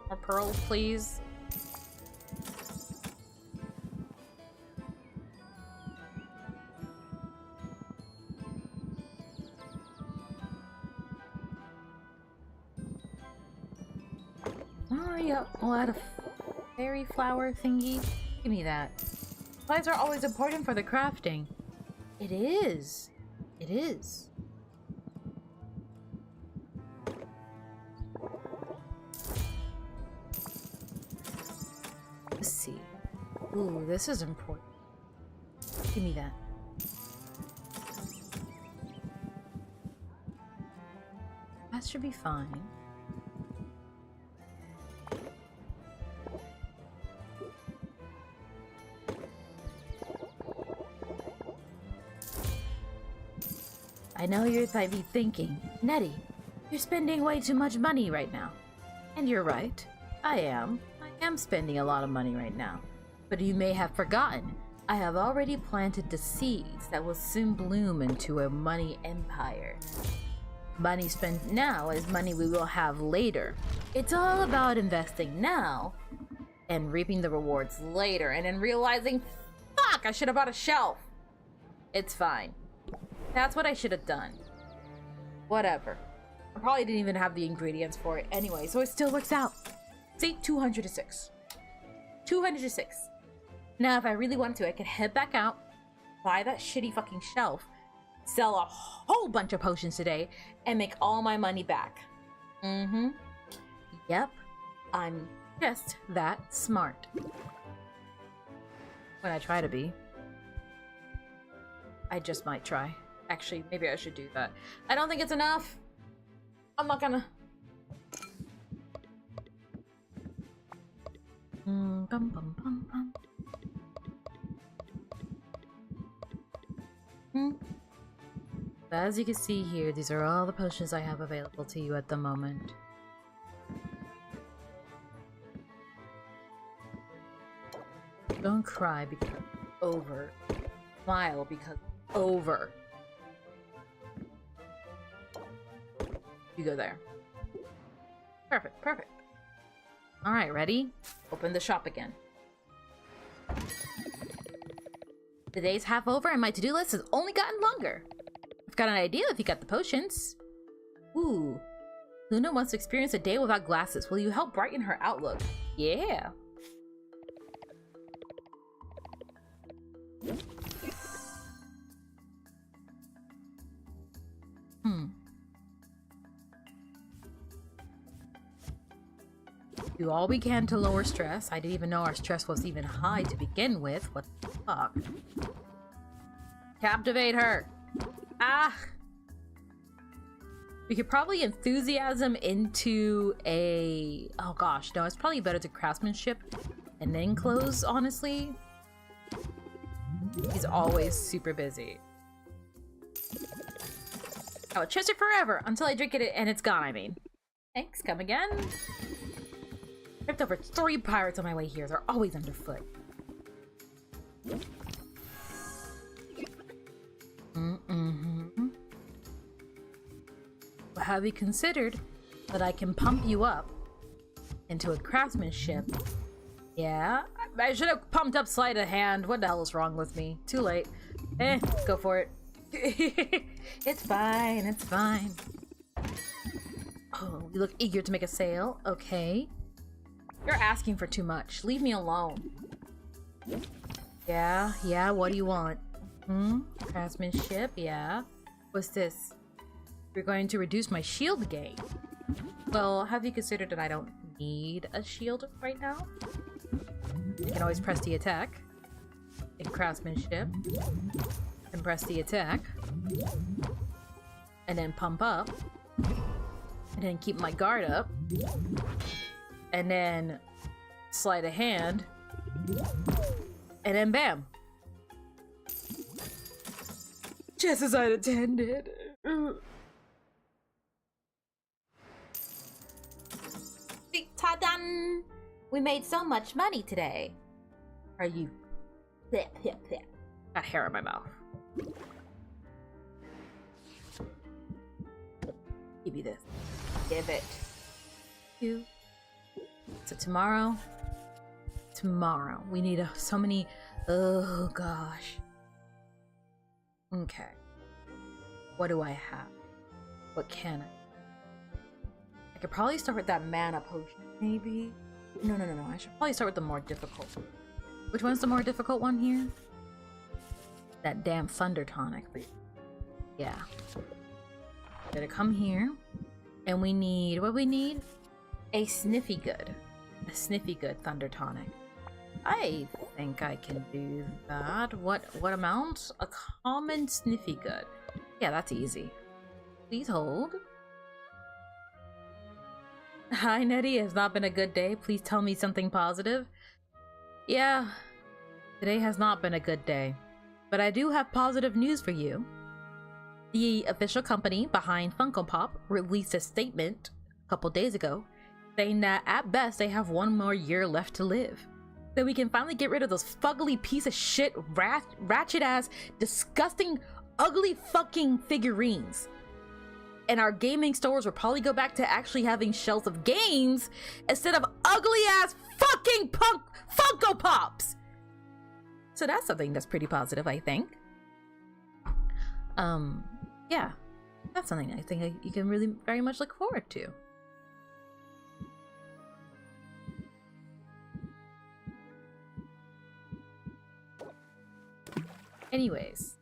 More pearls, please. Oh, yeah. We'll add a fairy flower thingy. Give me that. Supplies are always important for the crafting. It is. It is. Let's see. Ooh, this is important. Give me that. That should be fine. I know you might be thinking, Netty, you're spending way too much money right now. And you're right. I am spending a lot of money right now. But you may have forgotten, I have already planted the seeds that will soon bloom into a money empire. Money spent now is money we will have later. It's all about investing now and reaping the rewards later, and then realizing, fuck, I should have bought a shelf. It's fine. That's what I should have done. Whatever. I probably didn't even have the ingredients for it anyway, so it still works out. See, 200 to 6. 200 to 6. Now, if I really wanted to, I could head back out, buy that shitty fucking shelf, sell a whole bunch of potions today, and make all my money back. Mm-hmm. Yep. I'm just that smart. When I try to be. I just might try. Actually, maybe I should do that. I don't think it's enough. I'm not gonna... Bum, bum, bum, bum. As you can see here, these are all the potions I have available to you at the moment. Don't cry because over. Smile because over. You go there. Perfect, perfect. Alright, ready? Open the shop again. The day's half over and my to-do list has only gotten longer. I've got an idea if you got the potions. Ooh. Luna wants to experience a day without glasses. Will you help brighten her outlook? Yeah. Do all we can to lower stress. I didn't even know our stress was even high to begin with. What the fuck? Captivate her! Ah! We could probably enthusiasm into a... Oh gosh, no, it's probably better to craftsmanship and then clothes, honestly. He's always super busy. I would trust it forever until I drink it and it's gone, I mean. Thanks, come again. Tripped over 3 pirates on my way here. They're always underfoot. But have you considered that I can pump you up into a craftsmanship? Yeah? I should have pumped up sleight of hand. What the hell is wrong with me? Too late. Go for it. It's fine, it's fine. Oh, you look eager to make a sale. Okay. You're asking for too much. Leave me alone. Yeah, what do you want? Craftsmanship, yeah. What's this? You're going to reduce my shield gain. Well, have you considered that I don't need a shield right now? You can always press the attack. In craftsmanship. And press the attack. And then pump up. And then keep my guard up. And then sleight of hand. And then bam. Just as I'd intended. Ta-da! We made so much money today. Are you... Got hair in my mouth. Give you this. Give it. You. So tomorrow, we need so many. Oh gosh. Okay. What do I have? What can I could probably start with that mana potion, maybe. No. I should probably start with the more difficult. Which one's the more difficult one here? That damn thunder tonic. Yeah. Gotta come here, and we need what we need. A sniffy good thunder tonic. I think I can do that. What amount? A common sniffy good. Yeah, that's easy. Please hold. Hi, Netty. It has not been a good day. Please tell me something positive. Yeah, today has not been a good day. But I do have positive news for you. The official company behind Funko Pop released a statement a couple days ago saying that at best they have 1 more year left to live. That we can finally get rid of those fugly piece of shit, ratchet ass, disgusting, ugly fucking figurines. And our gaming stores will probably go back to actually having shelves of games instead of ugly ass fucking Funko Pops. So that's something that's pretty positive, I think. Yeah, that's something I think you can really very much look forward to. Anyways.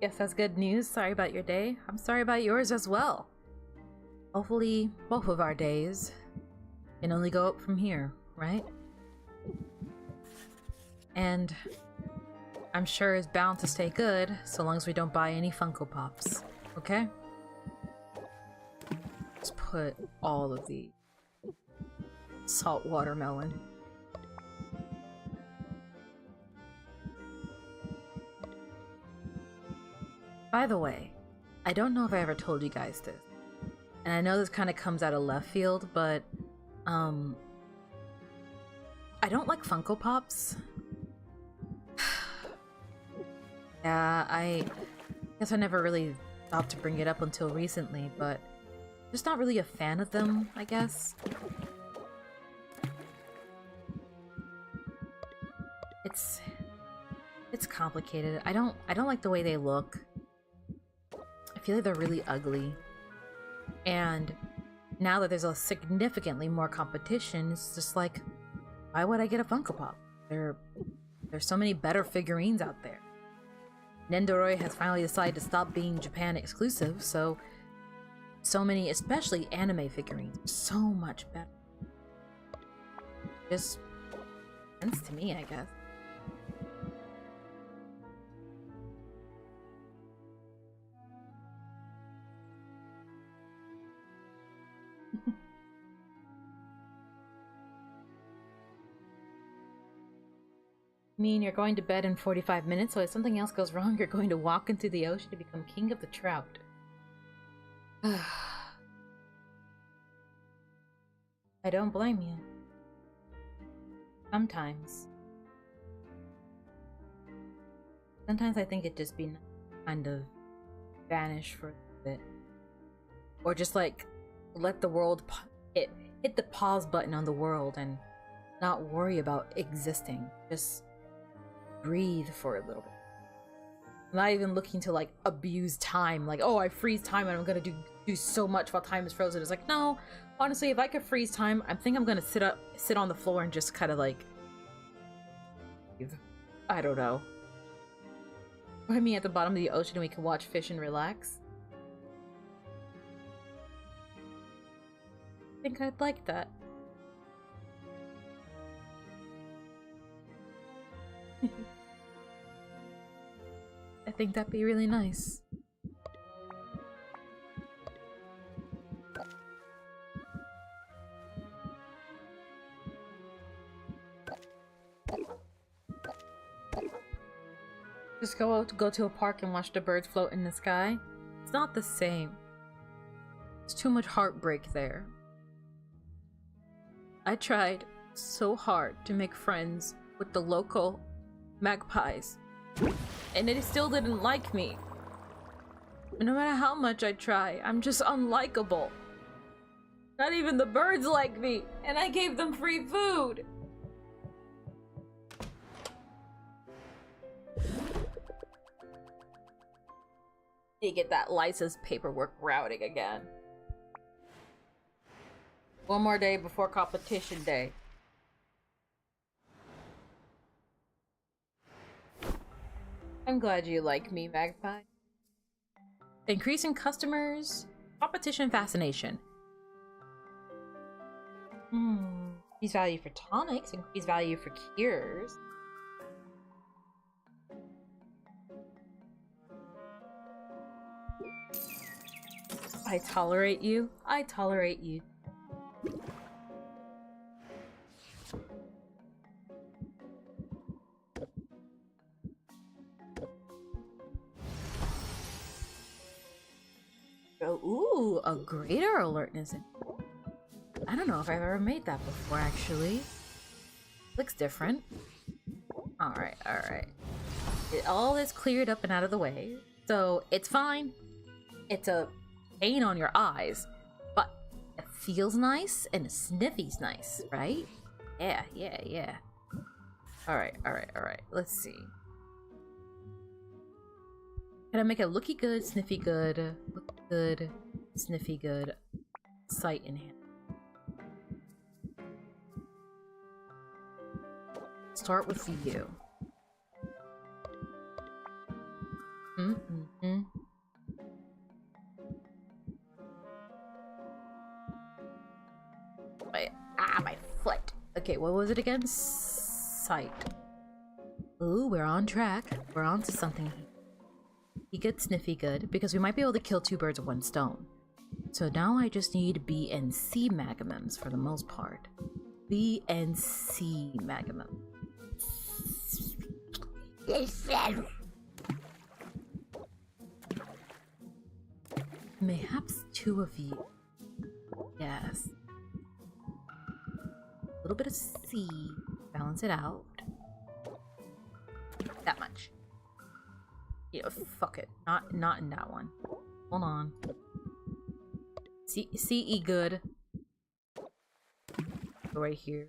Guess that's good news. Sorry about your day. I'm sorry about yours as well. Hopefully, both of our days can only go up from here, right? And I'm sure it's bound to stay good so long as we don't buy any Funko Pops, okay? Let's put all of the salt watermelon. By the way, I don't know if I ever told you guys this, and I know this kind of comes out of left field, but I don't like Funko Pops. Yeah, I guess I never really thought to bring it up until recently, but just not really a fan of them, I guess. It's complicated. I don't like the way they look. I feel like they're really ugly. And now that there's a significantly more competition, it's just like, why would I get a Funko Pop? There's so many better figurines out there. Nendoroid has finally decided to stop being Japan exclusive, so many, especially anime figurines, are so much better. Just sense to me, I guess. Mean you're going to bed in 45 minutes, so if something else goes wrong, you're going to walk into the ocean to become king of the trout. I don't blame you. Sometimes I think it'd just be nice to kind of vanish for a bit. Or just like, let the world hit the pause button on the world and not worry about existing. Just breathe for a little bit. I'm not even looking to like abuse time, like, oh, I freeze time and I'm gonna do so much while time is frozen. It's like, no, honestly, if I could freeze time, I think I'm gonna sit on the floor and just kind of like, I don't know. Put me at the bottom of the ocean and we can watch fish and relax. I think I'd like that. I think that'd be really nice. Just go to a park and watch the birds float in the sky. It's not the same. It's too much heartbreak there. I tried so hard to make friends with the local magpies, and they still didn't like me. No matter how much I try, I'm just unlikable. Not even the birds like me, and I gave them free food. You get that license paperwork routing again. One more day before competition day. I'm glad you like me, Magpie. Increasing customers, competition fascination. Increase value for tonics, increase value for cures. I tolerate you. I tolerate you. Ooh, a greater alertness. I don't know if I've ever made that before, actually. Looks different. Alright, alright. All is cleared up and out of the way, so it's fine. It's a pain on your eyes, but it feels nice and sniffy's nice, right? Yeah, yeah, yeah. Alright, alright, alright. Let's see. Can I make a looky good, sniffy good, look good, sniffy good, sight enhanced? Start with you. Wait, my foot. Okay, what was it again? Sight. Ooh, we're on track. We're on to something. Be good, sniffy good, because we might be able to kill two birds with one stone. So now I just need B and C Magamims for the most part. B and C Magamim. mayhaps 2 of you. Yes. A little bit of C. Balance it out. That much. Yeah, fuck it. Not in that one. Hold on. CE good. Go right here.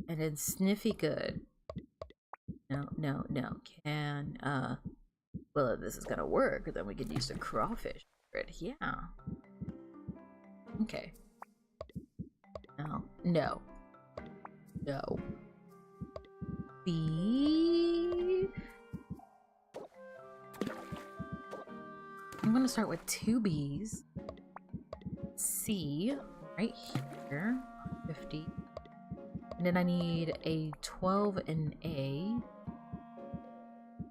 And then Sniffy good. No. Can, well, if this is gonna work, then we could use the crawfish. Yeah. Okay. No. B. I'm gonna start with 2 B's. C, right here. 50. And then I need a 12 and A.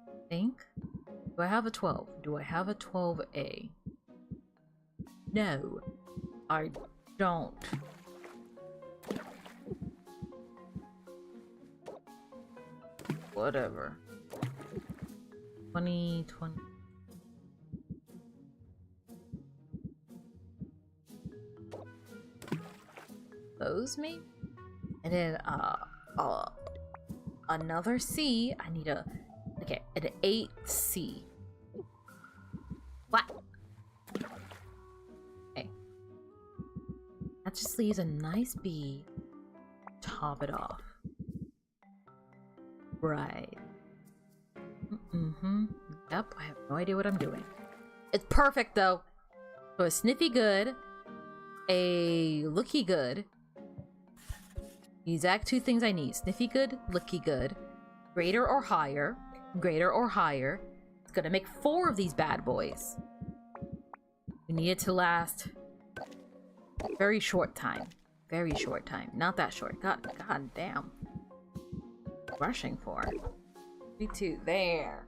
I think. Do I have a 12? Do I have a 12A? No, I don't. Whatever. 20. Those maybe? And then another C. I need an 8C. What? Okay. That just leaves a nice B. Top it off. Right. Yep, I have no idea what I'm doing. It's perfect though. So a sniffy good, a looky good. The exact 2 things I need. Sniffy good, looky good. Greater or higher. Greater or higher. It's gonna make 4 of these bad boys. We need it to last a very short time. Very short time. Not that short. God damn. Rushing for it. 3, 2, there.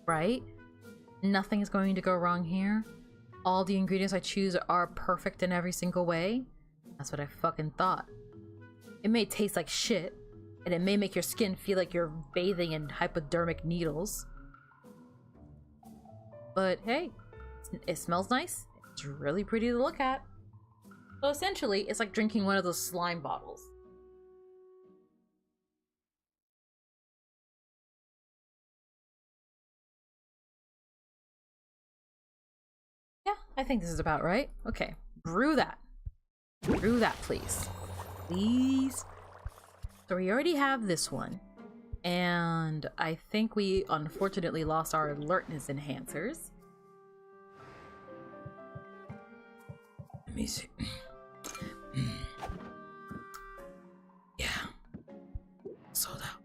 Right? Nothing is going to go wrong here. All the ingredients I choose are perfect in every single way. That's what I fucking thought. It may taste like shit, and it may make your skin feel like you're bathing in hypodermic needles. But hey, it smells nice. It's really pretty to look at. So essentially, it's like drinking one of those slime bottles. Yeah, I think this is about right. Okay, brew that. Brew that, please. Please. So we already have this one. And I think we unfortunately lost our alertness enhancers. Let me see. Yeah. Sold out.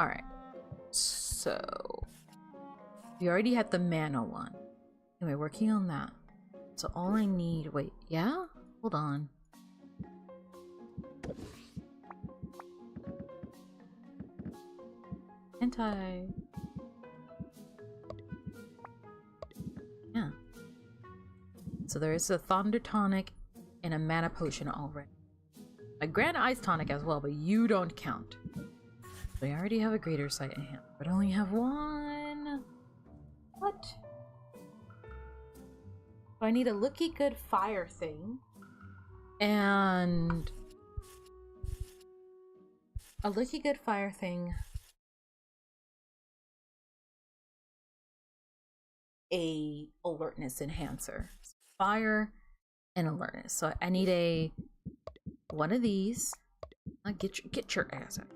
Alright. So we already had the mana one. Anyway, working on that. So all I need, wait, yeah? Hold on. Anti. Yeah. So there is a Thunder Tonic and a Mana Potion already. A Grand Ice Tonic as well, but you don't count. So I already have a Greater Sight in hand, but I only have 1. What? So I need a looky good fire thing. And a looky good fire thing. A alertness enhancer. Fire and alertness. So I need one of these. Get your ass out.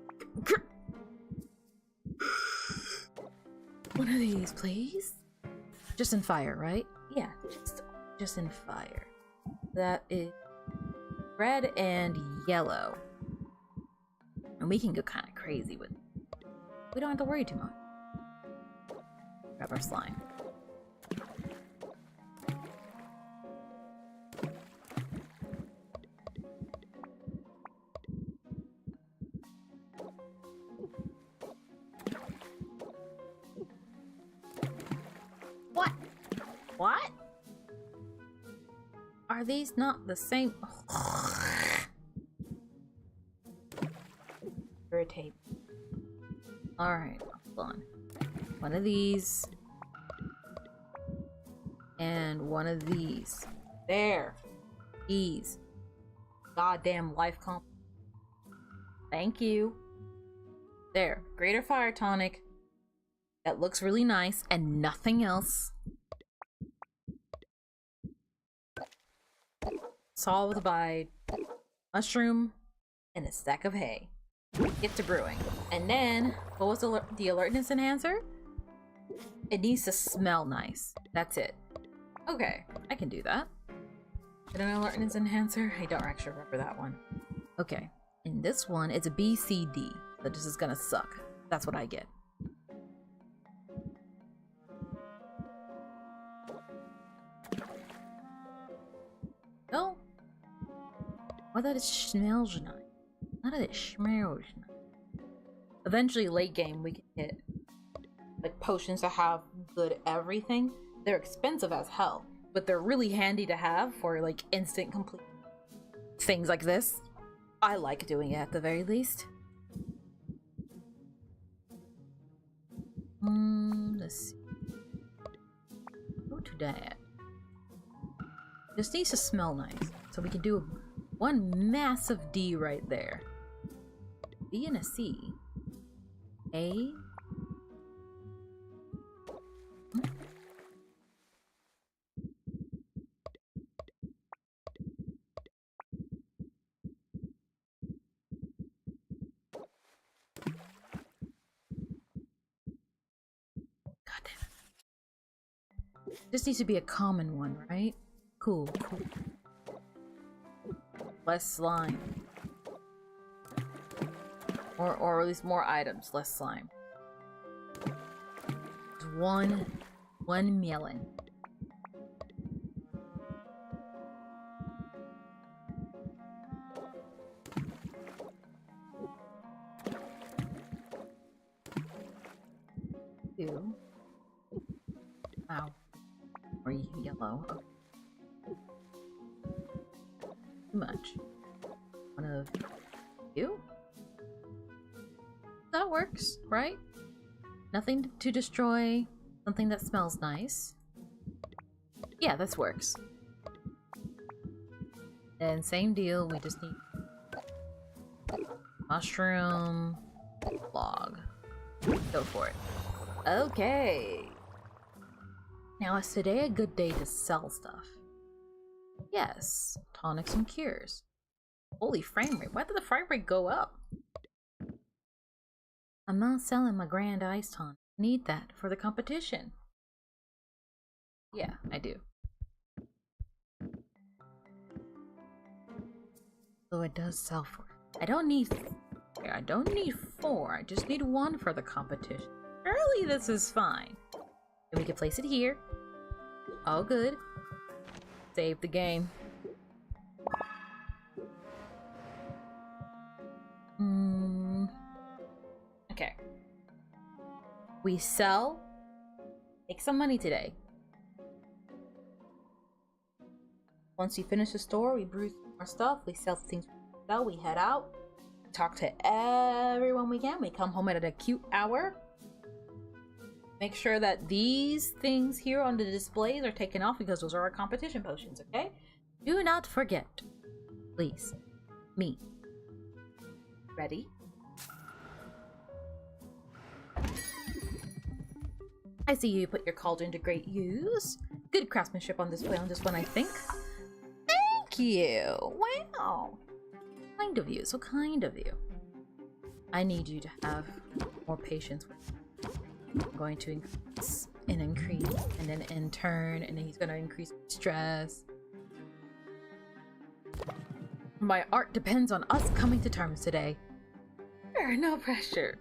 One of these, please. Just in fire, right? Yeah, just in fire. That is red and yellow. And we can go kind of crazy with it. We don't have to worry too much. Grab our slime. What? Are these not the same? Irritate. Alright, on. One of these. And one of these. There. Ease. Goddamn life comp. Thank you. There. Greater fire tonic. That looks really nice and nothing else. Solved by mushroom and a stack of hay. Get to brewing. And then, what was the alertness enhancer? It needs to smell nice. That's it. Okay, I can do that. Is it an alertness enhancer? I don't actually remember that one. Okay, in this one, it's a BCD. So this is gonna suck. That's what I get. No. What that it smells nice. Not that it smells nice. Eventually, late game, we can get like potions that have good everything. They're expensive as hell, but they're really handy to have for like instant complete things like this. I like doing it at the very least. Let's see. Go to that. This needs to smell nice, so we can do one massive D right there. B and a C. A. This needs to be a common one, right? Cool, cool. Less slime. Or at least more items, less slime. One melon. Two. Wow. Or yellow. Okay. Too much. One of you? That works, right? Nothing to destroy. Something that smells nice. Yeah, this works. And same deal, we just need mushroom log. Go for it. Okay. Now, is today a good day to sell stuff? Yes. Tonics and cures. Holy frame rate. Why did the frame rate go up? I'm not selling my grand ice tonic. I need that for the competition. Yeah, I do. So it does sell for. I don't need 4. I just need 1 for the competition. Surely this is fine. And we can place it here. All good. Save the game. Okay. We sell. Make some money today. Once we finish the store, we brew our stuff. We sell things we sell. We head out. Talk to everyone we can. We come home at a cute hour. Make sure that these things here on the displays are taken off because those are our competition potions, okay? Do not forget. Please. Me. Ready? I see you put your cauldron to great use. Good craftsmanship on display on this one, I think. Thank you! Wow! Kind of you, so kind of you. I need you to have more patience with me. I'm going to increase and increase, and then in turn, and then he's going to increase stress. My art depends on us coming to terms today. Sure, no pressure.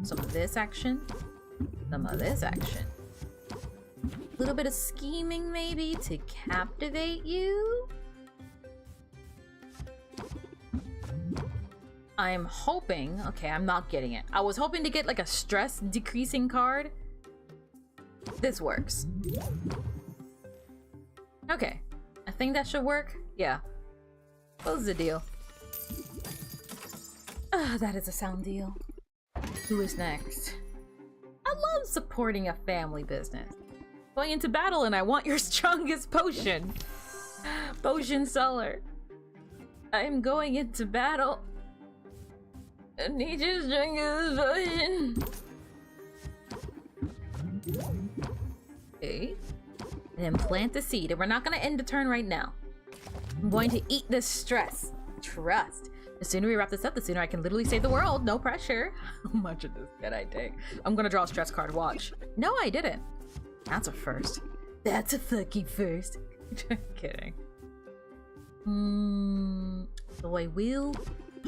Some of this action, some of this action. A little bit of scheming maybe to captivate you. I'm hoping, okay, I'm not getting it. I was hoping to get like a stress decreasing card. This works. Okay, I think that should work. Yeah. Close the deal. That is a sound deal. Who is next? I love supporting a family business. Going into battle and I want your strongest potion. Potion seller. I am going into battle. I need your strongest potion. Okay. And then plant the seed. And we're not gonna end the turn right now. I'm going to eat this stress. Trust. The sooner we wrap this up, the sooner I can literally save the world. No pressure. How much of this can I take? I'm gonna draw a stress card. Watch. No, I didn't. That's a first. That's a fucking first. Kidding. So I will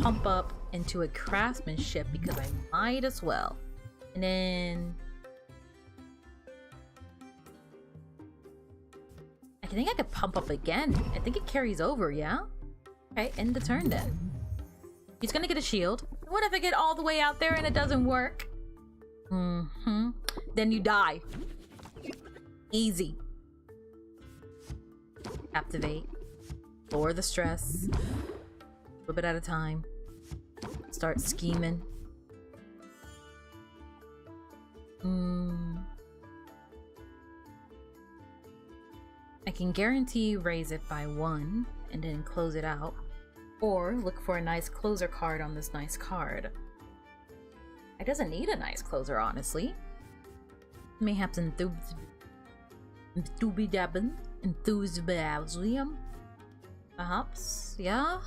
pump up into a craftsmanship because I might as well. And then I think I could pump up again. I think it carries over, yeah? Okay, end the turn then. He's gonna get a shield. What if I get all the way out there and it doesn't work? Then you die. Easy. Activate. Lower the stress. A little bit at a time. Start scheming. I can guarantee raise it by 1 and then close it out. Or look for a nice closer card on this nice card. It doesn't need a nice closer, honestly. Mayhaps enthusiasm. Perhaps, yeah?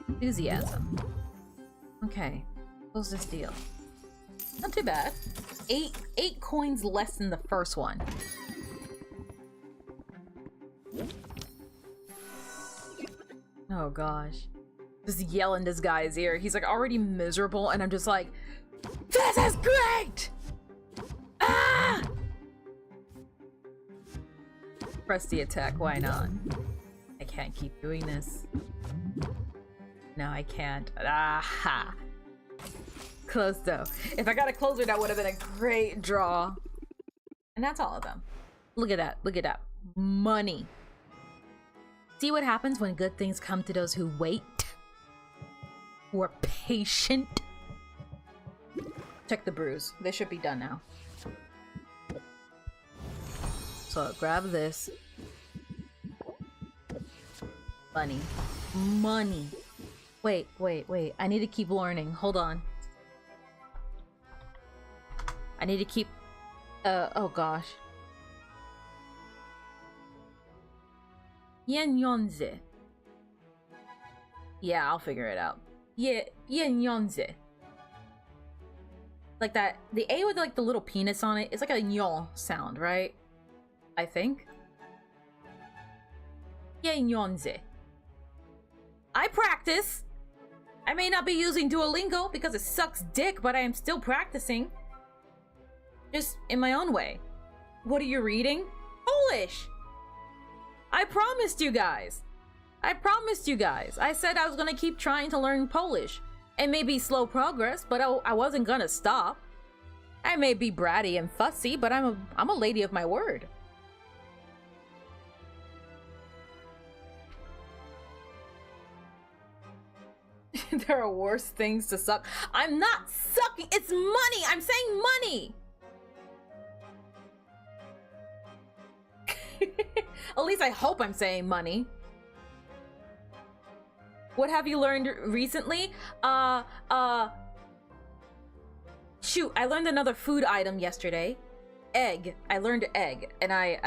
Enthusiasm. Okay, close this deal. Not too bad. 8 coins less than the first one. Oh gosh. Just yell in this guy's ear. He's like already miserable and I'm just like, this is great! Ah! Press the attack, why not? I can't keep doing this. No, I can't. Aha! Close though. If I got a closer, that would have been a great draw. And that's all of them. Look at that. Look at that. Money. See what happens when good things come to those who wait? Who are patient? Check the brews. They should be done now. So grab this. Money. Money. Wait. I need to keep learning. Hold on. I need to keep... oh gosh. Yenyonze. Yeah, I'll figure it out. Yenyonze. Like that, the A with like the little penis on it, it's like a nyon sound, right? I think. Yenyonze. I practice. I may not be using Duolingo because it sucks dick, but I am still practicing. Just in my own way. What are you reading? Polish! I promised you guys. I promised you guys. I said I was gonna keep trying to learn Polish. It may be slow progress, but I wasn't gonna stop. I may be bratty and fussy, but I'm a lady of my word. There are worse things to suck. I'm not sucking. It's money. I'm saying money. At least I hope I'm saying money. What have you learned recently? Shoot, I learned another food item yesterday. Egg. I learned egg, and I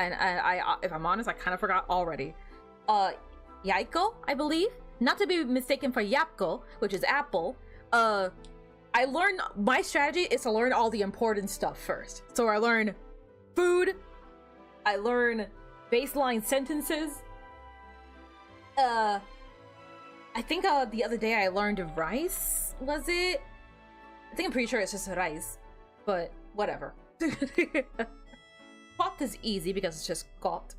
if I'm honest, I kind of forgot already. Yaiko, I believe, not to be mistaken for yapko, which is apple. I learned my strategy is to learn all the important stuff first. So I learn food. I learn baseline sentences. I think the other day I learned rice, was it? I think I'm pretty sure it's just rice, but whatever. Kot is easy because it's just kot.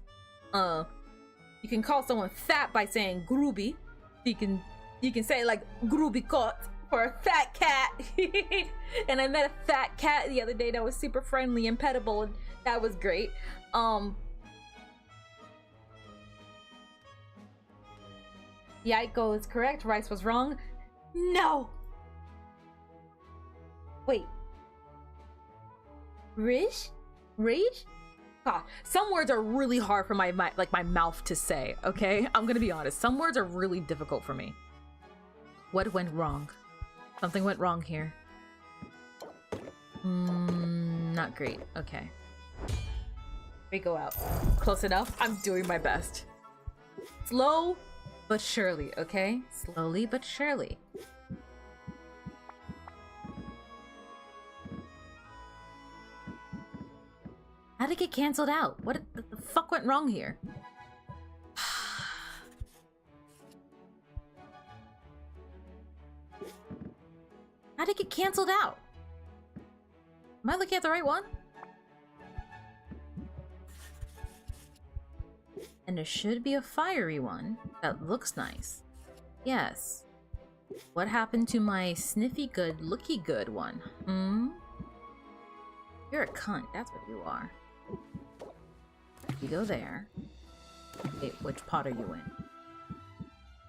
You can call someone fat by saying gruby. You can say like gruby kot for a fat cat. And I met a fat cat the other day that was super friendly and pettable, and that was great. Yaiko is correct. Rice was wrong. No! Wait. Rish? Rish? God, some words are really hard for my mouth to say, okay? I'm gonna be honest. Some words are really difficult for me. What went wrong? Something went wrong here. Not great. Okay. We go out. Close enough? I'm doing my best. Slow but surely, okay? Slowly but surely. How did it get canceled out? What the fuck went wrong here? How did it get canceled out? Am I looking at the right one? And there should be a fiery one that looks nice. Yes. What happened to my sniffy good, looky good one? You're a cunt, that's what you are. You go there. Wait, which pot are you in?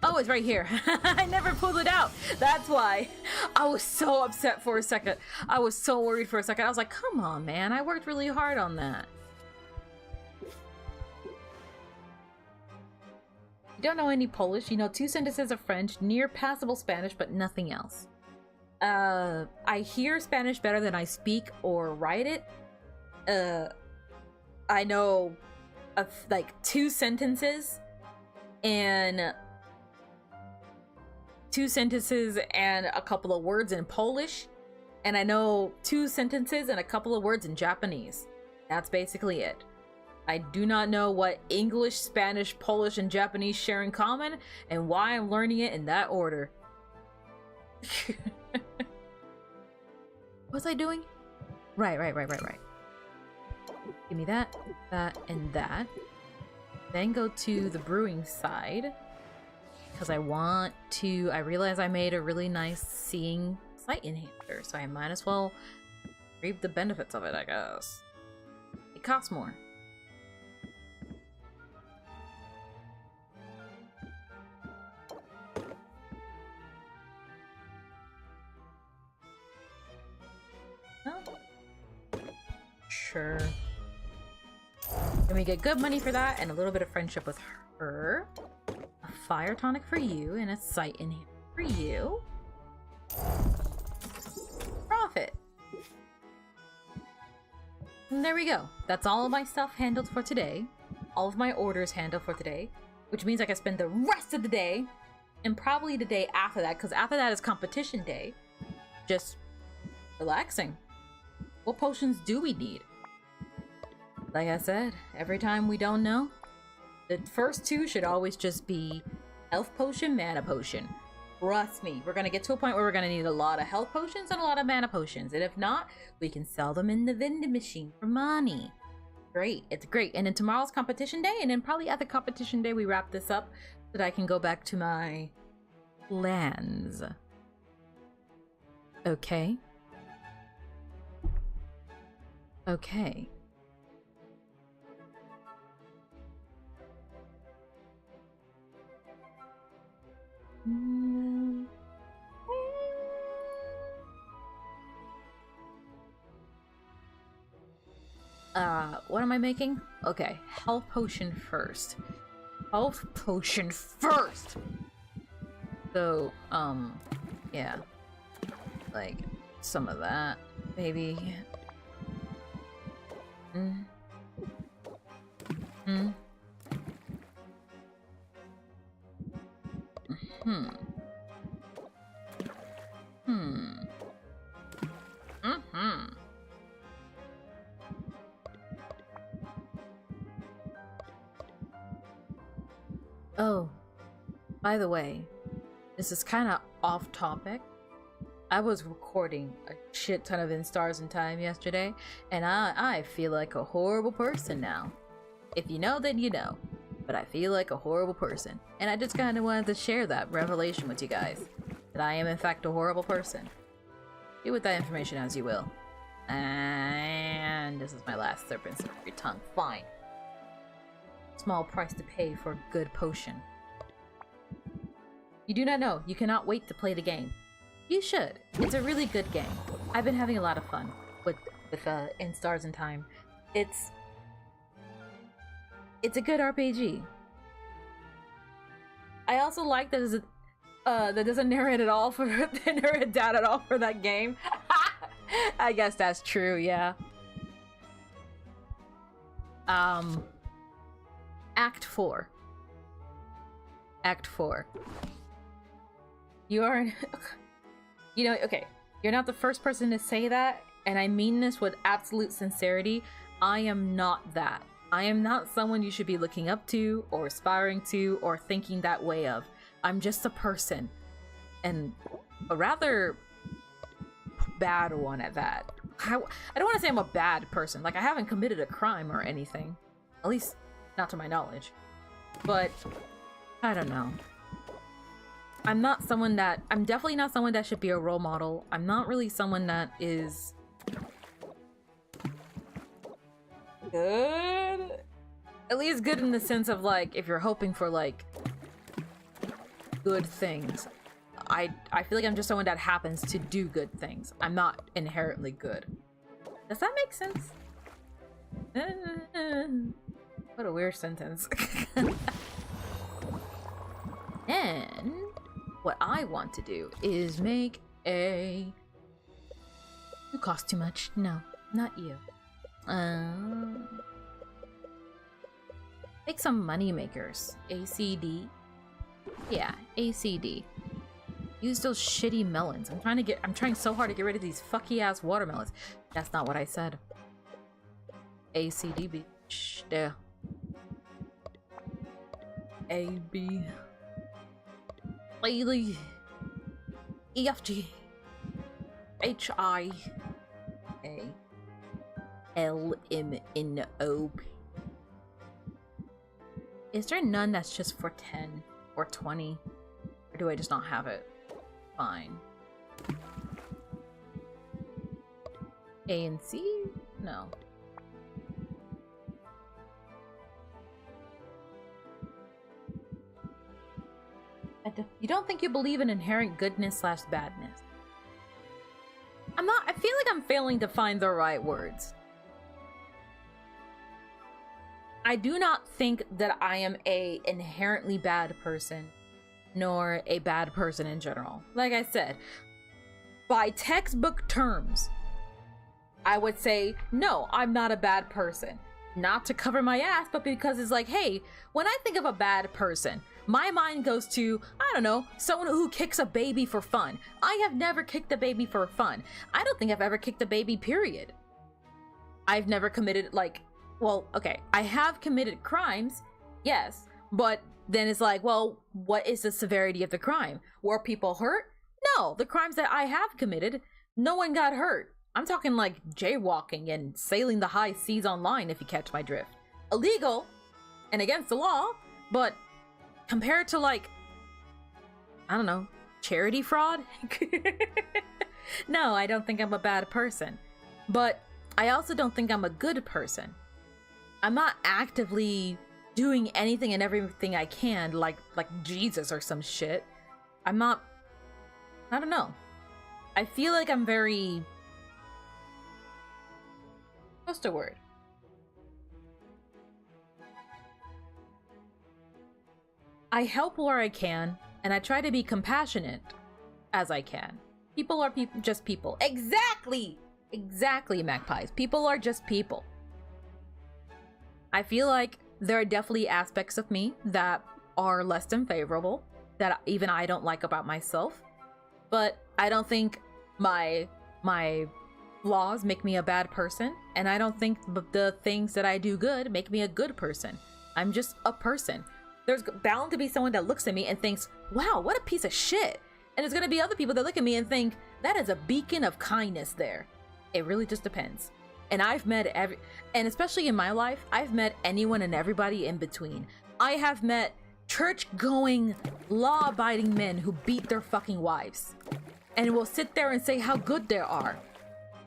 Oh, it's right here. I never pulled it out. That's why. I was so upset for a second. I was so worried for a second. I was like, come on, man. I worked really hard on that. You don't know any Polish. You know 2 sentences of French, near passable Spanish, but nothing else. I hear Spanish better than I speak or write it. I know like 2 sentences and 2 sentences and a couple of words in Polish, and I know 2 sentences and a couple of words in Japanese. That's basically it. I do not know what English, Spanish, Polish, and Japanese share in common, and why I'm learning it in that order. What was I doing? Right. Give me that, that, and that. Then go to the brewing side. Because I realize I made a really nice seeing sight enhancer, so I might as well reap the benefits of it, I guess. It costs more. Oh. Sure. And we get good money for that and a little bit of friendship with her. A fire tonic for you and a sight enhancer for you. Profit. And there we go. That's all of my stuff handled for today. All of my orders handled for today. Which means I can spend the rest of the day and probably the day after that, because after that is competition day, just relaxing. What potions do we need? Like I said, every time we don't know, the first 2 should always just be health potion, mana potion. Trust me, we're gonna get to a point where we're gonna need a lot of health potions and a lot of mana potions. And if not, we can sell them in the vending machine for money. Great, it's great. And then tomorrow's competition day, and then probably at the competition day we wrap this up so that I can go back to my plans. Okay. Okay. What am I making? Okay, health potion first. Health potion first! So, yeah. Like, some of that, maybe. Oh, by the way, this is kind of off topic. I was recording a shit ton of In Stars in Time yesterday, and I feel like a horrible person now. If you know, then you know. But I feel like a horrible person. And I just kind of wanted to share that revelation with you guys. That I am in fact a horrible person. Do with that information as you will. And this is my last serpent slip of your tongue. Fine. Small price to pay for a good potion. You do not know. You cannot wait to play the game. You should. It's a really good game. I've been having a lot of fun with In Stars and Time. It's a good RPG. I also like that that doesn't narrate at all for narrate down at all for that game. I guess that's true, yeah. Act 4. Act 4. You are, you know, okay, you're not the first person to say that, and I mean this with absolute sincerity. I am not that. I am not someone you should be looking up to, or aspiring to, or thinking that way of. I'm just a person, and a rather bad one at that. I don't want to say I'm a bad person. Like, I haven't committed a crime or anything. At least, not to my knowledge. But, I don't know. I'm definitely not someone that should be a role model. I'm not really someone that is good. At least good in the sense of, like, if you're hoping for, like, good things. I feel like I'm just someone that happens to do good things. I'm not inherently good. Does that make sense? What a weird sentence. And what I want to do is make a... You cost too much. No, not you. Make some money makers. ACD. Yeah, ACD. Use those shitty melons. I'm trying so hard to get rid of these fucky ass watermelons. That's not what I said. ACDB. Shh, there. AB. Lately. EFG. HI. A. LMNOP. Is there none that's just for 10 or 20? Or do I just not have it? Fine. A and C? No. You don't think you believe in inherent goodness / badness? I feel like I'm failing to find the right words. I do not think that I am a inherently bad person, nor a bad person in general. Like I said, by textbook terms, I would say, no, I'm not a bad person. Not to cover my ass, but because it's like, hey, when I think of a bad person, my mind goes to, I don't know, someone who kicks a baby for fun. I have never kicked a baby for fun. I don't think I've ever kicked a baby, period. I've never committed, like, well, okay, I have committed crimes, yes, but then it's like, well, what is the severity of the crime? Were people hurt? No, the crimes that I have committed, no one got hurt. I'm talking like jaywalking and sailing the high seas online, if you catch my drift. Illegal and against the law, but compared to, like, I don't know, charity fraud? No, I don't think I'm a bad person. But I also don't think I'm a good person. I'm not actively doing anything and everything I can, like Jesus or some shit. I'm not, I don't know. I feel like I'm very, what's the word? I help where I can, and I try to be compassionate as I can. People are just people. Exactly! Exactly, magpies. People are just people. I feel like there are definitely aspects of me that are less than favorable, that even I don't like about myself. But I don't think my flaws make me a bad person, and I don't think the things that I do good make me a good person. I'm just a person. There's bound to be someone that looks at me and thinks, wow, what a piece of shit. And there's gonna be other people that look at me and think, that is a beacon of kindness there. It really just depends. And I've met and especially in my life, I've met anyone and everybody in between. I have met church-going, law-abiding men who beat their fucking wives and will sit there and say how good they are.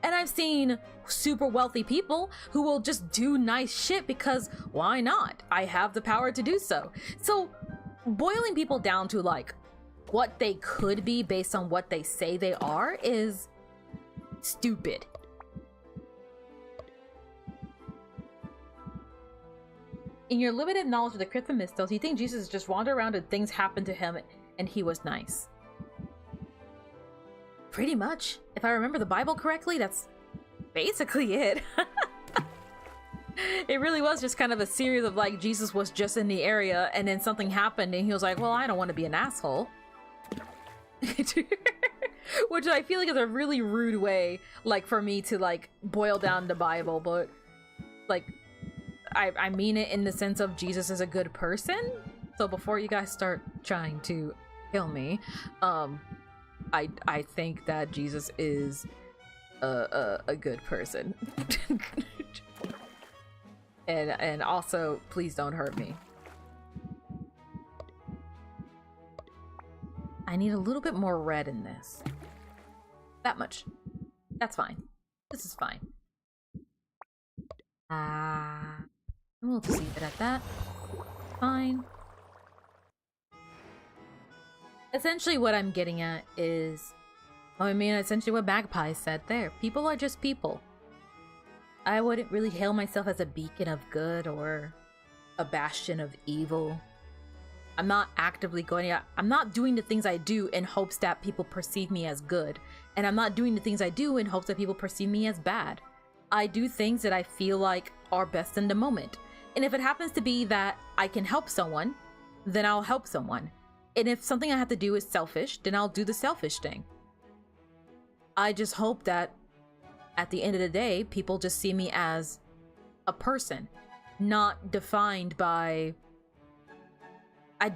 And I've seen super wealthy people who will just do nice shit because why not? I have the power to do so. So boiling people down to, like, what they could be based on what they say they are is stupid. In your limited knowledge of the Crypt and Mythos, you think Jesus just wandered around and things happened to him and he was nice? Pretty much. If I remember the Bible correctly, that's basically it. It really was just kind of a series of like, Jesus was just in the area and then something happened and he was like, well, I don't want to be an asshole. Which I feel like is a really rude way, like, for me to like boil down the Bible, but like, I mean it in the sense of Jesus is a good person. So before you guys start trying to kill me, I think that Jesus is a good person. and also, please don't hurt me. I need a little bit more red in this. That much. That's fine. This is fine. We'll just leave it at that. Fine. Essentially what I'm getting at is, I mean, essentially what Magpie said there. People are just people. I wouldn't really hail myself as a beacon of good or a bastion of evil. I'm not actively going out. I'm not doing the things I do in hopes that people perceive me as good. And I'm not doing the things I do in hopes that people perceive me as bad. I do things that I feel like are best in the moment. And if it happens to be that I can help someone, then I'll help someone. And if something I have to do is selfish, then I'll do the selfish thing. I just hope that at the end of the day, people just see me as a person, not defined by... I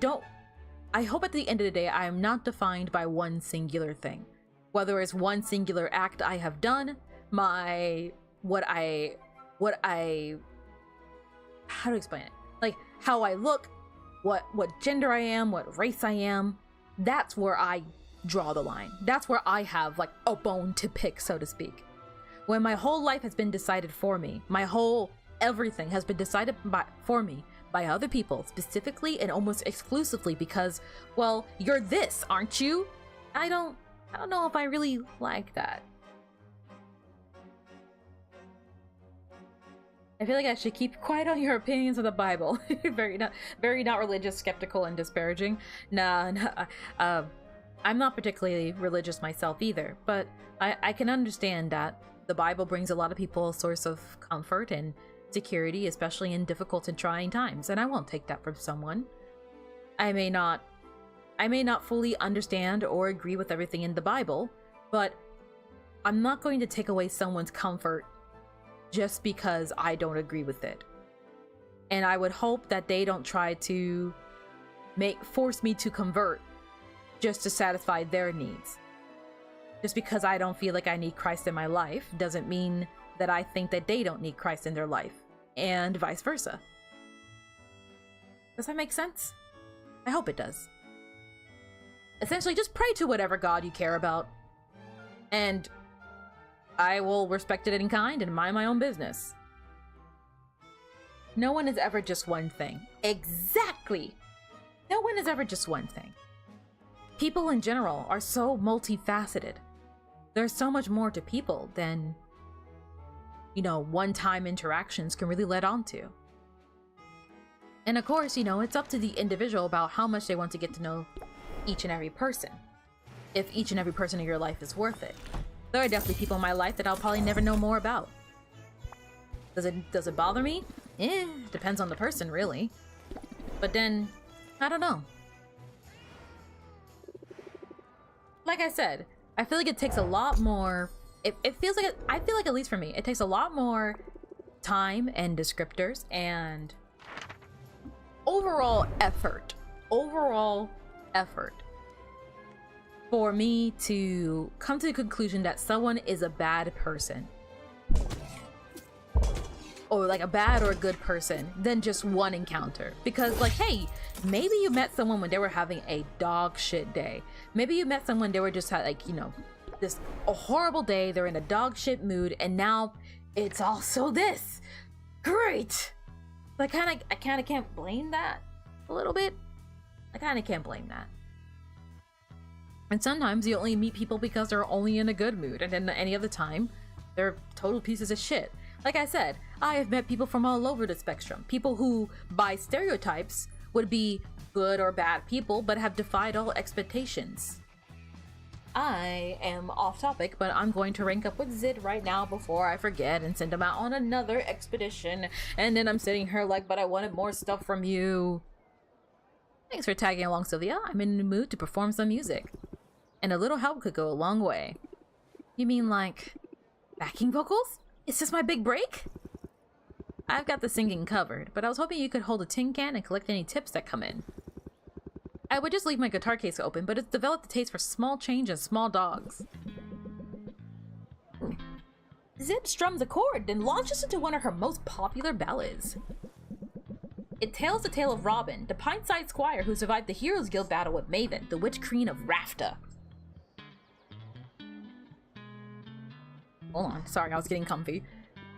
hope at the end of the day, I am not defined by one singular thing. Whether it's one singular act I have done, how to explain it? Like, how I look, what gender I am, what race I am. That's where I draw the line. That's where I have, like, a bone to pick, so to speak. When my whole life has been decided for me, my whole everything has been decided for me by other people, specifically and almost exclusively because, well, you're this, aren't you? I don't know if I really like that. I feel like I should keep quiet on your opinions of the Bible. very not religious, skeptical, and disparaging. Nah, I'm not particularly religious myself either, but I can understand that the Bible brings a lot of people a source of comfort and security, especially in difficult and trying times, and I won't take that from someone. I may not fully understand or agree with everything in the Bible, but I'm not going to take away someone's comfort just because I don't agree with it. And I would hope that they don't try to force me to convert just to satisfy their needs. Just because I don't feel like I need Christ in my life doesn't mean that I think that they don't need Christ in their life, and vice versa. Does that make sense? I hope it does. Essentially, just pray to whatever God you care about, and I will respect it in kind and mind my own business. No one is ever just one thing. Exactly! No one is ever just one thing. People in general are so multifaceted. There's so much more to people than, one-time interactions can really let on to. And of course, it's up to the individual about how much they want to get to know each and every person. If each and every person in your life is worth it. There are definitely people in my life that I'll probably never know more about. Does it bother me? Depends on the person, really. But then, I don't know. Like I said, I feel like it takes a lot more... It feels like... I feel like, at least for me, it takes a lot more time and descriptors and overall effort. For me to come to the conclusion that someone is a bad person, or like a bad or a good person, than just one encounter. Because, like, hey, maybe you met someone when they were having a dog shit day. Maybe you met someone they were just had, like, this a horrible day, they're in a dog shit mood, and now it's also this. Great! I kind of can't blame that a little bit. I kind of can't blame that. And sometimes you only meet people because they're only in a good mood, and then any other time, they're total pieces of shit. Like I said, I have met people from all over the spectrum. People who, by stereotypes, would be good or bad people, but have defied all expectations. I am off topic, but I'm going to rank up with Zid right now before I forget and send him out on another expedition. And then I'm sitting here like, but I wanted more stuff from you. Thanks for tagging along, Sylvia. I'm in the mood to perform some music. And a little help could go a long way. You mean like backing vocals? Is this my big break? I've got the singing covered, but I was hoping you could hold a tin can and collect any tips that come in. I would just leave my guitar case open, but it's developed a taste for small change and small dogs. Zip strums a chord, then launches into one of her most popular ballads. It tells the tale of Robin, the pint-sized squire who survived the Heroes Guild battle with Maven, the Witch Queen of Rafta. Hold on, sorry, I was getting comfy.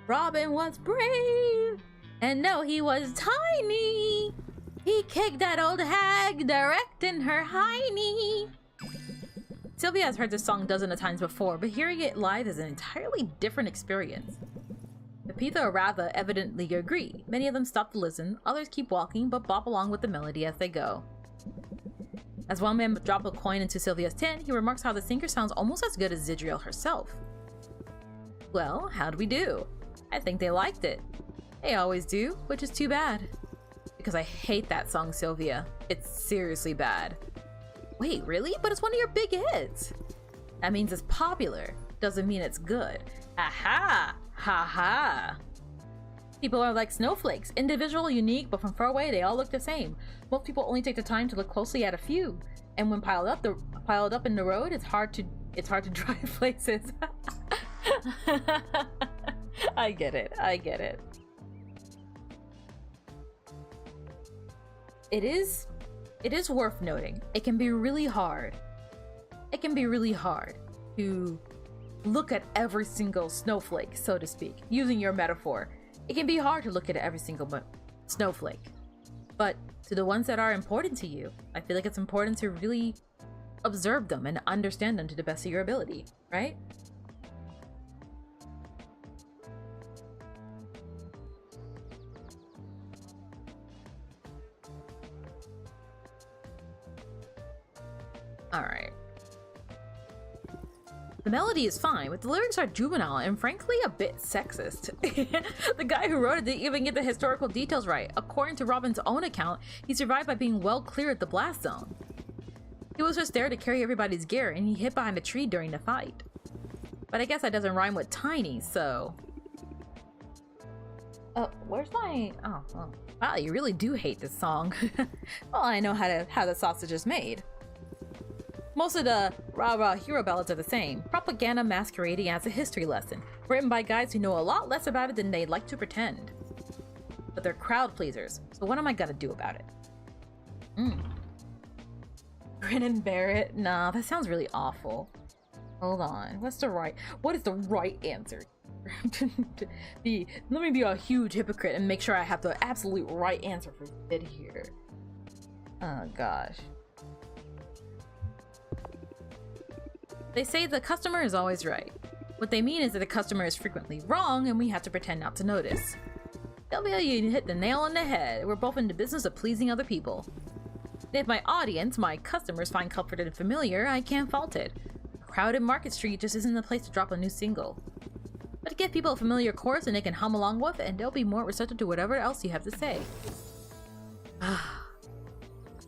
Robin was brave, and no, he was tiny. He kicked that old hag direct in her hiney. Sylvia has heard this song dozens of times before, but hearing it live is an entirely different experience. Pepita and Ratha evidently agree. Many of them stop to listen, others keep walking, but bop along with the melody as they go. As one man drops a coin into Sylvia's tin, he remarks how the singer sounds almost as good as Zidriel herself. Well, how'd we do? I think they liked it. They always do, which is too bad. Because I hate that song, Sylvia. It's seriously bad. Wait, really? But it's one of your big hits. That means it's popular. Doesn't mean it's good. Aha! Ha ha! People are like snowflakes, individual, unique, but from far away they all look the same. Most people only take the time to look closely at a few, and when piled up in the road, it's hard to drive places. I get it. I get it. It is worth noting. It can be really hard. It can be really hard to look at every single snowflake, so to speak, using your metaphor. It can be hard to look at every single snowflake. But to the ones that are important to you, I feel like it's important to really observe them and understand them to the best of your ability, right? Alright. The melody is fine, but the lyrics are juvenile and frankly a bit sexist. The guy who wrote it didn't even get the historical details right. According to Robin's own account, he survived by being well cleared the blast zone. He was just there to carry everybody's gear, and he hid behind a tree during the fight. But I guess that doesn't rhyme with tiny, so... where's my... Oh, well. Wow, you really do hate this song. Well, I know how the sausage is made. Most of the rah-rah hero ballads are the same, propaganda masquerading as a history lesson, written by guys who know a lot less about it than they'd like to pretend. But they're crowd pleasers, so what am I gonna do about it? Grin and bear it? Nah, that sounds really awful. Hold on, what is the right answer? Let me be a huge hypocrite and make sure I have the absolute right answer for Sid here. Oh gosh. They say the customer is always right. What they mean is that the customer is frequently wrong and we have to pretend not to notice. Sylvia, you hit the nail on the head. We're both in the business of pleasing other people. If my audience, my customers, find comfort and familiar, I can't fault it. A crowded Market Street just isn't the place to drop a new single. But give people a familiar chorus and they can hum along with it, and they'll be more receptive to whatever else you have to say.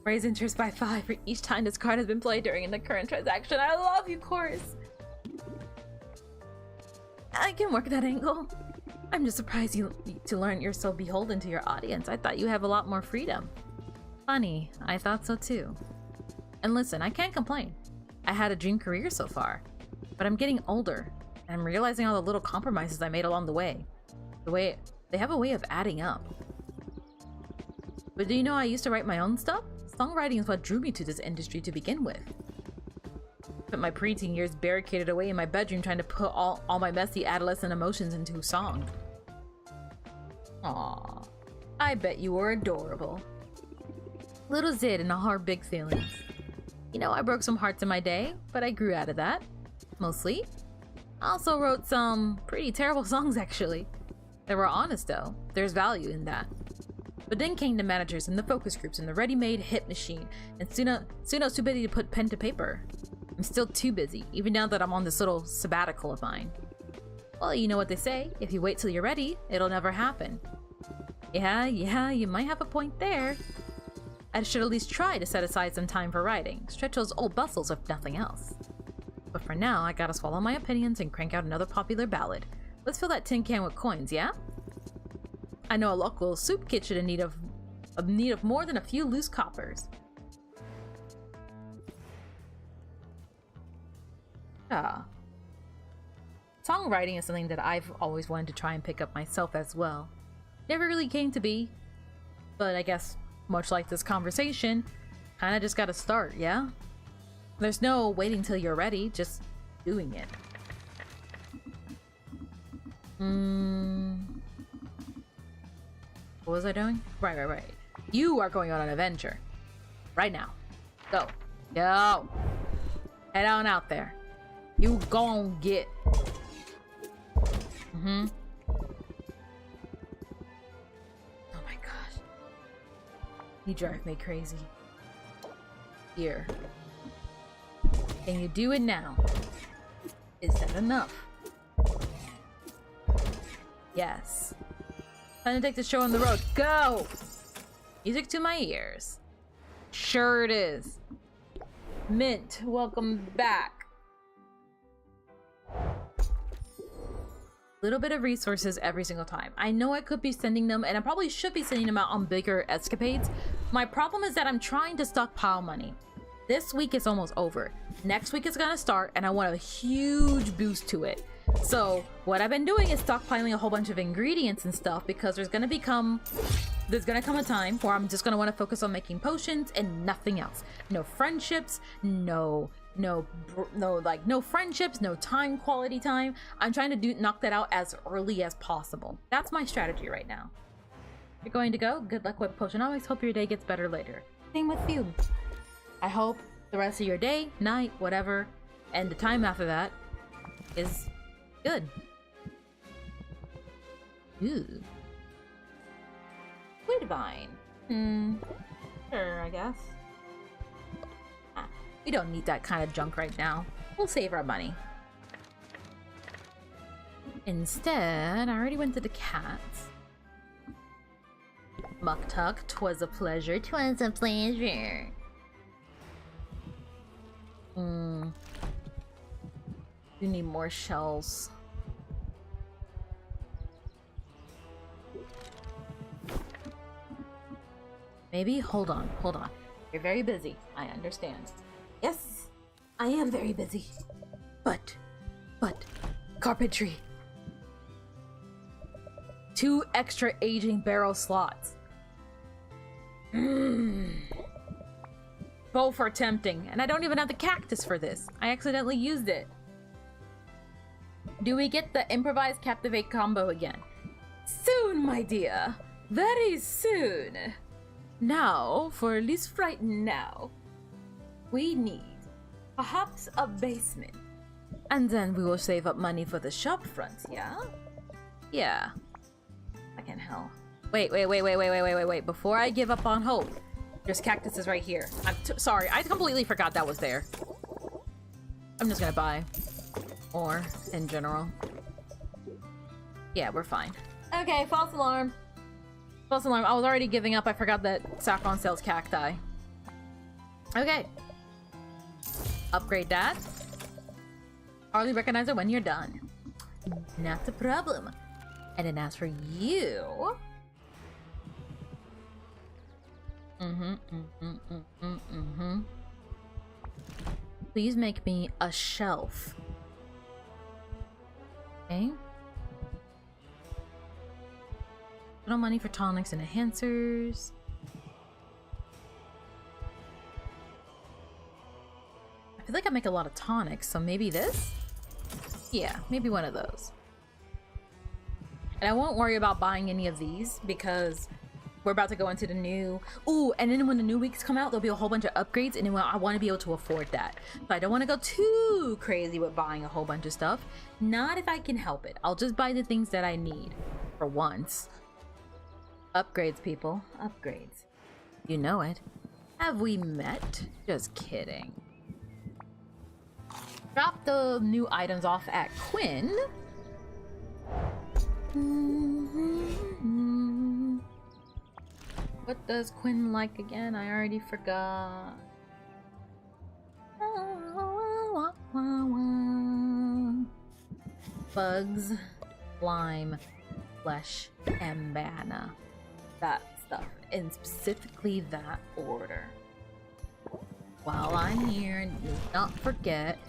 Raise interest by 5 for each time this card has been played during the current transaction. I love you, chorus! I can work that angle. I'm just surprised to learn you're so beholden to your audience. I thought you have a lot more freedom. Funny, I thought so too. And listen, I can't complain. I had a dream career so far. But I'm getting older, and I'm realizing all the little compromises I made along the way. They have a way of adding up. But do you know I used to write my own stuff? Songwriting is what drew me to this industry to begin with. Spent my preteen years barricaded away in my bedroom trying to put all my messy adolescent emotions into a song. Aww, I bet you were adorable. Little Zid and all her big feelings. You know, I broke some hearts in my day, but I grew out of that. Mostly. I also wrote some pretty terrible songs, actually. They were honest, though. There's value in that. But then came the managers and the focus groups and the ready-made hit machine, and soon I was too busy to put pen to paper. I'm still too busy, even now that I'm on this little sabbatical of mine. Well, you know what they say, if you wait till you're ready, it'll never happen. Yeah, you might have a point there. I should at least try to set aside some time for writing, stretch those old muscles if nothing else. But for now, I gotta swallow my opinions and crank out another popular ballad. Let's fill that tin can with coins, yeah? I know a local soup kitchen in need of more than a few loose coppers. Songwriting is something that I've always wanted to try and pick up myself as well. Never really came to be, but I guess, much like this conversation, kinda just gotta start, yeah? There's no waiting till you're ready, just doing it. What was I doing? Right. You are going on an adventure. Right now. Go. Head on out there. You gon' get. Oh my gosh. You drive me crazy. Here. Can you do it now? Is that enough? Yes. Time to take the show on the road. Go! Music to my ears. Sure it is. Mint, welcome back. Little bit of resources every single time. I know I could be sending them, and I probably should be sending them out on bigger escapades. My problem is that I'm trying to stockpile money. This week is almost over. Next week is gonna start, and I want a huge boost to it. So what I've been doing is stockpiling a whole bunch of ingredients and stuff, because there's gonna come a time where I'm just gonna want to focus on making potions and nothing else. No friendships, no friendships, no time, quality time. I'm trying to knock that out as early as possible. That's my strategy right now. You're going to go. Good luck with Potionomics. Hope your day gets better later. Same with you. I hope the rest of your day, night, whatever, and the time after that is good. Ooh. Weedvine. Sure, I guess. We don't need that kind of junk right now. We'll save our money. Instead, I already went to the cats. Muktuk, 'twas a pleasure. 'Twas a pleasure. You need more shells. Maybe? Hold on. You're very busy. I understand. Yes, I am very busy. But, carpentry. 2 extra aging barrel slots. Both are tempting, and I don't even have the cactus for this. I accidentally used it. Do we get the improvised captivate combo again? Soon, my dear. Very soon. Now, for at least right now, we need perhaps a basement. And then we will save up money for the shop front, yeah? Yeah. Fucking hell. Wait. Before I give up on hope, there's cactuses right here. I'm sorry, I completely forgot that was there. I'm just gonna buy. Or, in general. Yeah, we're fine. Okay, false alarm. False alarm. I was already giving up. I forgot that Saffron sells cacti. Okay. Upgrade that. Hardly recognize it when you're done. Not a problem. And then as for you... Please make me a shelf. Okay. Little money for tonics and enhancers. I feel like I make a lot of tonics, so maybe this? Yeah, maybe one of those. And I won't worry about buying any of these because we're about to go into the new... Ooh, and then when the new weeks come out, there'll be a whole bunch of upgrades, and then I want to be able to afford that. So I don't want to go too crazy with buying a whole bunch of stuff. Not if I can help it. I'll just buy the things that I need for once. Upgrades, people. Upgrades. You know it. Have we met? Just kidding. Drop the new items off at Quinn. What does Quinn like again? I already forgot. Bugs, slime, flesh, and banana. That stuff. In specifically that order. While I'm here, do not forget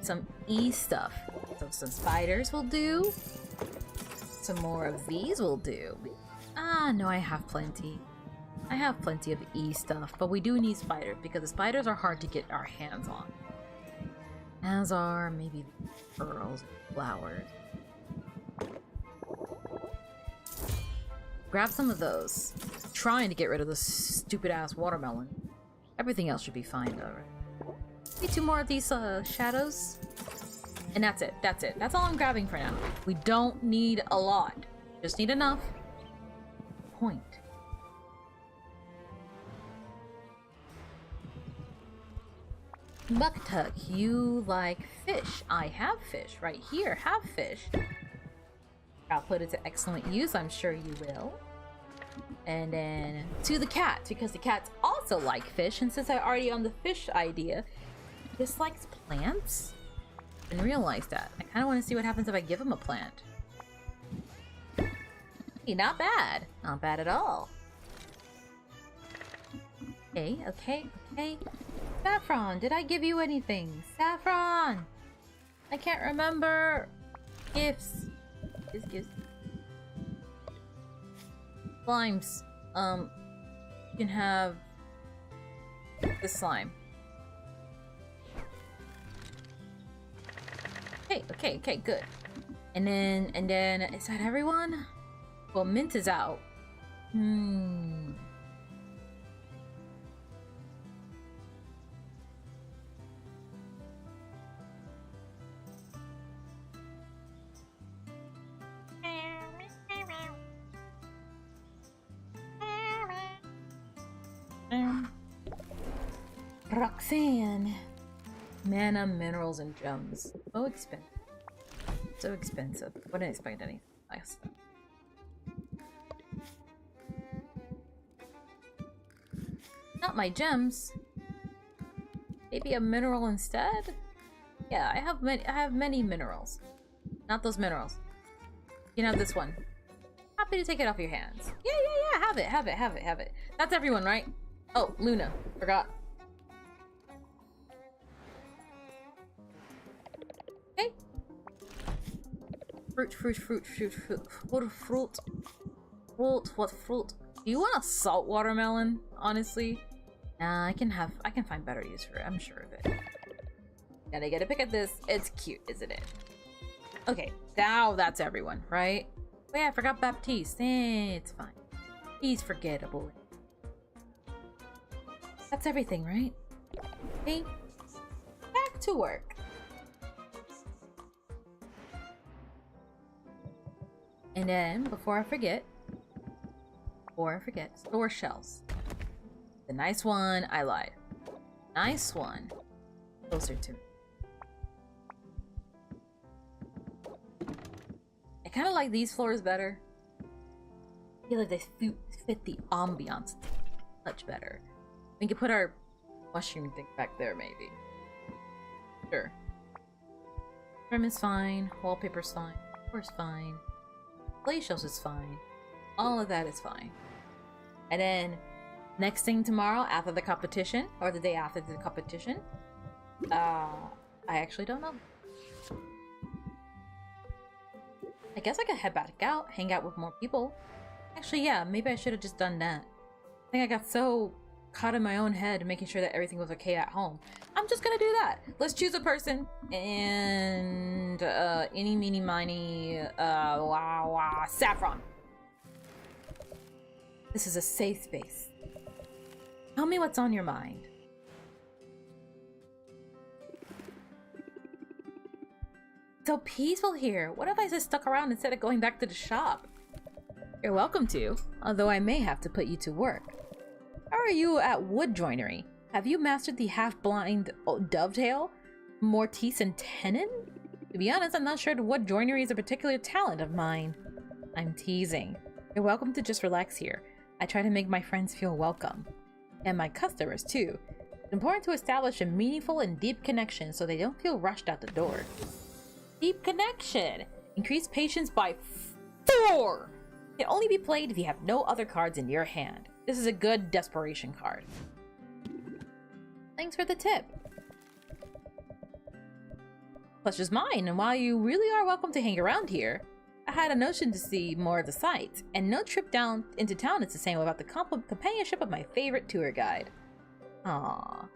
some E stuff. So some spiders will do. Some more of these will do. Ah, no, I have plenty. I have plenty of E stuff, but we do need spiders because the spiders are hard to get our hands on. As are maybe pearls and flowers. Grab some of those. Trying to get rid of this stupid ass watermelon. Everything else should be fine though, right? Maybe 2 more of these shadows. And that's it. That's it. That's all I'm grabbing for now. We don't need a lot. Just need enough. Point. Bucktuck, you like fish. I have fish right here. Have fish. I'll put it to excellent use. I'm sure you will. And then to the cat, because the cats also like fish. And since I already on the fish idea, he dislikes plants. I didn't realize that. I kind of want to see what happens if I give him a plant. Hey, not bad. Not bad at all. Okay, okay, okay. Saffron, did I give you anything? Saffron! I can't remember. Gifts. Gifts. Slimes. You can have this slime. Okay, okay, okay, good. And then, is that everyone? Well, Mint is out. Roxanne. Mana, minerals, and gems. So expensive. So expensive. Wouldn't expect anything less. Not my gems. Maybe a mineral instead? Yeah, I have many minerals. Not those minerals. You can have this one. Happy to take it off your hands. Yeah, have it, have it, have it, have it. That's everyone, right? Oh, Luna. Forgot. Okay. Fruit. What fruit? Do you want a salt watermelon? Honestly, nah, I can find better use for it. I'm sure of it. Gotta get a pick at this. It's cute, isn't it? Okay, now that's everyone, right? Oh yeah, I forgot Baptiste. It's fine. He's forgettable. That's everything, right? Okay, back to work. And then, before I forget, store shells. The nice one, I lied. Nice one. Closer to me. I kind of like these floors better. I feel like they fit the ambiance much better. We can put our mushroom thing back there, maybe. Sure. Trim is fine. Wallpaper's fine. Floor's fine. Play shelves is fine. All of that is fine. And then next thing tomorrow after the competition, or the day after the competition, I actually don't know. I guess I could head back out, hang out with more people. Actually, yeah, maybe I should have just done that. I think I got so caught in my own head making sure that everything was okay at home. I'm just gonna do that. Let's choose a person and eeny meeny miny Saffron. This is a safe space. Tell me what's on your mind. So peaceful here. What if I just stuck around instead of going back to the shop? You're welcome to, although I may have to put you to work. How are you at wood joinery? Have you mastered the half-blind dovetail, mortise, and tenon? To be honest, I'm not sure the wood joinery is a particular talent of mine. I'm teasing. You're welcome to just relax here. I try to make my friends feel welcome. And my customers, too. It's important to establish a meaningful and deep connection so they don't feel rushed out the door. Deep connection! Increase patience by 4! Can only be played if you have no other cards in your hand. This is a good desperation card. Thanks for the tip. Pleasure's mine, and while you really are welcome to hang around here, I had a notion to see more of the sights, and no trip down into town is the same without the companionship of my favorite tour guide. Aww.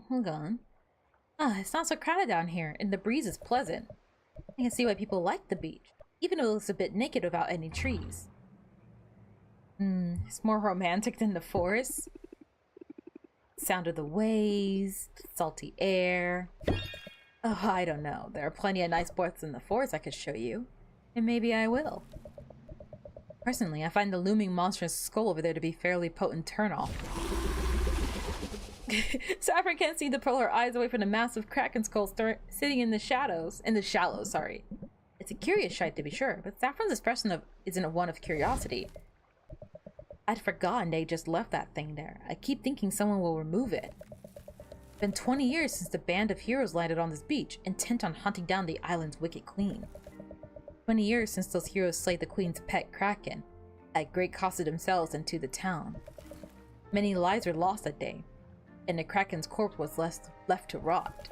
Hold on. It's not so crowded down here, and the breeze is pleasant. I can see why people like the beach, even though it looks a bit naked without any trees. It's more romantic than the forest. Sound of the waves, salty air. Oh, I don't know. There are plenty of nice spots in the forest I could show you. And maybe I will. Personally, I find the looming monstrous skull over there to be fairly potent turn-off. Saffron can't see to pull her eyes away from the massive kraken skull sitting in the shadows. In the shallows, sorry. It's a curious sight to be sure, but Saffron's expression isn't one of curiosity. I'd forgotten they just left that thing there. I keep thinking someone will remove it. It's been 20 years since the band of heroes landed on this beach, intent on hunting down the island's wicked queen. 20 years since those heroes slayed the queen's pet kraken, at great cost to themselves and to the town. Many lives were lost that day, and the kraken's corpse was left to rot.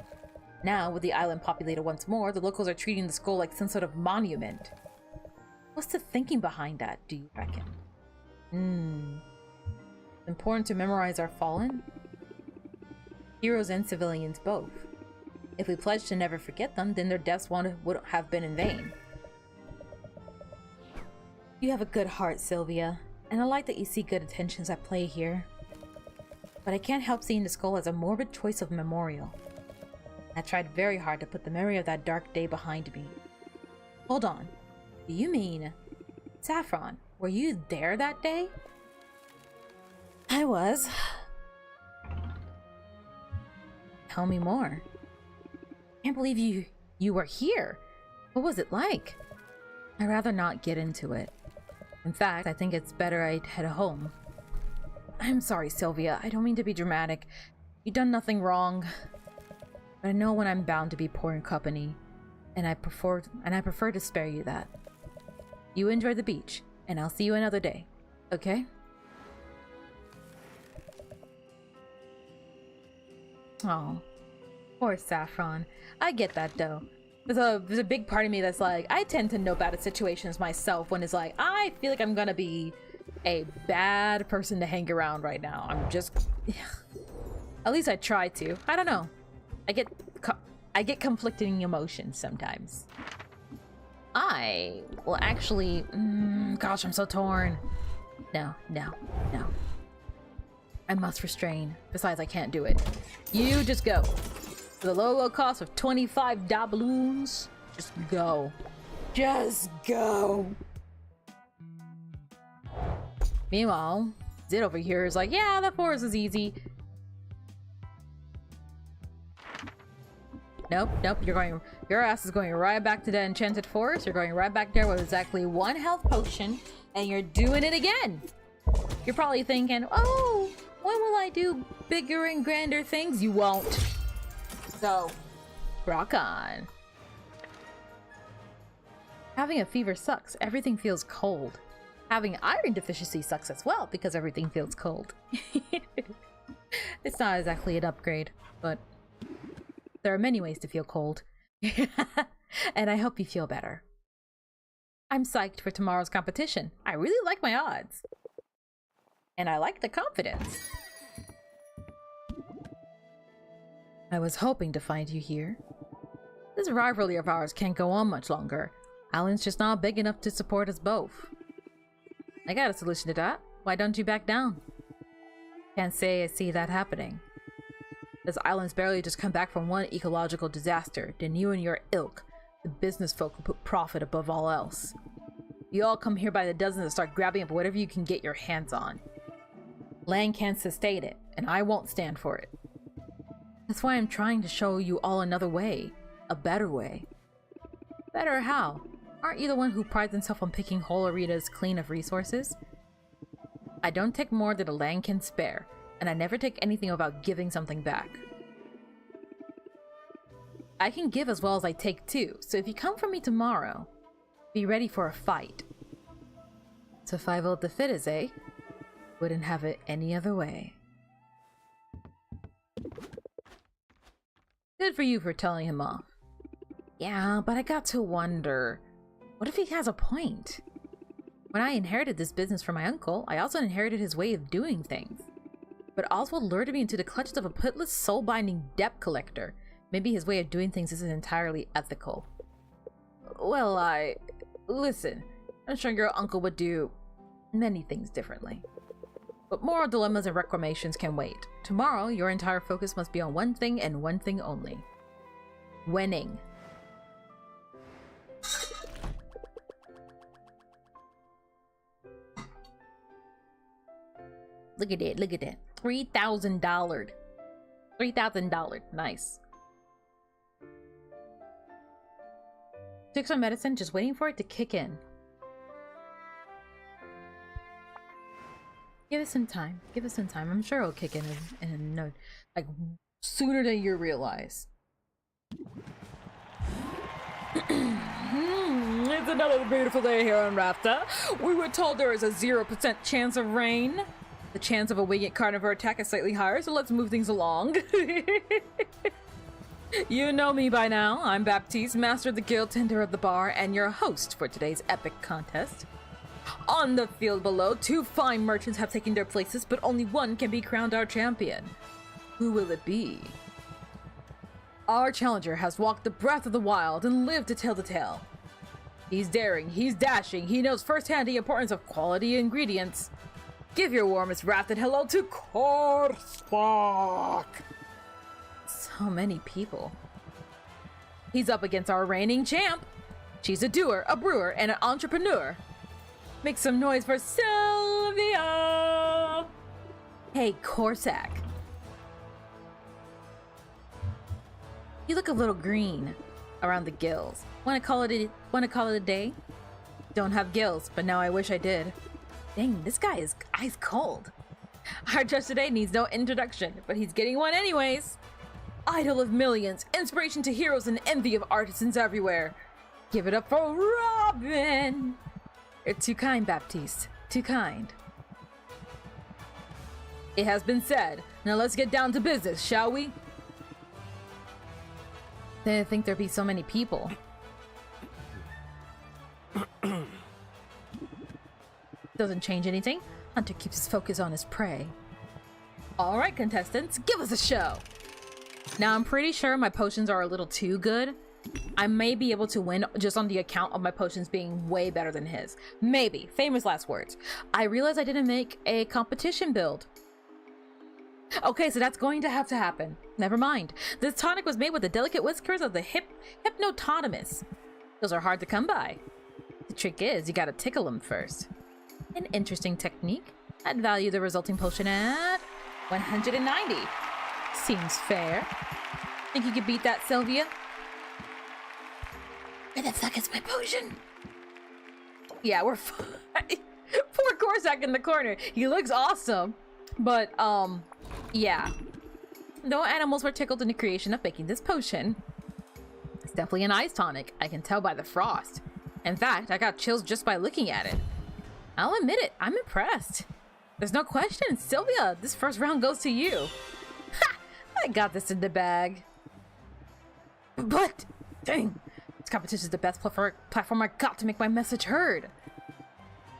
Now, with the island populated once more, the locals are treating the skull like some sort of monument. What's the thinking behind that, do you reckon? Important to memorize our fallen? Heroes and civilians both. If we pledge to never forget them, then their deaths wouldn't have been in vain. You have a good heart, Sylvia, and I like that you see good intentions at play here. But I can't help seeing the skull as a morbid choice of memorial. I tried very hard to put the memory of that dark day behind me. Hold on. Do you mean... Saffron, were you there that day? I was. Tell me more. I can't believe you were here. What was it like? I'd rather not get into it. In fact, I think it's better I'd head home. I'm sorry, Sylvia. I don't mean to be dramatic. You've done nothing wrong. But I know when I'm bound to be poor in company, and I prefer to spare you that. You enjoy the beach, and I'll see you another day. Okay? Oh, poor Saffron. I get that though. There's a big part of me that's like, I tend to know bad situations myself when it's like, I feel like I'm gonna be a bad person to hang around right now. I'm just... At least I try to. I don't know. I get conflicting emotions sometimes. Well, actually... gosh, I'm so torn. No. I must restrain. Besides, I can't do it. You just go. For the low cost of 25 doubloons, just go. Just go. Meanwhile, Zid over here is like, yeah, the forest is easy. Nope, your ass is going right back to the enchanted forest. You're going right back there with exactly 1 health potion, and you're doing it again. You're probably thinking, oh, when will I do bigger and grander things? You won't. So, rock on. Having a fever sucks. Everything feels cold. Having iron deficiency sucks as well because everything feels cold. It's not exactly an upgrade, but there are many ways to feel cold. And I hope you feel better. I'm psyched for tomorrow's competition. I really like my odds. And I like the confidence. I was hoping to find you here. This rivalry of ours can't go on much longer. Island's just not big enough to support us both. I got a solution to that. Why don't you back down? Can't say I see that happening. This island's barely just come back from one ecological disaster, then you and your ilk, the business folk who put profit above all else. You all come here by the dozens and start grabbing up whatever you can get your hands on. Land can't sustain it, and I won't stand for it. That's why I'm trying to show you all another way. A better way. Better how? Aren't you the one who prides himself on picking whole arenas clean of resources? I don't take more than the land can spare, and I never take anything without giving something back. I can give as well as I take too, so if you come for me tomorrow, be ready for a fight. Survival of the fittest, eh? Wouldn't have it any other way. Good for you for telling him off. Yeah, but I got to wonder, what if he has a point? When I inherited this business from my uncle, I also inherited his way of doing things. But Oswald lured me into the clutches of a pitiless, soul-binding debt collector. Maybe his way of doing things isn't entirely ethical. Well, listen, I'm sure your uncle would do many things differently. But moral dilemmas and reclamations can wait. Tomorrow, your entire focus must be on one thing and one thing only. Winning. Look at it, look at that. $3,000. $3,000. Nice. Took some medicine, just waiting for it to kick in. Give it some time. Give it some time. I'm sure it'll kick in no, like sooner than you realize. It's another beautiful day here on Rafta. We were told there is a 0% chance of rain. The chance of a winged carnivore attack is slightly higher, so let's move things along. You know me by now. I'm Baptiste, master of the guild, tender of the bar, and your host for today's epic contest. On the field below, 2 fine merchants have taken their places, but only one can be crowned our champion. Who will it be? Our challenger has walked the breath of the wild and lived to tell the tale. He's daring, he's dashing, he knows firsthand the importance of quality ingredients. Give your warmest wrath and hello to Korspak! So many people. He's up against our reigning champ. She's a doer, a brewer, and an entrepreneur. Make some noise for Sylvia! Hey, Korsak. You look a little green around the gills. Wanna call it a day? Don't have gills, but now I wish I did. Dang, this guy is ice cold. Our judge today needs no introduction, but he's getting one anyways. Idol of millions, inspiration to heroes and envy of artisans everywhere. Give it up for Robin! You're too kind, Baptiste. Too kind. It has been said. Now let's get down to business, shall we? Didn't think there'd be so many people. Doesn't change anything. Hunter keeps his focus on his prey. Alright, contestants, give us a show! Now, I'm pretty sure my potions are a little too good. I may be able to win just on the account of my potions being way better than his. Maybe. Famous last words. I realized I didn't make a competition build. Okay, so that's going to have to happen. Never mind. This tonic was made with the delicate whiskers of the Hypnotonomous. Those are hard to come by. The trick is, you gotta tickle them first. An interesting technique. I'd value the resulting potion at 190. Seems fair. Think you could beat that, Sylvia? Where the fuck is my potion? Yeah, we're fine. Poor Korsak in the corner. He looks awesome. But, yeah. No animals were tickled in the creation of making this potion. It's definitely an ice tonic. I can tell by the frost. In fact, I got chills just by looking at it. I'll admit it, I'm impressed. There's no question, Sylvia, this first round goes to you. Ha! I got this in the bag. But, dang, this competition is the best platform I got to make my message heard.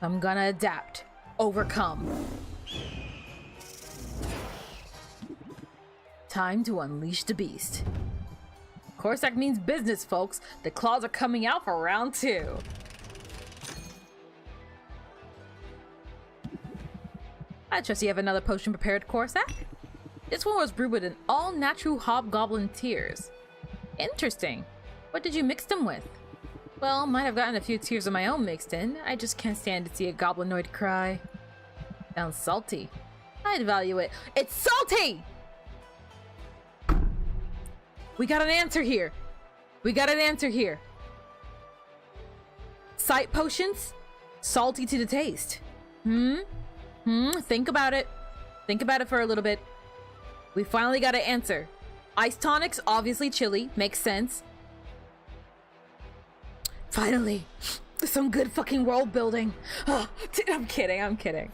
I'm gonna adapt, overcome. Time to unleash the beast. Corsac means business, folks. The claws are coming out for round 2. I trust you have another potion prepared, Corsac. This one was brewed with an all-natural hobgoblin tears. Interesting. What did you mix them with? Well, might have gotten a few tears of my own mixed in. I just can't stand to see a goblinoid cry. Sounds salty. I'd value it. It's salty! We got an answer here. We got an answer here. Sight potions? Salty to the taste. Think about it. Think about it for a little bit. We finally got an answer. Ice tonics, obviously chili. Makes sense. Finally. Some good fucking world building. Oh, I'm kidding, I'm kidding.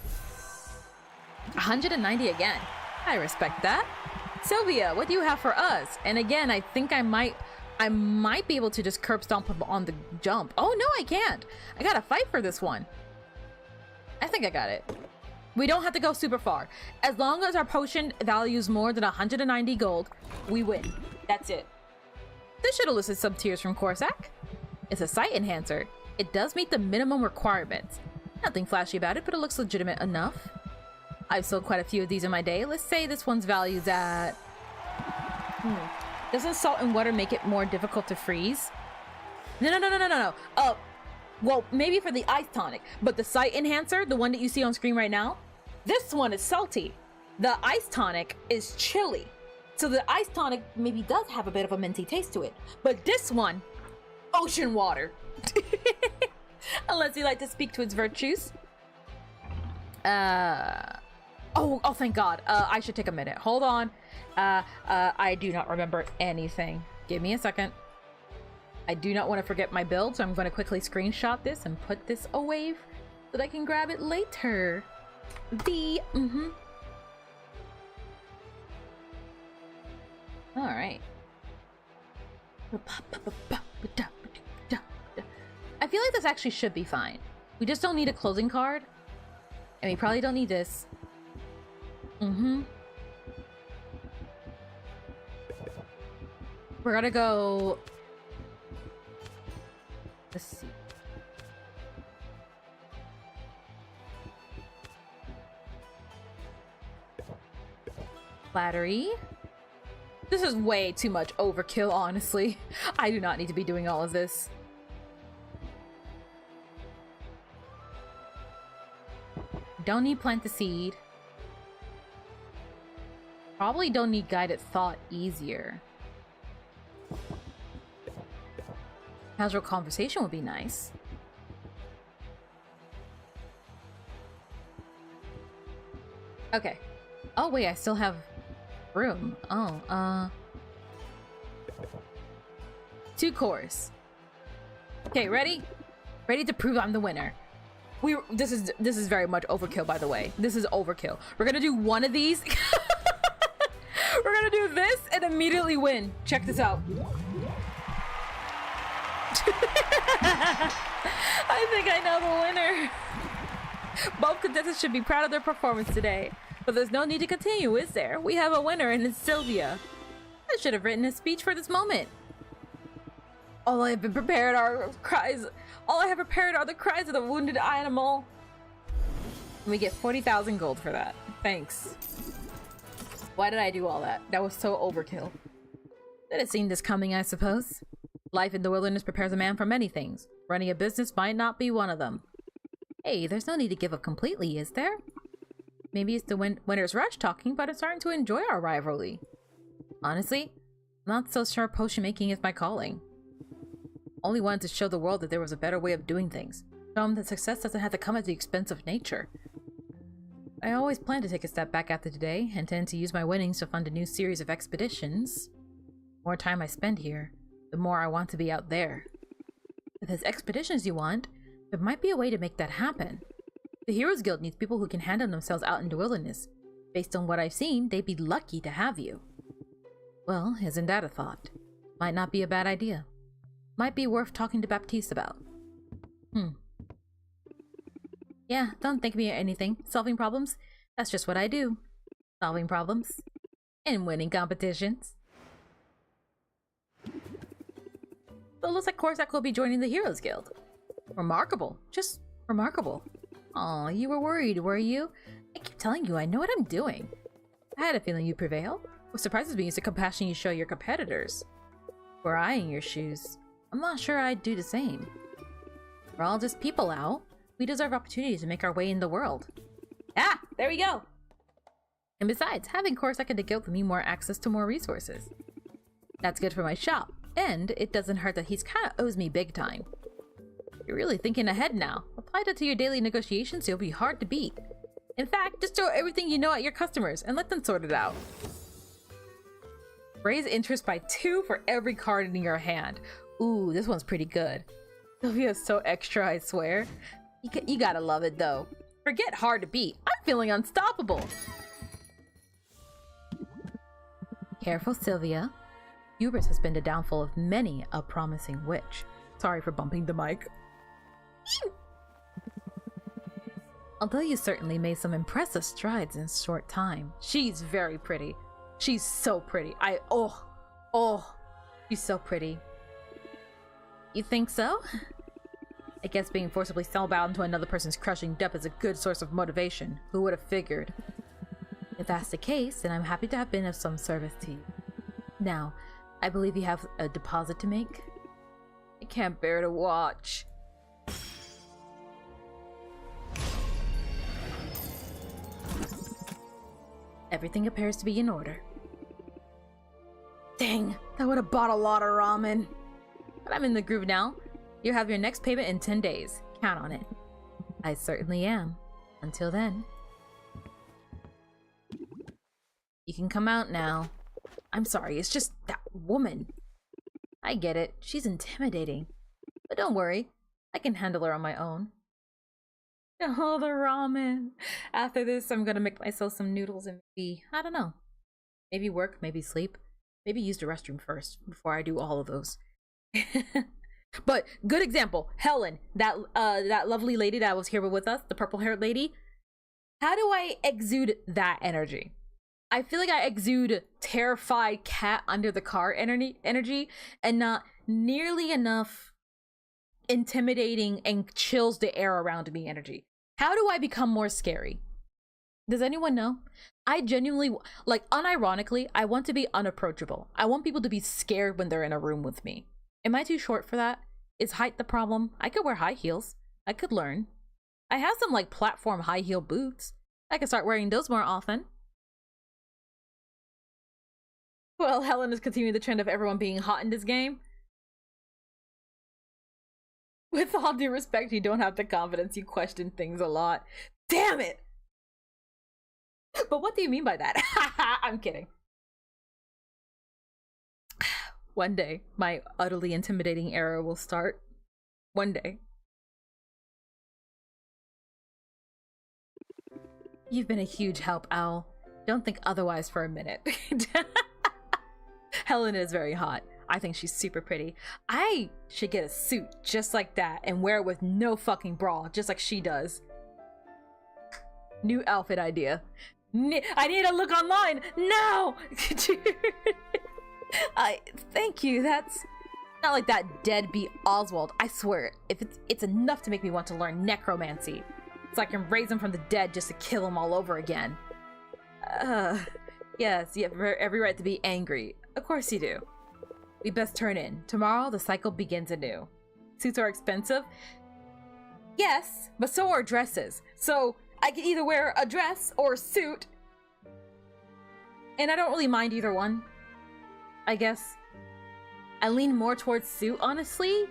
190 again. I respect that. Sylvia, what do you have for us? And again, I think I might be able to just curb stomp him on the jump. Oh no, I can't. I gotta fight for this one. I think I got it. We don't have to go super far. As long as our potion values more than 190 gold, we win. That's it. This should elicit some tears from Corsac. It's a sight enhancer. It does meet the minimum requirements. Nothing flashy about it, but it looks legitimate enough. I've sold quite a few of these in my day. Let's say this one's valued at... Doesn't salt and water make it more difficult to freeze? No. Well, maybe for the ice tonic, but the sight enhancer, the one that you see on screen right now, this one is salty. The ice tonic is chili. So the ice tonic maybe does have a bit of a minty taste to it. But this one, ocean water. Unless you like to speak to its virtues. Oh, thank God. I should take a minute. Hold on. I do not remember anything. Give me a second. I do not want to forget my build, so I'm going to quickly screenshot this and put this away so that I can grab it later. Alright. I feel like this actually should be fine. We just don't need a closing card. And we probably don't need this. We're gonna go... Let's see. Flattery. This is way too much overkill, honestly. I do not need to be doing all of this. Don't need plant the seed. Probably don't need guided thought easier. Casual conversation would be nice. Okay. Oh wait, I still have room. Oh, 2 cores. Okay, ready? Ready to prove I'm the winner. This is very much overkill, by the way. This is overkill. We're gonna do one of these. We're gonna do this and immediately win. Check this out. I think I know the winner. Both contestants should be proud of their performance today. But there's no need to continue, is there? We have a winner and it's Sylvia. I should have written a speech for this moment. All I have prepared are cries. All I have prepared are the cries of the wounded animal. And we get 40,000 gold for that. Thanks. Why did I do all that? That was so overkill. Should have seen this coming, I suppose. Life in the wilderness prepares a man for many things. Running a business might not be one of them. Hey, there's no need to give up completely, is there? Maybe it's the winner's rush talking, but I'm starting to enjoy our rivalry. Honestly, I'm not so sure potion making is my calling. Only wanted to show the world that there was a better way of doing things. Show them that success doesn't have to come at the expense of nature. I always planned to take a step back after today, and intend to use my winnings to fund a new series of expeditions. The more time I spend here, the more I want to be out there. If there's expeditions you want, there might be a way to make that happen. The Heroes Guild needs people who can handle themselves out in the wilderness. Based on what I've seen, they'd be lucky to have you. Well, isn't that a thought? Might not be a bad idea. Might be worth talking to Baptiste about. Yeah, don't think me of anything. Solving problems? That's just what I do. Solving problems. And winning competitions. So it looks like Corsac will be joining the Heroes Guild. Remarkable. Just remarkable. Aw, you were worried, were you? I keep telling you, I know what I'm doing. I had a feeling you'd prevail. What surprises me is the compassion you show your competitors. Were I in your shoes, I'm not sure I'd do the same. We're all just people, Al. We deserve opportunities to make our way in the world. Ah, there we go! And besides, having Corsac in the guild will mean more access to more resources. That's good for my shop, and it doesn't hurt that he's kinda owes me big time. You're really thinking ahead now. Apply that to your daily negotiations, you'll be hard to beat. In fact, just throw everything you know at your customers and let them sort it out. Raise interest by 2 for every card in your hand. Ooh, this one's pretty good. Sylvia's so extra, I swear. You gotta love it, though. Forget hard to beat. I'm feeling unstoppable. Careful, Sylvia. Hubris has been the downfall of many a promising witch. Sorry for bumping the mic. Although you certainly made some impressive strides in a short time. She's very pretty. She's so pretty. She's so pretty. You think so? I guess being forcibly spellbound to another person's crushing depth is a good source of motivation. Who would have figured? If that's the case, then I'm happy to have been of some service to you. Now, I believe you have a deposit to make. I can't bear to watch. Everything appears to be in order. Dang, that would have bought a lot of ramen. But I'm in the groove now. You have your next payment in 10 days. Count on it. I certainly am. Until then. You can come out now. I'm sorry, it's just that woman. I get it. She's intimidating. But don't worry. I can handle her on my own. Oh, the ramen. After this, I'm gonna make myself some noodles and maybe, I don't know. Maybe work, maybe sleep. Maybe use the restroom first before I do all of those. But good example, Helen, that lovely lady that was here with us, the purple-haired lady. How do I exude that energy? I feel like I exude terrified cat under the car energy and not nearly enough intimidating and chills the air around me energy. How do I become more scary? Does anyone know? I genuinely, like, unironically, I want to be unapproachable. I want people to be scared when they're in a room with me. Am I too short for that? Is height the problem? I could wear high heels. I could learn. I have some, like, platform high heel boots. I could start wearing those more often. Well, Helen is continuing the trend of everyone being hot in this game. With all due respect, you don't have the confidence. You question things a lot. Damn it! But what do you mean by that? I'm kidding. One day, my utterly intimidating era will start. One day. You've been a huge help, Owl. Don't think otherwise for a minute. Helen is very hot. I think she's super pretty. I should get a suit just like that and wear it with no fucking bra, just like she does. New outfit idea. I need to look online now. Thank you. That's not like that deadbeat Oswald. I swear, if it's enough to make me want to learn necromancy, so I can raise him from the dead just to kill him all over again. Yes, you have every right to be angry. Of course you do. We best turn in. Tomorrow, the cycle begins anew. Suits are expensive. Yes, but so are dresses. So I can either wear a dress or a suit. And I don't really mind either one. I guess I lean more towards suit, honestly.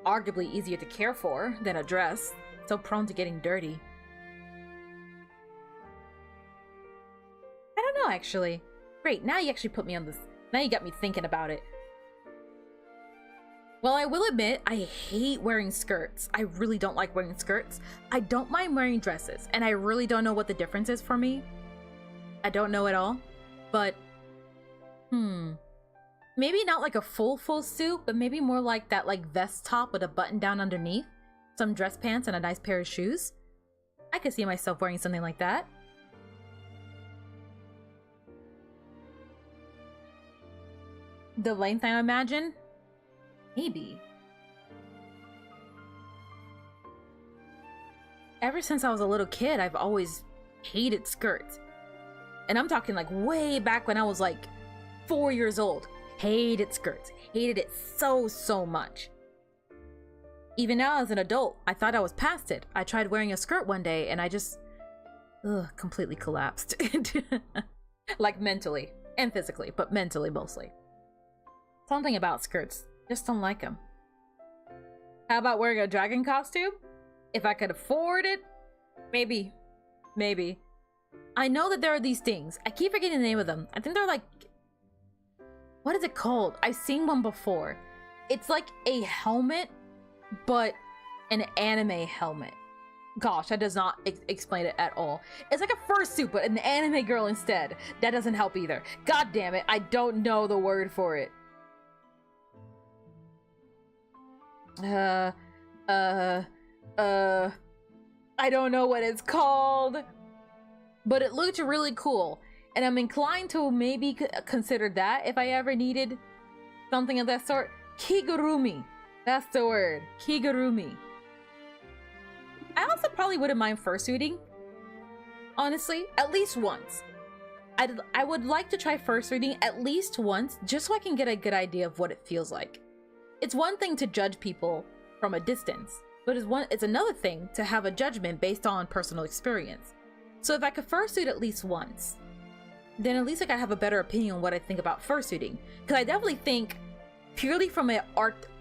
Arguably easier to care for than a dress. So prone to getting dirty. I don't know, actually. Great, now you actually put me on this. Now you got me thinking about it. Well, I will admit, I hate wearing skirts. I really don't like wearing skirts. I don't mind wearing dresses, and I really don't know what the difference is for me. I don't know at all, but maybe not like a full suit, but maybe more like that like vest top with a button down underneath, some dress pants, and a nice pair of shoes. I could see myself wearing something like that. the length I imagine? Maybe. Ever since I was a little kid, I've always hated skirts. And I'm talking like way back when I was like 4 years old. Hated skirts. Hated it so much. Even now as an adult, I thought I was past it. I tried wearing a skirt one day and I just completely collapsed. Like mentally and physically, but mentally mostly. Something about skirts. Just don't like them. How about wearing a dragon costume? If I could afford it, maybe. Maybe. I know that there are these things. I keep forgetting the name of them. I think they're like... What is it called? I've seen one before. It's like a helmet, but an anime helmet. Gosh, that does not explain it at all. It's like a fursuit, but an anime girl instead. That doesn't help either. God damn it, I don't know the word for it. I don't know what it's called, but it looked really cool, and I'm inclined to maybe consider that if I ever needed something of that sort. Kigurumi, that's the word. Kigurumi. I also probably wouldn't mind fursuiting, honestly, at least once. I would like to try fursuiting at least once, just so I can get a good idea of what it feels like. It's one thing to judge people from a distance, but it's another thing to have a judgment based on personal experience. So if I could fursuit at least once, then at least I could have a better opinion on what I think about fursuiting. Because I definitely think, purely from an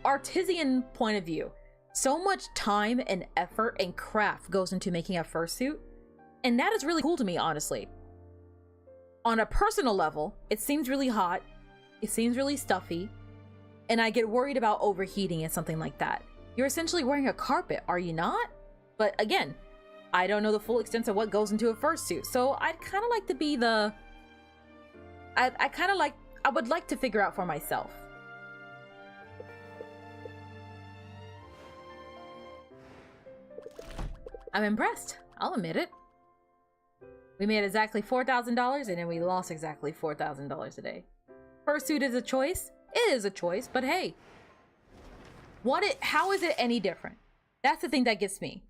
artisan point of view, so much time and effort and craft goes into making a fursuit, and that is really cool to me, honestly. On a personal level, it seems really hot, it seems really stuffy, and I get worried about overheating and something like that. You're essentially wearing a carpet, are you not? But again, I don't know the full extent of what goes into a fursuit, so I'd kind of like to be the... I would like to figure out for myself. I'm impressed, I'll admit it. We made exactly $4,000 and then we lost exactly $4,000 today. Fursuit is a choice? It is a choice, but hey. How is it any different? That's the thing that gets me.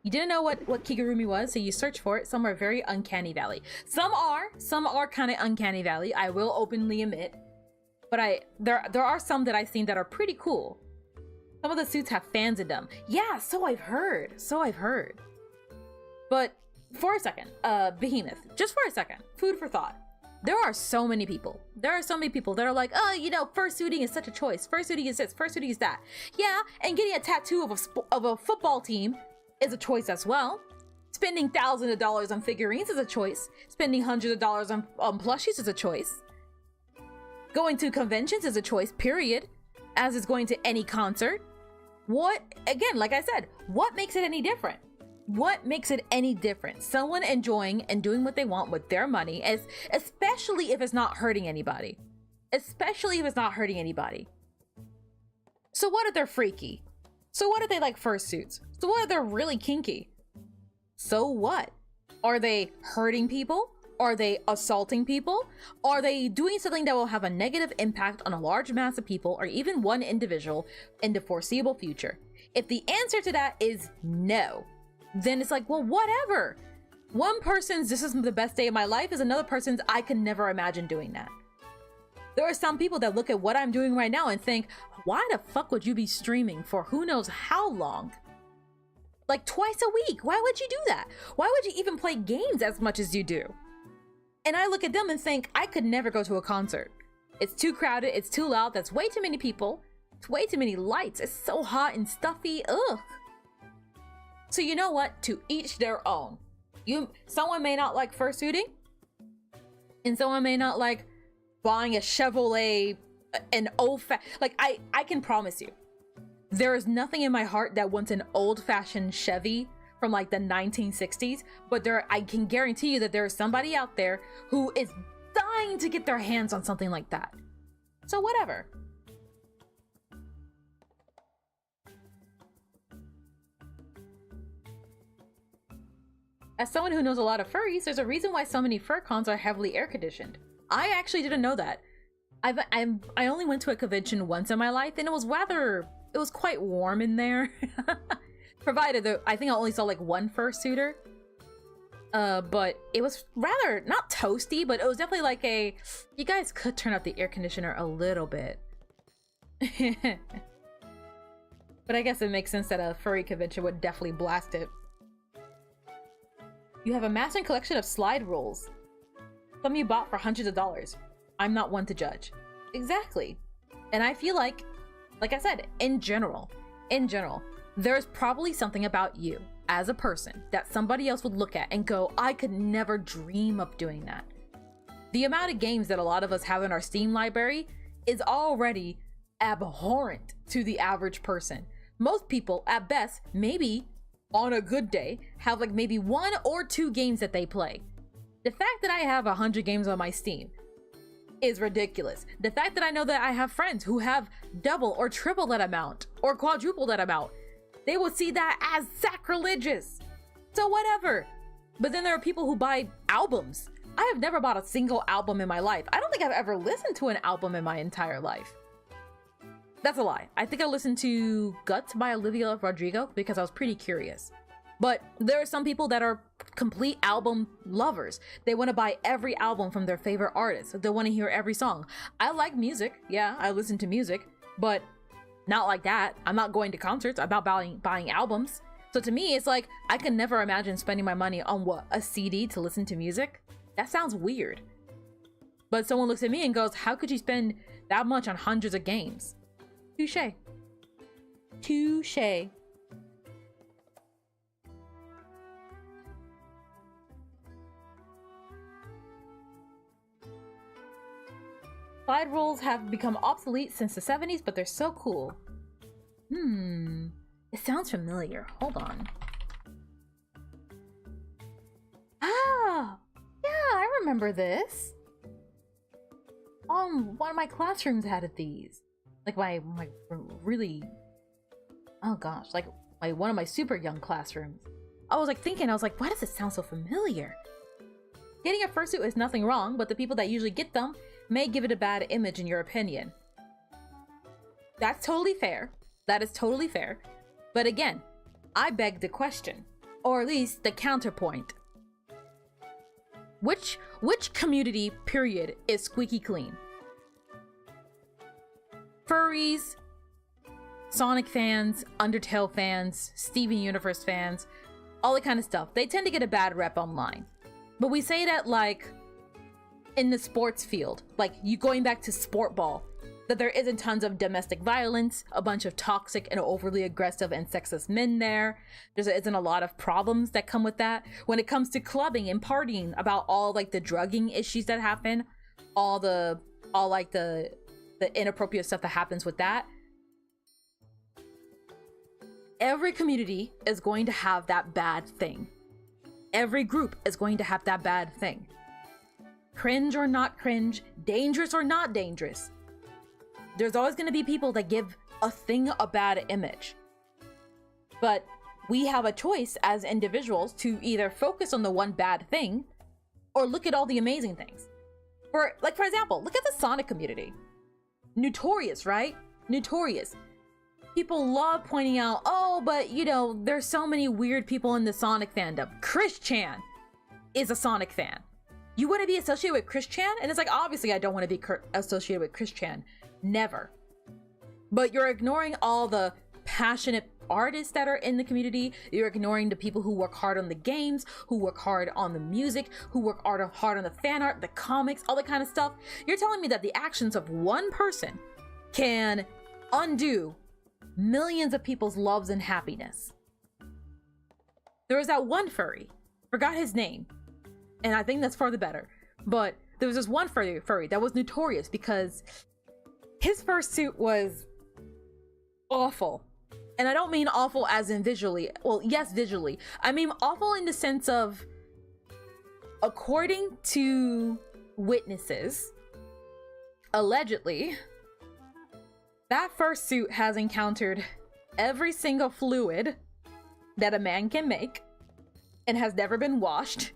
You didn't know what Kigurumi was, so you search for it. Some are very uncanny valley. Some are kind of uncanny valley, I will openly admit. But there are some that I've seen that are pretty cool. Some of the suits have fans in them. Yeah, so I've heard. But for a second, Behemoth, just for a second, food for thought. There are so many people that are like, oh, you know, fursuiting is such a choice. Fursuiting is this, fursuiting is that. Yeah, and getting a tattoo of a football team is a choice as well. Spending thousands of dollars on figurines is a choice. Spending hundreds of dollars on plushies is a choice. Going to conventions is a choice, period. As is going to any concert. What, again, like I said, what makes it any different? What makes it any different? Someone enjoying and doing what they want with their money, especially if it's not hurting anybody. Especially if it's not hurting anybody. So what if they're freaky? So what if they like fursuits? So what if they're really kinky? So what? Are they hurting people? Are they assaulting people? Are they doing something that will have a negative impact on a large mass of people or even one individual in the foreseeable future? If the answer to that is no, then it's like, well, whatever. One person's "this is the best day of my life" is another person's "I could never imagine doing that." There are some people that look at what I'm doing right now and think, why the fuck would you be streaming for who knows how long? Like twice a week. Why would you do that? Why would you even play games as much as you do? And I look at them and think, I could never go to a concert. It's too crowded, it's too loud, that's way too many people. It's way too many lights, it's so hot and stuffy, ugh. So you know what? To each their own. Someone may not like fursuiting, and someone may not like buying a Chevrolet, an like I can promise you, there is nothing in my heart that wants an old-fashioned Chevy from like the 1960s, but I can guarantee you that there is somebody out there who is dying to get their hands on something like that. So whatever. As someone who knows a lot of furries, there's a reason why so many fur cons are heavily air conditioned. I actually didn't know that. I only went to a convention once in my life, and it was quite warm in there. Provided that I think I only saw like one fursuiter. But it was rather not toasty, but it was definitely like you guys could turn up the air conditioner a little bit. But I guess it makes sense that a furry convention would definitely blast it. You have a massive collection of slide rules. Some you bought for hundreds of dollars. I'm not one to judge. Exactly. And I feel like I said, in general, there's probably something about you as a person that somebody else would look at and go, I could never dream of doing that. The amount of games that a lot of us have in our Steam library is already abhorrent to the average person. Most people, at best, maybe on a good day, have like maybe 1 or 2 games that they play. The fact that I have 100 games on my Steam is ridiculous. The fact that I know that I have friends who have double or triple that amount or quadruple that amount, they will see that as sacrilegious. So whatever. But then there are people who buy albums. I have never bought a single album in my life. I don't think I've ever listened to an album in my entire life. That's a lie. I think I listened to Guts by Olivia Rodrigo because I was pretty curious. But there are some people that are complete album lovers. They want to buy every album from their favorite artist. They want to hear every song. I like music. Yeah, I listen to music, but not like that. I'm not going to concerts. I'm not buying albums. So to me, it's like, I can never imagine spending my money on what? A CD to listen to music? That sounds weird. But someone looks at me and goes, how could you spend that much on hundreds of games? Touché. Touché. Slide rules have become obsolete since the 70s, but they're so cool. It sounds familiar. Hold on. Ah! Yeah, I remember this. One of my classrooms had these. Like my really... Oh gosh, like one of my super young classrooms. I was like thinking, why does it sound so familiar? Getting a fursuit is nothing wrong, but the people that usually get them may give it a bad image in your opinion. That's totally fair. That is totally fair. But again, I beg the question, or at least the counterpoint. Which community, period, is squeaky clean? Furries, Sonic fans, Undertale fans, Steven Universe fans, all that kind of stuff. They tend to get a bad rep online. But we say that like in the sports field, like you going back to sport ball, that there isn't tons of domestic violence, a bunch of toxic and overly aggressive and sexist men there. There isn't a lot of problems that come with that. When it comes to clubbing and partying, about all like the drugging issues that happen, all the inappropriate stuff that happens with that. Every community is going to have that bad thing. Every group is going to have that bad thing. Cringe or not cringe, dangerous or not dangerous. There's always going to be people that give a thing a bad image. But we have a choice as individuals to either focus on the one bad thing or look at all the amazing things. For example, look at the Sonic community. Notorious, right? Notorious. People love pointing out, oh, but you know, there's so many weird people in the Sonic fandom. Chris Chan is a Sonic fan. You want to be associated with Chris Chan? And it's like, obviously I don't want to be associated with Chris Chan. Never. But you're ignoring all the passionate artists that are in the community. You're ignoring the people who work hard on the games, who work hard on the music, who work hard on the fan art, the comics, all that kind of stuff. You're telling me that the actions of one person can undo millions of people's loves and happiness. There was that one furry, forgot his name, and I think that's for the better, but there was this one furry that was notorious because his fursuit was awful. And I don't mean awful as in visually. Well, yes, visually. I mean awful in the sense of, according to witnesses, allegedly, that fursuit has encountered every single fluid that a man can make and has never been washed.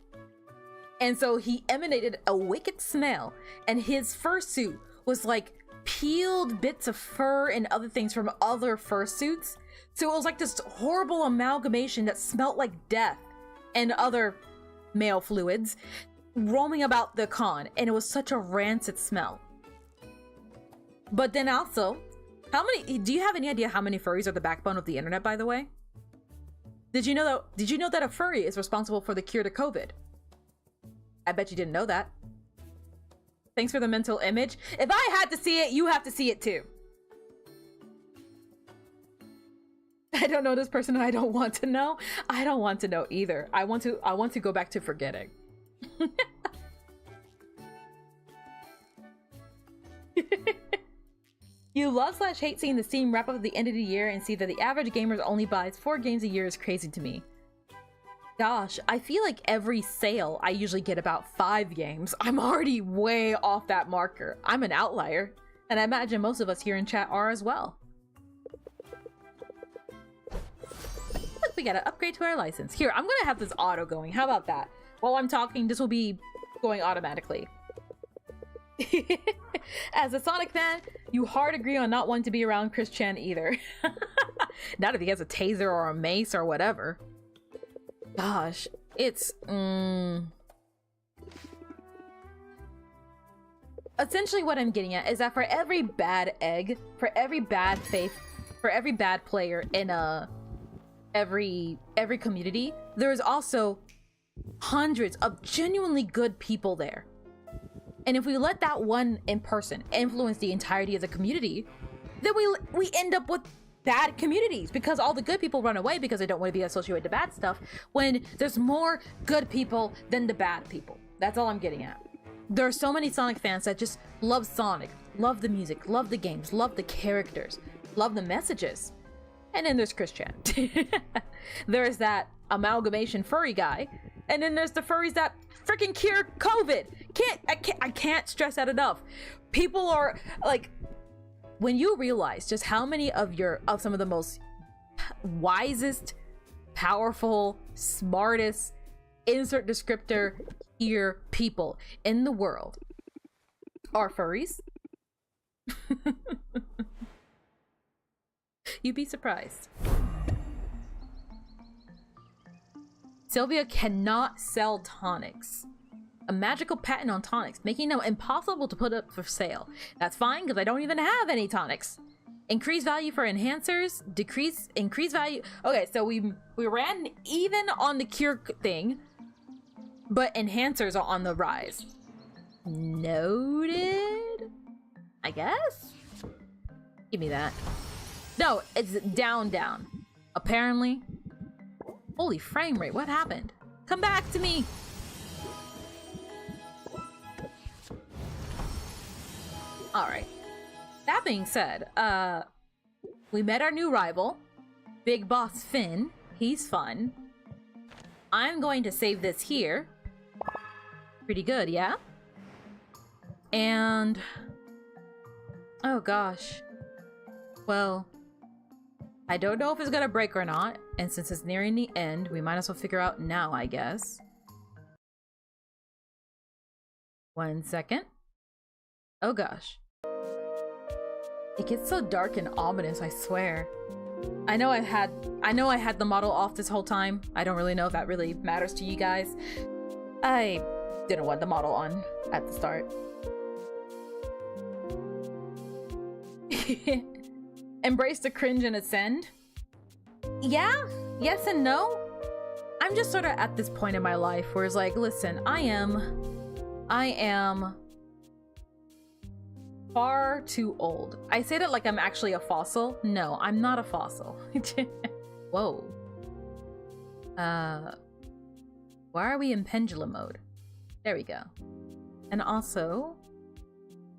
And so he emanated a wicked smell, and his fursuit was like peeled bits of fur and other things from other fursuits. So it was like this horrible amalgamation that smelled like death and other male fluids roaming about the con, and it was such a rancid smell. But then also, do you have any idea how many furries are the backbone of the internet, by the way? Did you know that a furry is responsible for the cure to COVID? I bet you didn't know that. Thanks for the mental image. If I had to see it, you have to see it too. I don't know this person and I don't want to know. I don't want to know either. I want to go back to forgetting. You love/hate seeing the Steam wrap up at the end of the year and see that the average gamer only buys 4 games a year is crazy to me. Gosh, I feel like every sale I usually get about 5 games. I'm already way off that marker. I'm an outlier, and I imagine most of us here in chat are as well. Look, we got to upgrade to our license. Here, I'm gonna have this auto going. How about that? While I'm talking, this will be going automatically. As a Sonic fan, you hard agree on not wanting to be around Chris Chan either. Not if he has a taser or a mace or whatever. Gosh, it's essentially what I'm getting at is that for every bad egg, for every bad faith, for every bad player in every community, there's also hundreds of genuinely good people there. And if we let that one in person influence the entirety of the community, then we end up with bad communities because all the good people run away because they don't want to be associated with the bad stuff, when there's more good people than the bad people. That's all I'm getting at. There are so many Sonic fans that just love Sonic, love the music, love the games, love the characters, love the messages. And then there's Chris Chan. There's that amalgamation furry guy, and then there's the furries that freaking cure COVID. I can't stress that enough. People are like, when you realize just how many of some of the most wisest, powerful, smartest, insert descriptor here people in the world are furries, you'd be surprised. Sylvia cannot sell tonics. A magical patent on tonics, making them impossible to put up for sale. That's fine, because I don't even have any tonics. Increase value for enhancers, increase value. Okay, so we ran even on the cure thing, but enhancers are on the rise. Noted? I guess? Give me that. No, it's down. Apparently. Holy frame rate, what happened? Come back to me! Alright. That being said, we met our new rival, Big Boss Finn. He's fun. I'm going to save this here. Pretty good, yeah? And... oh gosh. Well... I don't know if it's gonna break or not, and since it's nearing the end, we might as well figure out now, I guess. 1 second. Oh gosh. It gets so dark and ominous, I swear. I know I had the model off this whole time. I don't really know if that really matters to you guys. I didn't want the model on at the start. Embrace the cringe and ascend? Yeah, yes and no. I'm just sort of at this point in my life where it's like, listen, I am far too old. I say that like I'm actually a fossil. No, I'm not a fossil. Whoa. Why are we in pendulum mode? There we go. And also,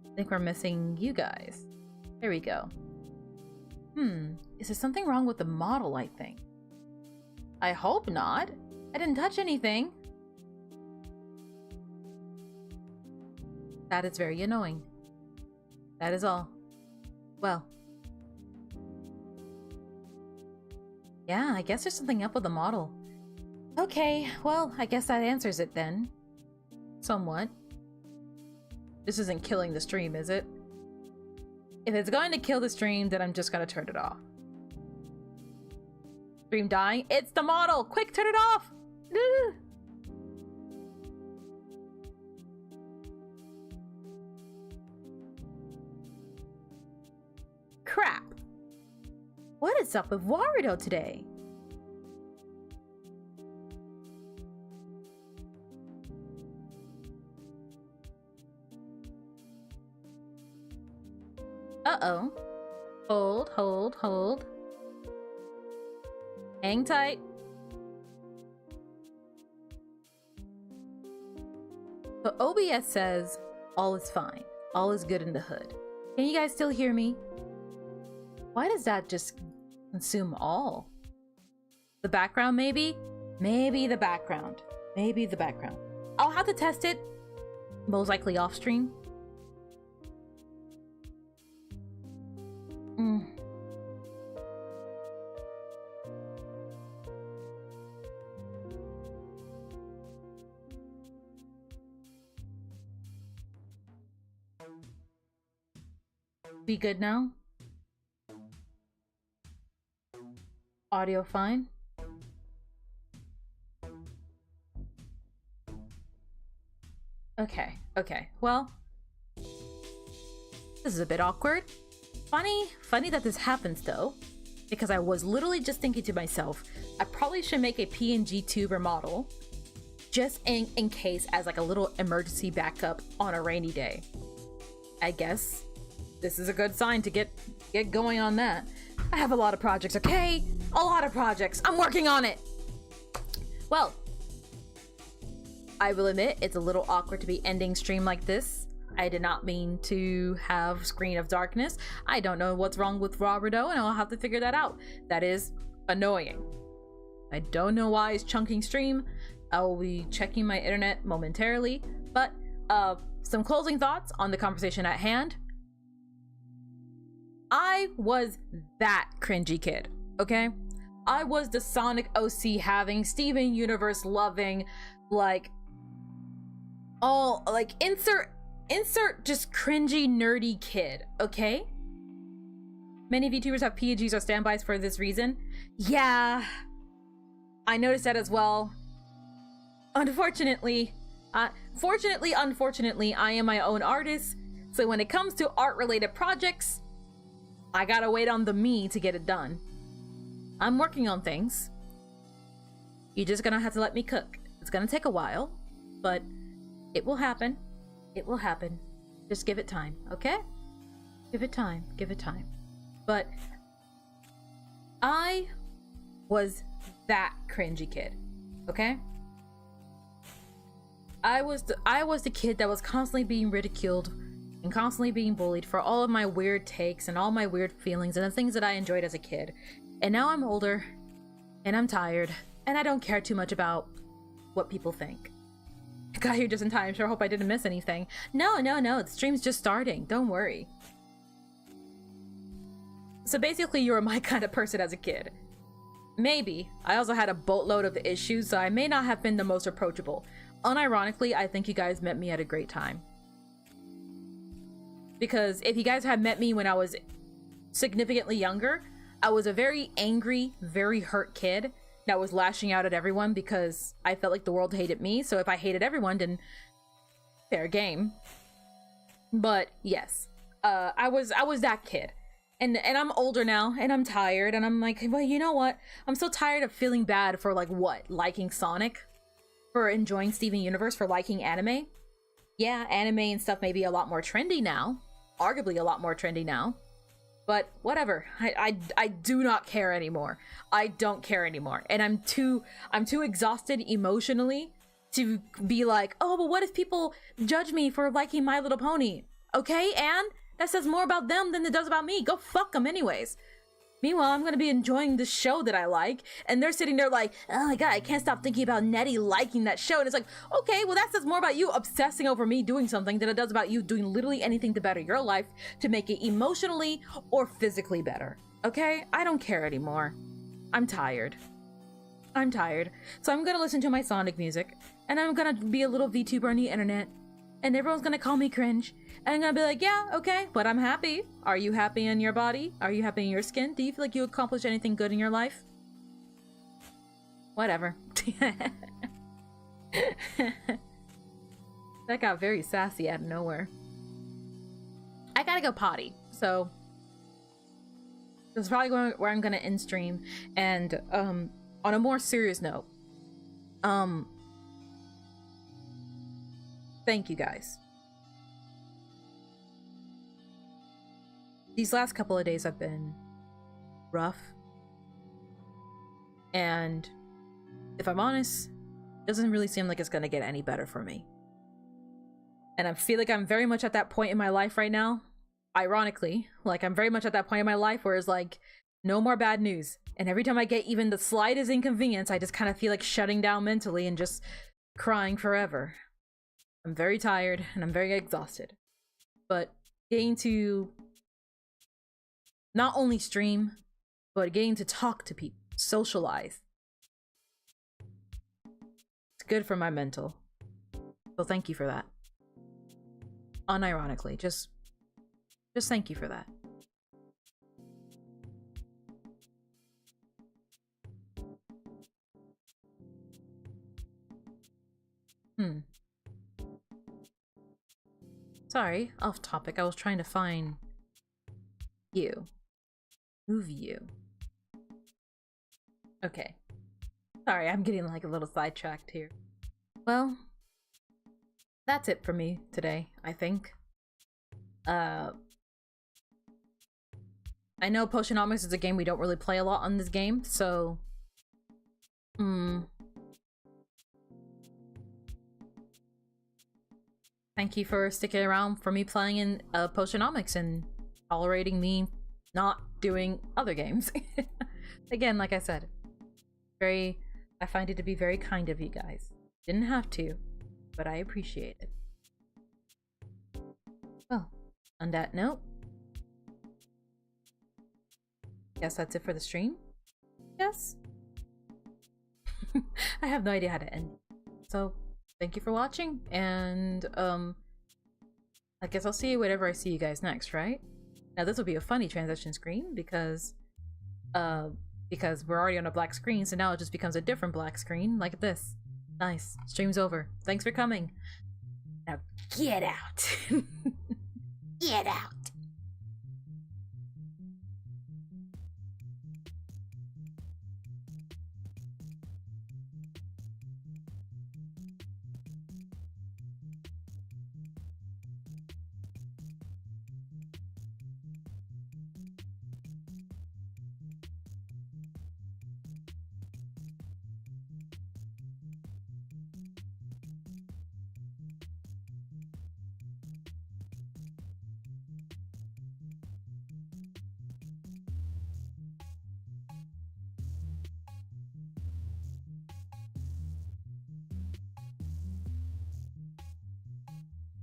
I think we're missing you guys. There we go. Is there something wrong with the model, I think? I hope not. I didn't touch anything. That is very annoying. That is all. Well. Yeah, I guess there's something up with the model. Okay, well, I guess that answers it then. Somewhat. This isn't killing the stream, is it? If it's going to kill the stream, then I'm just gonna turn it off. Stream dying. It's the model! Quick, turn it off! Crap. What is up with Warudo today? Uh-oh. Hold. Hang tight. So OBS says all is fine. All is good in the hood. Can you guys still hear me? Why does that just consume all? The background, maybe? Maybe the background. Maybe the background. I'll have to test it. Most likely off stream. Be good now? Audio fine? Okay. Well, this is a bit awkward. Funny that this happens though, because I was literally just thinking to myself, I probably should make a PNG tuber model just in case, as like a little emergency backup on a rainy day. I guess this is a good sign to get going on that. I have a lot of projects, okay? A lot of projects. I'm working on it. Well, I will admit it's a little awkward to be ending stream like this. I did not mean to have Screen of Darkness. I don't know what's wrong with Roberto, and I'll have to figure that out. That is annoying. I don't know why it's chunking stream. I will be checking my internet momentarily, but some closing thoughts on the conversation at hand. I was that cringy kid, okay? I was the Sonic OC having, Steven Universe loving, like, all, like, insert just cringy, nerdy kid, okay? Many VTubers have PNGs or standbys for this reason. Yeah, I noticed that as well. Unfortunately, unfortunately, I am my own artist, so when it comes to art-related projects, I gotta wait on the me to get it done. I'm working on things. You're just gonna have to let me cook. It's gonna take a while, but it will happen. It will happen. Just give it time, okay? Give it time. Give it time. But I was that cringy kid, okay? I was the kid that was constantly being ridiculed and constantly being bullied for all of my weird takes and all my weird feelings and the things that I enjoyed as a kid. And now I'm older, and I'm tired, and I don't care too much about what people think. I got here just in time, sure hope I didn't miss anything. No, the stream's just starting, don't worry. So basically, you were my kind of person as a kid. Maybe. I also had a boatload of issues, so I may not have been the most approachable. Unironically, I think you guys met me at a great time. Because if you guys had met me when I was significantly younger, I was a very angry, very hurt kid that was lashing out at everyone because I felt like the world hated me. So if I hated everyone, then fair game. But yes, I was that kid. And I'm older now, and I'm tired, and I'm like, well, you know what? I'm so tired of feeling bad for, like, what? Liking Sonic? For enjoying Steven Universe? For liking anime? Yeah, anime and stuff may be a lot more trendy now. Arguably a lot more trendy now. But whatever. I do not care anymore. I don't care anymore. And I'm too exhausted emotionally to be like, oh, but what if people judge me for liking My Little Pony? Okay, and that says more about them than it does about me. Go fuck them anyways. Meanwhile, I'm gonna be enjoying the show that I like, and they're sitting there like, oh my god, I can't stop thinking about Netty liking that show. And it's like, okay, well that says more about you obsessing over me doing something than it does about you doing literally anything to better your life to make it emotionally or physically better. Okay? I don't care anymore. I'm tired. So I'm gonna listen to my Sonic music, and I'm gonna be a little VTuber on the internet, and everyone's gonna call me cringe. And I'm gonna be like, yeah, okay, but I'm happy. Are you happy in your body? Are you happy in your skin? Do you feel like you accomplished anything good in your life? Whatever. That got very sassy out of nowhere. I gotta go potty, so this is probably where I'm gonna end stream. And on a more serious note, thank you guys. These last couple of days have been rough, and if I'm honest, it doesn't really seem like it's gonna get any better for me. And I feel like I'm very much at that point in my life right now, ironically, like I'm very much at that point in my life where it's like, no more bad news. And every time I get even the slightest inconvenience, I just kind of feel like shutting down mentally and just crying forever. I'm very tired and I'm very exhausted. But getting to not only stream, but getting to talk to people, socialize, it's good for my mental. So thank you for that. Unironically, just thank you for that. Sorry, off topic. I was trying to find you. Move you. Okay. Sorry, I'm getting like a little sidetracked here. Well, that's it for me today, I think. I know Potionomics is a game we don't really play a lot on this game, so thank you for sticking around for me playing in Potionomics and tolerating me not doing other games. Again, like I said, I find it to be very kind of you guys. Didn't have to, but I appreciate it. Well, on that note, guess that's it for the stream? Yes? I have no idea how to end. So, thank you for watching, and I guess I'll see you whenever I see you guys next, right? Now this will be a funny transition screen because we're already on a black screen, so now it just becomes a different black screen, like this. Nice. Stream's over. Thanks for coming. Now get out. Get out.